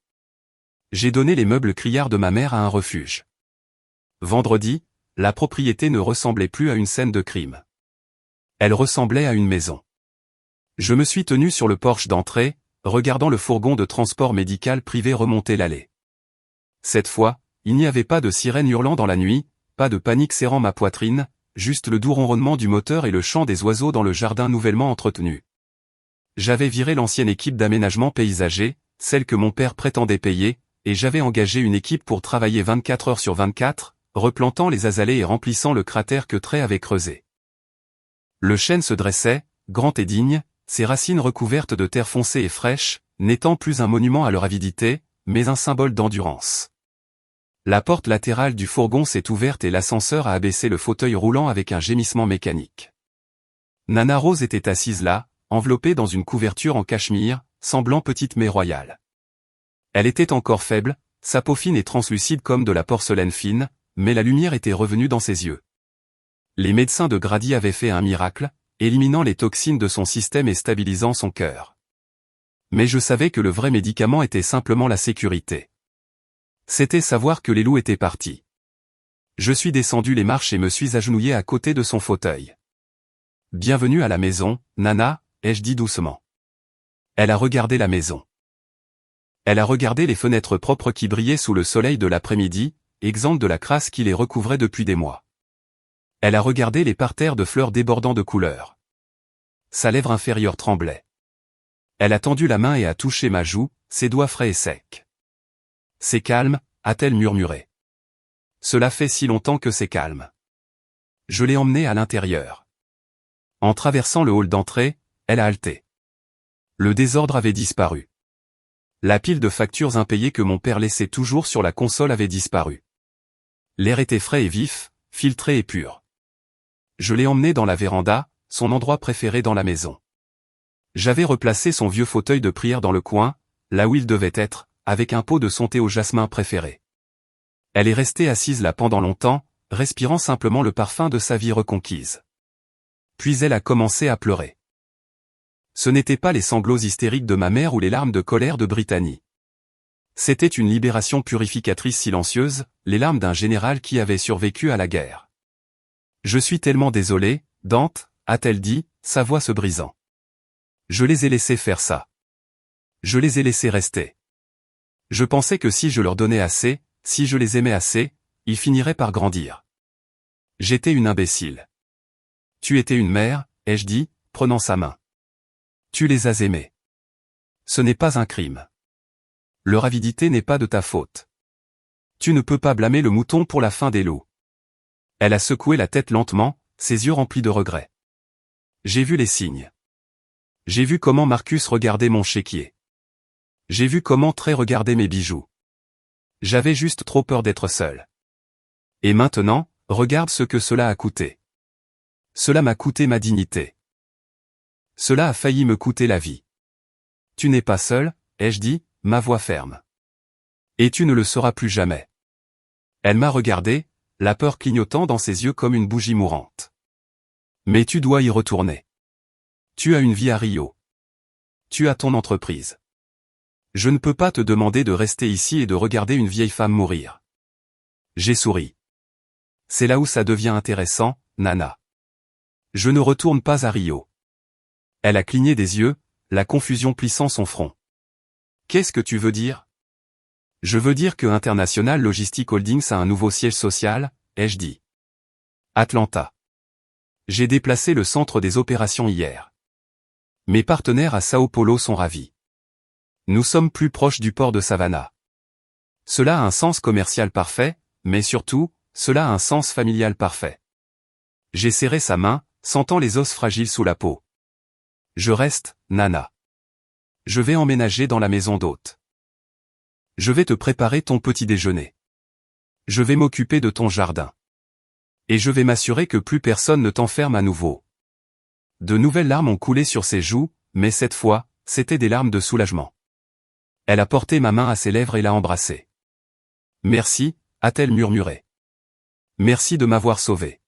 J'ai donné les meubles criards de ma mère à un refuge. Vendredi, la propriété ne ressemblait plus à une scène de crime. Elle ressemblait à une maison. Je me suis tenu sur le porche d'entrée, regardant le fourgon de transport médical privé remonter l'allée. Cette fois, il n'y avait pas de sirène hurlant dans la nuit, pas de panique serrant ma poitrine, juste le doux ronronnement du moteur et le chant des oiseaux dans le jardin nouvellement entretenu. J'avais viré l'ancienne équipe d'aménagement paysager, celle que mon père prétendait payer, et j'avais engagé une équipe pour travailler 24 heures sur 24, replantant les azalées et remplissant le cratère que Trey avait creusé. Le chêne se dressait, grand et digne, ses racines recouvertes de terre foncée et fraîche, n'étant plus un monument à leur avidité, mais un symbole d'endurance. La porte latérale du fourgon s'est ouverte et l'ascenseur a abaissé le fauteuil roulant avec un gémissement mécanique. Nana Rose était assise là, enveloppée dans une couverture en cachemire, semblant petite mais royale. Elle était encore faible, sa peau fine et translucide comme de la porcelaine fine, mais la lumière était revenue dans ses yeux. Les médecins de Grady avaient fait un miracle, éliminant les toxines de son système et stabilisant son cœur. Mais je savais que le vrai médicament était simplement la sécurité. C'était savoir que les loups étaient partis. Je suis descendu les marches et me suis agenouillé à côté de son fauteuil. « Bienvenue à la maison, Nana », ai-je dit doucement. Elle a regardé la maison. Elle a regardé les fenêtres propres qui brillaient sous le soleil de l'après-midi, exemptes de la crasse qui les recouvrait depuis des mois. Elle a regardé les parterres de fleurs débordant de couleurs. Sa lèvre inférieure tremblait. Elle a tendu la main et a touché ma joue, ses doigts frais et secs. « C'est calme », a-t-elle murmuré. « Cela fait si longtemps que c'est calme. » Je l'ai emmenée à l'intérieur. En traversant le hall d'entrée, elle a halté. Le désordre avait disparu. La pile de factures impayées que mon père laissait toujours sur la console avait disparu. L'air était frais et vif, filtré et pur. Je l'ai emmenée dans la véranda, son endroit préféré dans la maison. J'avais replacé son vieux fauteuil de prière dans le coin, là où il devait être, avec un pot de son thé au jasmin préféré. Elle est restée assise là pendant longtemps, respirant simplement le parfum de sa vie reconquise. Puis elle a commencé à pleurer. Ce n'étaient pas les sanglots hystériques de ma mère ou les larmes de colère de Brittany. C'était une libération purificatrice silencieuse, les larmes d'un général qui avait survécu à la guerre. « Je suis tellement désolée, Dante », a-t-elle dit, sa voix se brisant. Je les ai laissés faire ça. Je les ai laissés rester. Je pensais que si je leur donnais assez, si je les aimais assez, ils finiraient par grandir. J'étais une imbécile. Tu étais une mère, ai-je dit, prenant sa main. Tu les as aimés. Ce n'est pas un crime. Leur avidité n'est pas de ta faute. Tu ne peux pas blâmer le mouton pour la faim des loups. Elle a secoué la tête lentement, ses yeux remplis de regret. J'ai vu les signes. J'ai vu comment Marcus regardait mon chéquier. J'ai vu comment Trey regardait mes bijoux. J'avais juste trop peur d'être seul. Et maintenant, regarde ce que cela a coûté. Cela m'a coûté ma dignité. Cela a failli me coûter la vie. Tu n'es pas seul, ai-je dit, ma voix ferme. Et tu ne le seras plus jamais. Elle m'a regardé, la peur clignotant dans ses yeux comme une bougie mourante. Mais tu dois y retourner. Tu as une vie à Rio. Tu as ton entreprise. Je ne peux pas te demander de rester ici et de regarder une vieille femme mourir. J'ai souri. C'est là où ça devient intéressant, Nana. Je ne retourne pas à Rio. Elle a cligné des yeux, la confusion plissant son front. Qu'est-ce que tu veux dire? Je veux dire que International Logistic Holdings a un nouveau siège social, ai-je dit. Atlanta. J'ai déplacé le centre des opérations hier. Mes partenaires à Sao Paulo sont ravis. Nous sommes plus proches du port de Savannah. Cela a un sens commercial parfait, mais surtout, cela a un sens familial parfait. J'ai serré sa main, sentant les os fragiles sous la peau. Je reste, Nana. Je vais emménager dans la maison d'hôte. Je vais te préparer ton petit déjeuner. Je vais m'occuper de ton jardin. Et je vais m'assurer que plus personne ne t'enferme à nouveau. De nouvelles larmes ont coulé sur ses joues, mais cette fois, c'étaient des larmes de soulagement. Elle a porté ma main à ses lèvres et l'a embrassée. Merci, a-t-elle murmuré. Merci de m'avoir sauvé.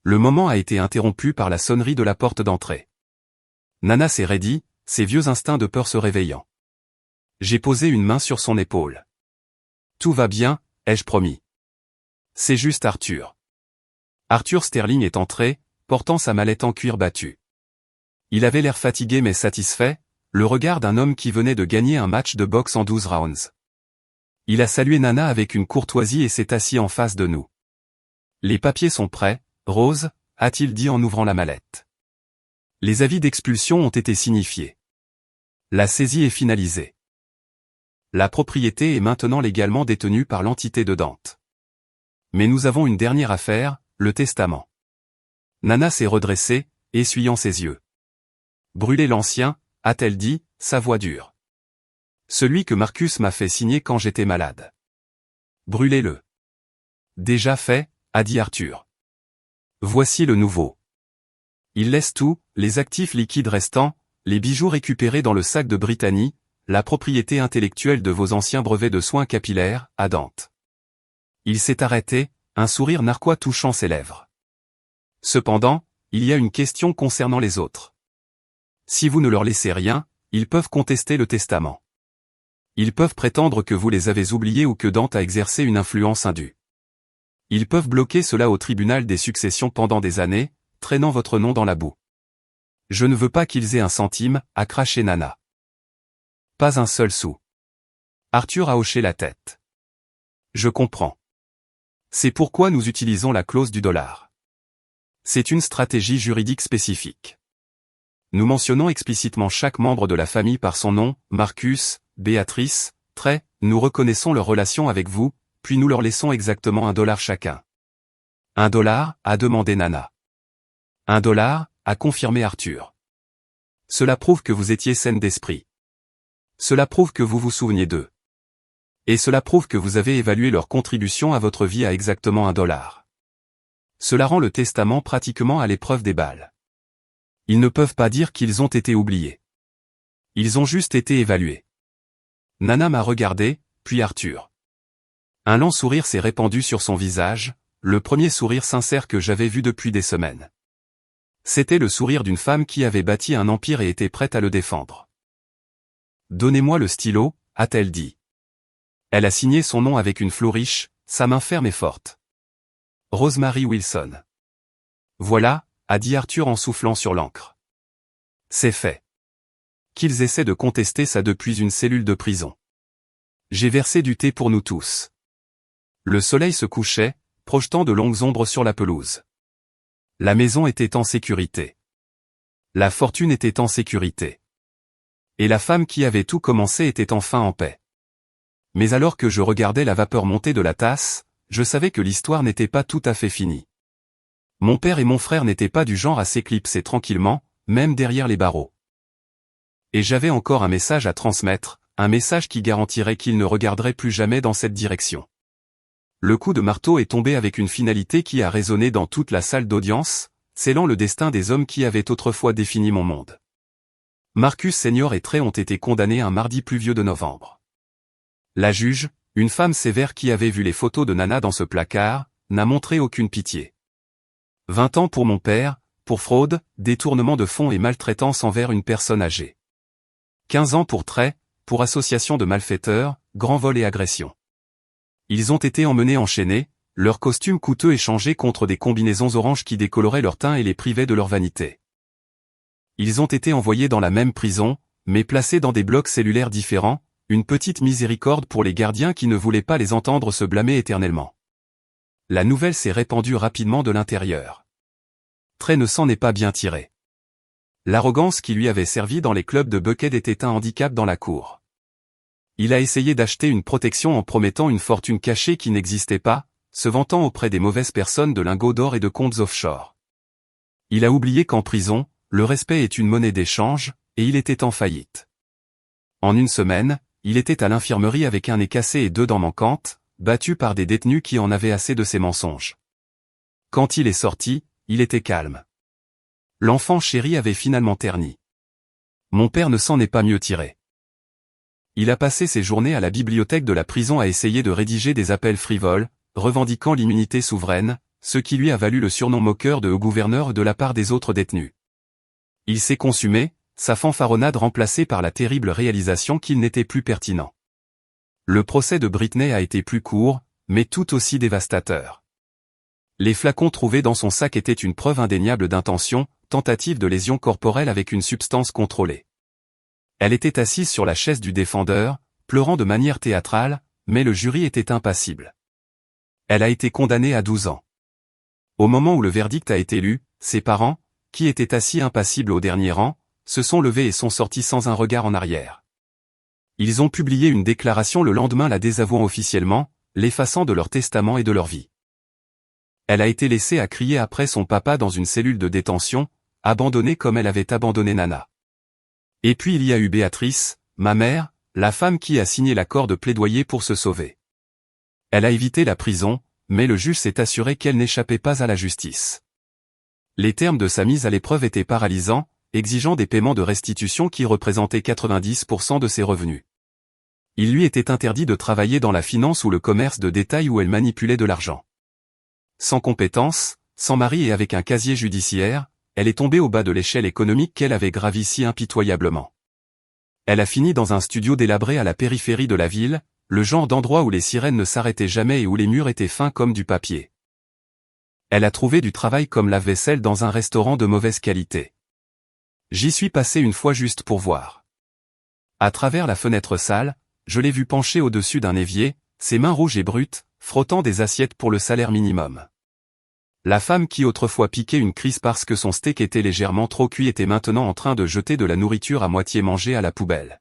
Le moment a été interrompu par la sonnerie de la porte d'entrée. Nana s'est raidie, ses vieux instincts de peur se réveillant. J'ai posé une main sur son épaule. Tout va bien, ai-je promis. C'est juste Arthur. Arthur Sterling est entré, portant sa mallette en cuir battu. Il avait l'air fatigué mais satisfait, le regard d'un homme qui venait de gagner un match de boxe en 12 rounds. Il a salué Nana avec une courtoisie et s'est assis en face de nous. Les papiers sont prêts, Rose, a-t-il dit en ouvrant la mallette. Les avis d'expulsion ont été signifiés. La saisie est finalisée. La propriété est maintenant légalement détenue par l'entité de Dante. Mais nous avons une dernière affaire, le testament. Nana s'est redressée, essuyant ses yeux. Brûlez l'ancien, a-t-elle dit, sa voix dure. Celui que Marcus m'a fait signer quand j'étais malade. Brûlez-le. Déjà fait, a dit Arthur. Voici le nouveau. Il laisse tout, les actifs liquides restants, les bijoux récupérés dans le sac de Brittany, la propriété intellectuelle de vos anciens brevets de soins capillaires, à Dante. Il s'est arrêté, un sourire narquois touchant ses lèvres. Cependant, il y a une question concernant les autres. Si vous ne leur laissez rien, ils peuvent contester le testament. Ils peuvent prétendre que vous les avez oubliés ou que Dante a exercé une influence indue. Ils peuvent bloquer cela au tribunal des successions pendant des années, traînant votre nom dans la boue. Je ne veux pas qu'ils aient un centime, a craché Nana. Pas un seul sou. Arthur a hoché la tête. Je comprends. C'est pourquoi nous utilisons la clause du dollar. C'est une stratégie juridique spécifique. Nous mentionnons explicitement chaque membre de la famille par son nom, Marcus, Béatrice, nous reconnaissons leur relation avec vous, puis nous leur laissons exactement $1 chacun. $1, a demandé Nana. $1, a confirmé Arthur. Cela prouve que vous étiez saine d'esprit. Cela prouve que vous vous souveniez d'eux. Et cela prouve que vous avez évalué leur contribution à votre vie à exactement $1. Cela rend le testament pratiquement à l'épreuve des balles. Ils ne peuvent pas dire qu'ils ont été oubliés. Ils ont juste été évalués. Nana m'a regardé, puis Arthur. Un lent sourire s'est répandu sur son visage, le premier sourire sincère que j'avais vu depuis des semaines. C'était le sourire d'une femme qui avait bâti un empire et était prête à le défendre. Donnez-moi le stylo, a-t-elle dit. Elle a signé son nom avec une flourish, sa main ferme et forte. Rosemary Wilson. Voilà, a dit Arthur en soufflant sur l'encre. C'est fait. Qu'ils essaient de contester ça depuis une cellule de prison. J'ai versé du thé pour nous tous. Le soleil se couchait, projetant de longues ombres sur la pelouse. La maison était en sécurité. La fortune était en sécurité. Et la femme qui avait tout commencé était enfin en paix. Mais alors que je regardais la vapeur monter de la tasse, je savais que l'histoire n'était pas tout à fait finie. Mon père et mon frère n'étaient pas du genre à s'éclipser tranquillement, même derrière les barreaux. Et j'avais encore un message à transmettre, un message qui garantirait qu'ils ne regarderaient plus jamais dans cette direction. Le coup de marteau est tombé avec une finalité qui a résonné dans toute la salle d'audience, scellant le destin des hommes qui avaient autrefois défini mon monde. Marcus Senior et Trey ont été condamnés un mardi pluvieux de novembre. La juge, une femme sévère qui avait vu les photos de Nana dans ce placard, n'a montré aucune pitié. 20 ans pour mon père, pour fraude, détournement de fonds et maltraitance envers une personne âgée. 15 ans pour Trey, pour association de malfaiteurs, grand vol et agression. Ils ont été emmenés enchaînés, leurs costumes coûteux échangés contre des combinaisons oranges qui décoloraient leur teint et les privaient de leur vanité. Ils ont été envoyés dans la même prison, mais placés dans des blocs cellulaires différents, une petite miséricorde pour les gardiens qui ne voulaient pas les entendre se blâmer éternellement. La nouvelle s'est répandue rapidement de l'intérieur. Trey ne s'en est pas bien tiré. L'arrogance qui lui avait servi dans les clubs de Buckhead était un handicap dans la cour. Il a essayé d'acheter une protection en promettant une fortune cachée qui n'existait pas, se vantant auprès des mauvaises personnes de lingots d'or et de comptes offshore. Il a oublié qu'en prison, le respect est une monnaie d'échange, et il était en faillite. En une semaine, il était à l'infirmerie avec un nez cassé et deux dents manquantes, battu par des détenus qui en avaient assez de ses mensonges. Quand il est sorti, il était calme. L'enfant chéri avait finalement terni. Mon père ne s'en est pas mieux tiré. Il a passé ses journées à la bibliothèque de la prison à essayer de rédiger des appels frivoles, revendiquant l'immunité souveraine, ce qui lui a valu le surnom moqueur de gouverneur de la part des autres détenus. Il s'est consumé, sa fanfaronnade remplacée par la terrible réalisation qu'il n'était plus pertinent. Le procès de Britney a été plus court, mais tout aussi dévastateur. Les flacons trouvés dans son sac étaient une preuve indéniable d'intention, tentative de lésion corporelle avec une substance contrôlée. Elle était assise sur la chaise du défendeur, pleurant de manière théâtrale, mais le jury était impassible. Elle a été condamnée à 12 ans. Au moment où le verdict a été lu, ses parents, qui étaient assis impassibles au dernier rang, se sont levés et sont sortis sans un regard en arrière. Ils ont publié une déclaration le lendemain la désavouant officiellement, l'effaçant de leur testament et de leur vie. Elle a été laissée à crier après son papa dans une cellule de détention, abandonnée comme elle avait abandonné Nana. Et puis il y a eu Béatrice, ma mère, la femme qui a signé l'accord de plaidoyer pour se sauver. Elle a évité la prison, mais le juge s'est assuré qu'elle n'échappait pas à la justice. Les termes de sa mise à l'épreuve étaient paralysants, exigeant des paiements de restitution qui représentaient 90% de ses revenus. Il lui était interdit de travailler dans la finance ou le commerce de détail où elle manipulait de l'argent. Sans compétence, sans mari et avec un casier judiciaire, elle est tombée au bas de l'échelle économique qu'elle avait gravie si impitoyablement. Elle a fini dans un studio délabré à la périphérie de la ville, le genre d'endroit où les sirènes ne s'arrêtaient jamais et où les murs étaient fins comme du papier. Elle a trouvé du travail comme lave-vaisselle dans un restaurant de mauvaise qualité. J'y suis passé une fois juste pour voir. À travers la fenêtre sale, je l'ai vu penché au-dessus d'un évier, ses mains rouges et brutes, frottant des assiettes pour le salaire minimum. La femme qui autrefois piquait une crise parce que son steak était légèrement trop cuit était maintenant en train de jeter de la nourriture à moitié mangée à la poubelle.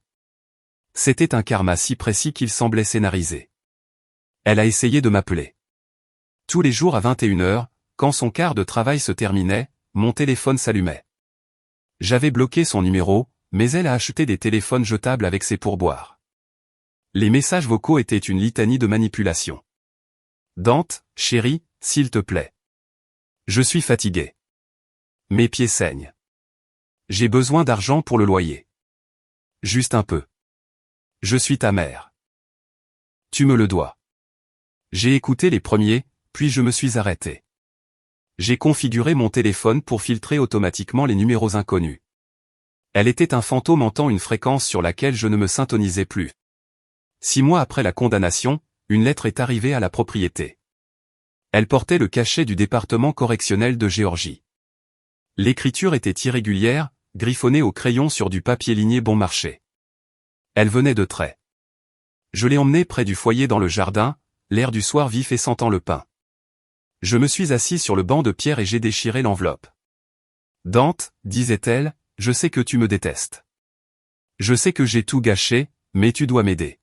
C'était un karma si précis qu'il semblait scénarisé. Elle a essayé de m'appeler. Tous les jours à 21h, quand son quart de travail se terminait, mon téléphone s'allumait. J'avais bloqué son numéro, mais elle a acheté des téléphones jetables avec ses pourboires. Les messages vocaux étaient une litanie de manipulation. Dante, chérie, s'il te plaît. Je suis fatigué. Mes pieds saignent. J'ai besoin d'argent pour le loyer. Juste un peu. Je suis ta mère. Tu me le dois. J'ai écouté les premiers, puis je me suis arrêté. J'ai configuré mon téléphone pour filtrer automatiquement les numéros inconnus. Elle était un fantôme entend une fréquence sur laquelle je ne me syntonisais plus. 6 mois après la condamnation, une lettre est arrivée à la propriété. Elle portait le cachet du département correctionnel de Géorgie. L'écriture était irrégulière, griffonnée au crayon sur du papier ligné bon marché. Elle venait de Trey. Je l'ai emmenée près du foyer dans le jardin, l'air du soir vif et sentant le pain. Je me suis assis sur le banc de pierre et j'ai déchiré l'enveloppe. Dante, disait-elle, je sais que tu me détestes. Je sais que j'ai tout gâché, mais tu dois m'aider.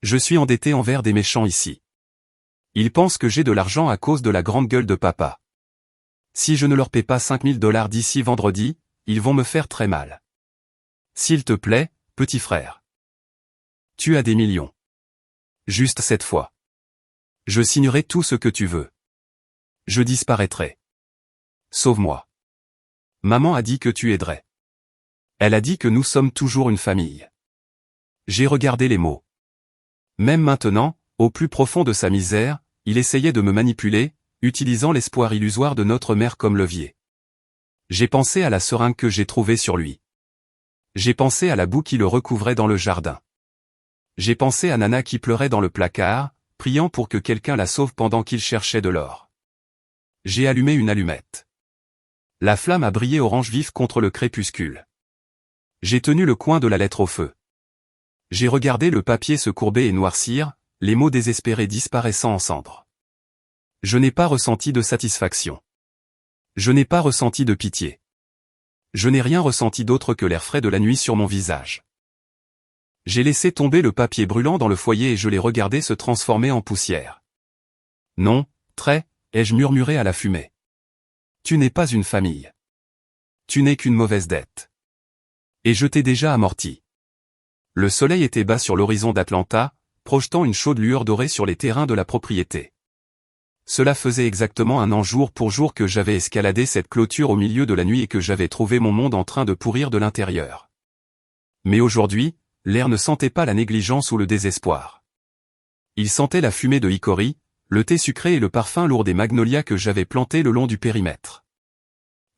Je suis endetté envers des méchants ici. Ils pensent que j'ai de l'argent à cause de la grande gueule de papa. Si je ne leur paie pas $5000 d'ici vendredi, ils vont me faire très mal. S'il te plaît, petit frère. Tu as des millions. Juste cette fois. Je signerai tout ce que tu veux. Je disparaîtrai. Sauve-moi. Maman a dit que tu aiderais. Elle a dit que nous sommes toujours une famille. J'ai regardé les mots. Même maintenant, au plus profond de sa misère, il essayait de me manipuler, utilisant l'espoir illusoire de notre mère comme levier. J'ai pensé à la seringue que j'ai trouvée sur lui. J'ai pensé à la boue qui le recouvrait dans le jardin. J'ai pensé à Nana qui pleurait dans le placard, priant pour que quelqu'un la sauve pendant qu'il cherchait de l'or. J'ai allumé une allumette. La flamme a brillé orange vif contre le crépuscule. J'ai tenu le coin de la lettre au feu. J'ai regardé le papier se courber et noircir, les mots désespérés disparaissant en cendres. Je n'ai pas ressenti de satisfaction. Je n'ai pas ressenti de pitié. Je n'ai rien ressenti d'autre que l'air frais de la nuit sur mon visage. J'ai laissé tomber le papier brûlant dans le foyer et je l'ai regardé se transformer en poussière. Non, très, ai-je murmuré à la fumée. Tu n'es pas une famille. Tu n'es qu'une mauvaise dette. Et je t'ai déjà amorti. Le soleil était bas sur l'horizon d'Atlanta, projetant une chaude lueur dorée sur les terrains de la propriété. Cela faisait exactement 1 an jour pour jour que j'avais escaladé cette clôture au milieu de la nuit et que j'avais trouvé mon monde en train de pourrir de l'intérieur. Mais aujourd'hui, l'air ne sentait pas la négligence ou le désespoir. Il sentait la fumée de hickory, le thé sucré et le parfum lourd des magnolias que j'avais plantés le long du périmètre.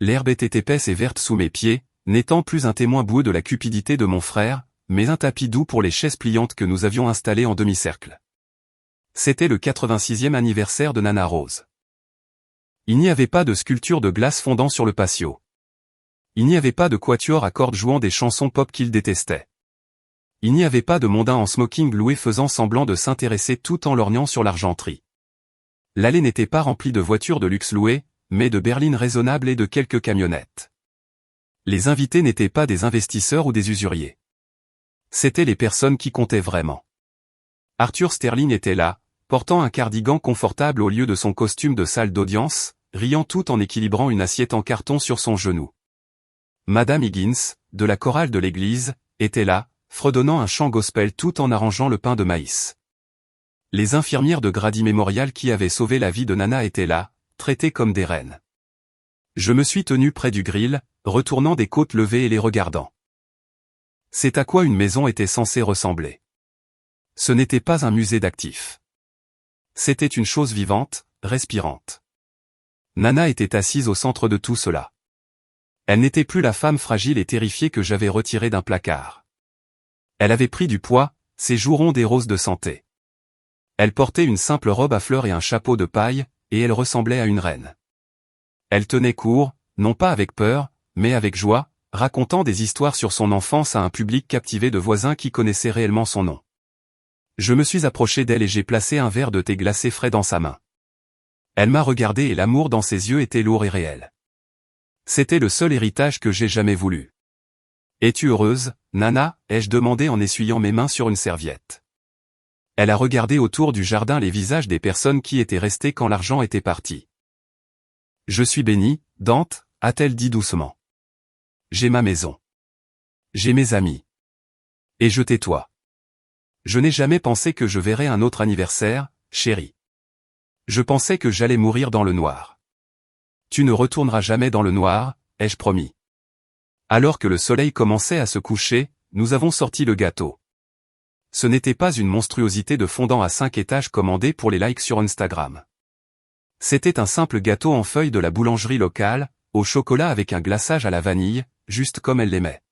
L'herbe était épaisse et verte sous mes pieds, n'étant plus un témoin boueux de la cupidité de mon frère, mais un tapis doux pour les chaises pliantes que nous avions installées en demi-cercle. C'était le 86e anniversaire de Nana Rose. Il n'y avait pas de sculpture de glace fondant sur le patio. Il n'y avait pas de quatuor à cordes jouant des chansons pop qu'il détestait. Il n'y avait pas de mondain en smoking loué faisant semblant de s'intéresser tout en lorgnant sur l'argenterie. L'allée n'était pas remplie de voitures de luxe louées, mais de berlines raisonnables et de quelques camionnettes. Les invités n'étaient pas des investisseurs ou des usuriers. C'étaient les personnes qui comptaient vraiment. Arthur Sterling était là, portant un cardigan confortable au lieu de son costume de salle d'audience, riant tout en équilibrant une assiette en carton sur son genou. Madame Higgins, de la chorale de l'église, était là, fredonnant un chant gospel tout en arrangeant le pain de maïs. Les infirmières de Grady Memorial qui avaient sauvé la vie de Nana étaient là, traitées comme des reines. Je me suis tenu près du grill, retournant des côtes levées et les regardant. C'est à quoi une maison était censée ressembler. Ce n'était pas un musée d'actifs. C'était une chose vivante, respirante. Nana était assise au centre de tout cela. Elle n'était plus la femme fragile et terrifiée que j'avais retirée d'un placard. Elle avait pris du poids, ses joues rondes et roses de santé. Elle portait une simple robe à fleurs et un chapeau de paille, et elle ressemblait à une reine. Elle tenait court, non pas avec peur, mais avec joie, racontant des histoires sur son enfance à un public captivé de voisins qui connaissaient réellement son nom. Je me suis approché d'elle et j'ai placé un verre de thé glacé frais dans sa main. Elle m'a regardé et l'amour dans ses yeux était lourd et réel. C'était le seul héritage que j'ai jamais voulu. « Es-tu heureuse, Nana ?» ai-je demandé en essuyant mes mains sur une serviette. Elle a regardé autour du jardin les visages des personnes qui étaient restées quand l'argent était parti. « Je suis bénie, Dante » a-t-elle dit doucement. « J'ai ma maison. J'ai mes amis. Et je tais-toi. Je n'ai jamais pensé que je verrais un autre anniversaire, chérie. Je pensais que j'allais mourir dans le noir. Tu ne retourneras jamais dans le noir, ai-je promis. Alors que le soleil commençait à se coucher, nous avons sorti le gâteau. Ce n'était pas une monstruosité de fondant à 5 étages commandé pour les likes sur Instagram. C'était un simple gâteau en feuilles de la boulangerie locale, au chocolat avec un glaçage à la vanille, juste comme elle l'aimait.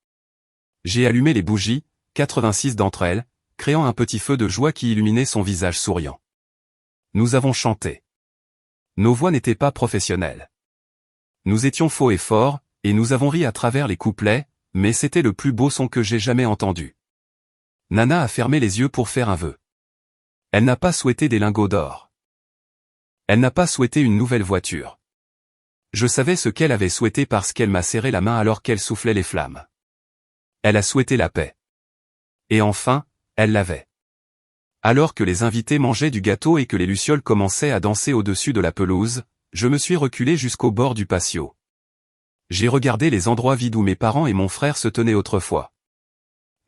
J'ai allumé les bougies, 86 d'entre elles, créant un petit feu de joie qui illuminait son visage souriant. Nous avons chanté. Nos voix n'étaient pas professionnelles. Nous étions faux et forts, et nous avons ri à travers les couplets, mais c'était le plus beau son que j'ai jamais entendu. Nana a fermé les yeux pour faire un vœu. Elle n'a pas souhaité des lingots d'or. Elle n'a pas souhaité une nouvelle voiture. Je savais ce qu'elle avait souhaité parce qu'elle m'a serré la main alors qu'elle soufflait les flammes. Elle a souhaité la paix. Et enfin, elle l'avait. Alors que les invités mangeaient du gâteau et que les lucioles commençaient à danser au-dessus de la pelouse, je me suis reculé jusqu'au bord du patio. J'ai regardé les endroits vides où mes parents et mon frère se tenaient autrefois.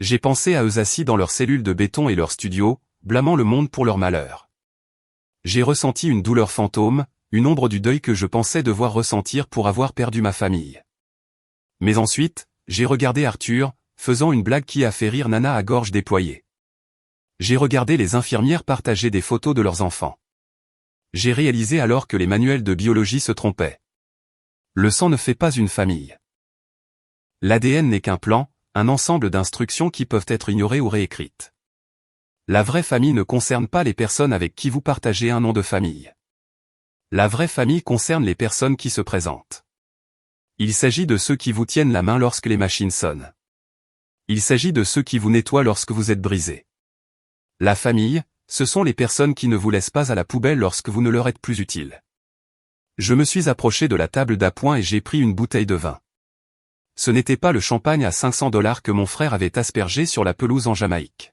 J'ai pensé à eux assis dans leurs cellules de béton et leur studio, blâmant le monde pour leur malheur. J'ai ressenti une douleur fantôme, une ombre du deuil que je pensais devoir ressentir pour avoir perdu ma famille. Mais ensuite, j'ai regardé Arthur, faisant une blague qui a fait rire Nana à gorge déployée. J'ai regardé les infirmières partager des photos de leurs enfants. J'ai réalisé alors que les manuels de biologie se trompaient. Le sang ne fait pas une famille. L'ADN n'est qu'un plan, un ensemble d'instructions qui peuvent être ignorées ou réécrites. La vraie famille ne concerne pas les personnes avec qui vous partagez un nom de famille. La vraie famille concerne les personnes qui se présentent. Il s'agit de ceux qui vous tiennent la main lorsque les machines sonnent. Il s'agit de ceux qui vous nettoient lorsque vous êtes brisé. La famille, ce sont les personnes qui ne vous laissent pas à la poubelle lorsque vous ne leur êtes plus utile. Je me suis approché de la table d'appoint et j'ai pris une bouteille de vin. Ce n'était pas le champagne à 500 $ que mon frère avait aspergé sur la pelouse en Jamaïque.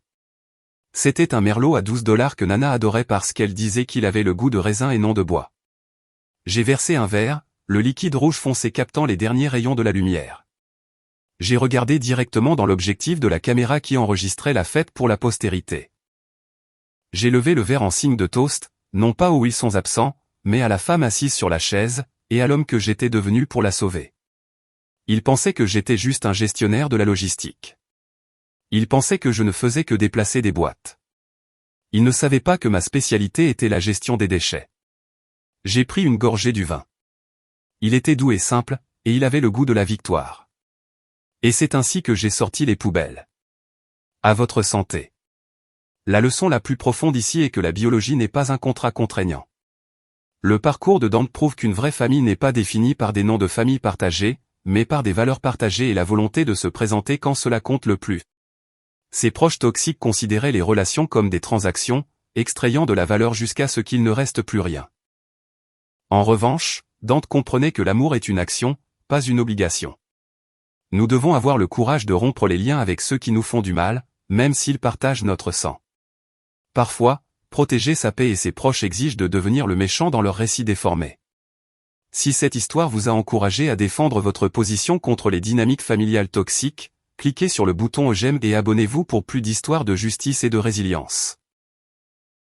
C'était un merlot à 12 $ que Nana adorait parce qu'elle disait qu'il avait le goût de raisin et non de bois. J'ai versé un verre, le liquide rouge foncé captant les derniers rayons de la lumière. J'ai regardé directement dans l'objectif de la caméra qui enregistrait la fête pour la postérité. J'ai levé le verre en signe de toast, non pas aux Wilsons absents, mais à la femme assise sur la chaise, et à l'homme que j'étais devenu pour la sauver. Il pensait que j'étais juste un gestionnaire de la logistique. Il pensait que je ne faisais que déplacer des boîtes. Il ne savait pas que ma spécialité était la gestion des déchets. J'ai pris une gorgée du vin. Il était doux et simple, et il avait le goût de la victoire. Et c'est ainsi que j'ai sorti les poubelles. À votre santé. La leçon la plus profonde ici est que la biologie n'est pas un contrat contraignant. Le parcours de Dante prouve qu'une vraie famille n'est pas définie par des noms de famille partagés, mais par des valeurs partagées et la volonté de se présenter quand cela compte le plus. Ses proches toxiques considéraient les relations comme des transactions, extrayant de la valeur jusqu'à ce qu'il ne reste plus rien. En revanche, Dante comprenait que l'amour est une action, pas une obligation. Nous devons avoir le courage de rompre les liens avec ceux qui nous font du mal, même s'ils partagent notre sang. Parfois, protéger sa paix et ses proches exige de devenir le méchant dans leur récit déformé. Si cette histoire vous a encouragé à défendre votre position contre les dynamiques familiales toxiques, cliquez sur le bouton j'aime et abonnez-vous pour plus d'histoires de justice et de résilience.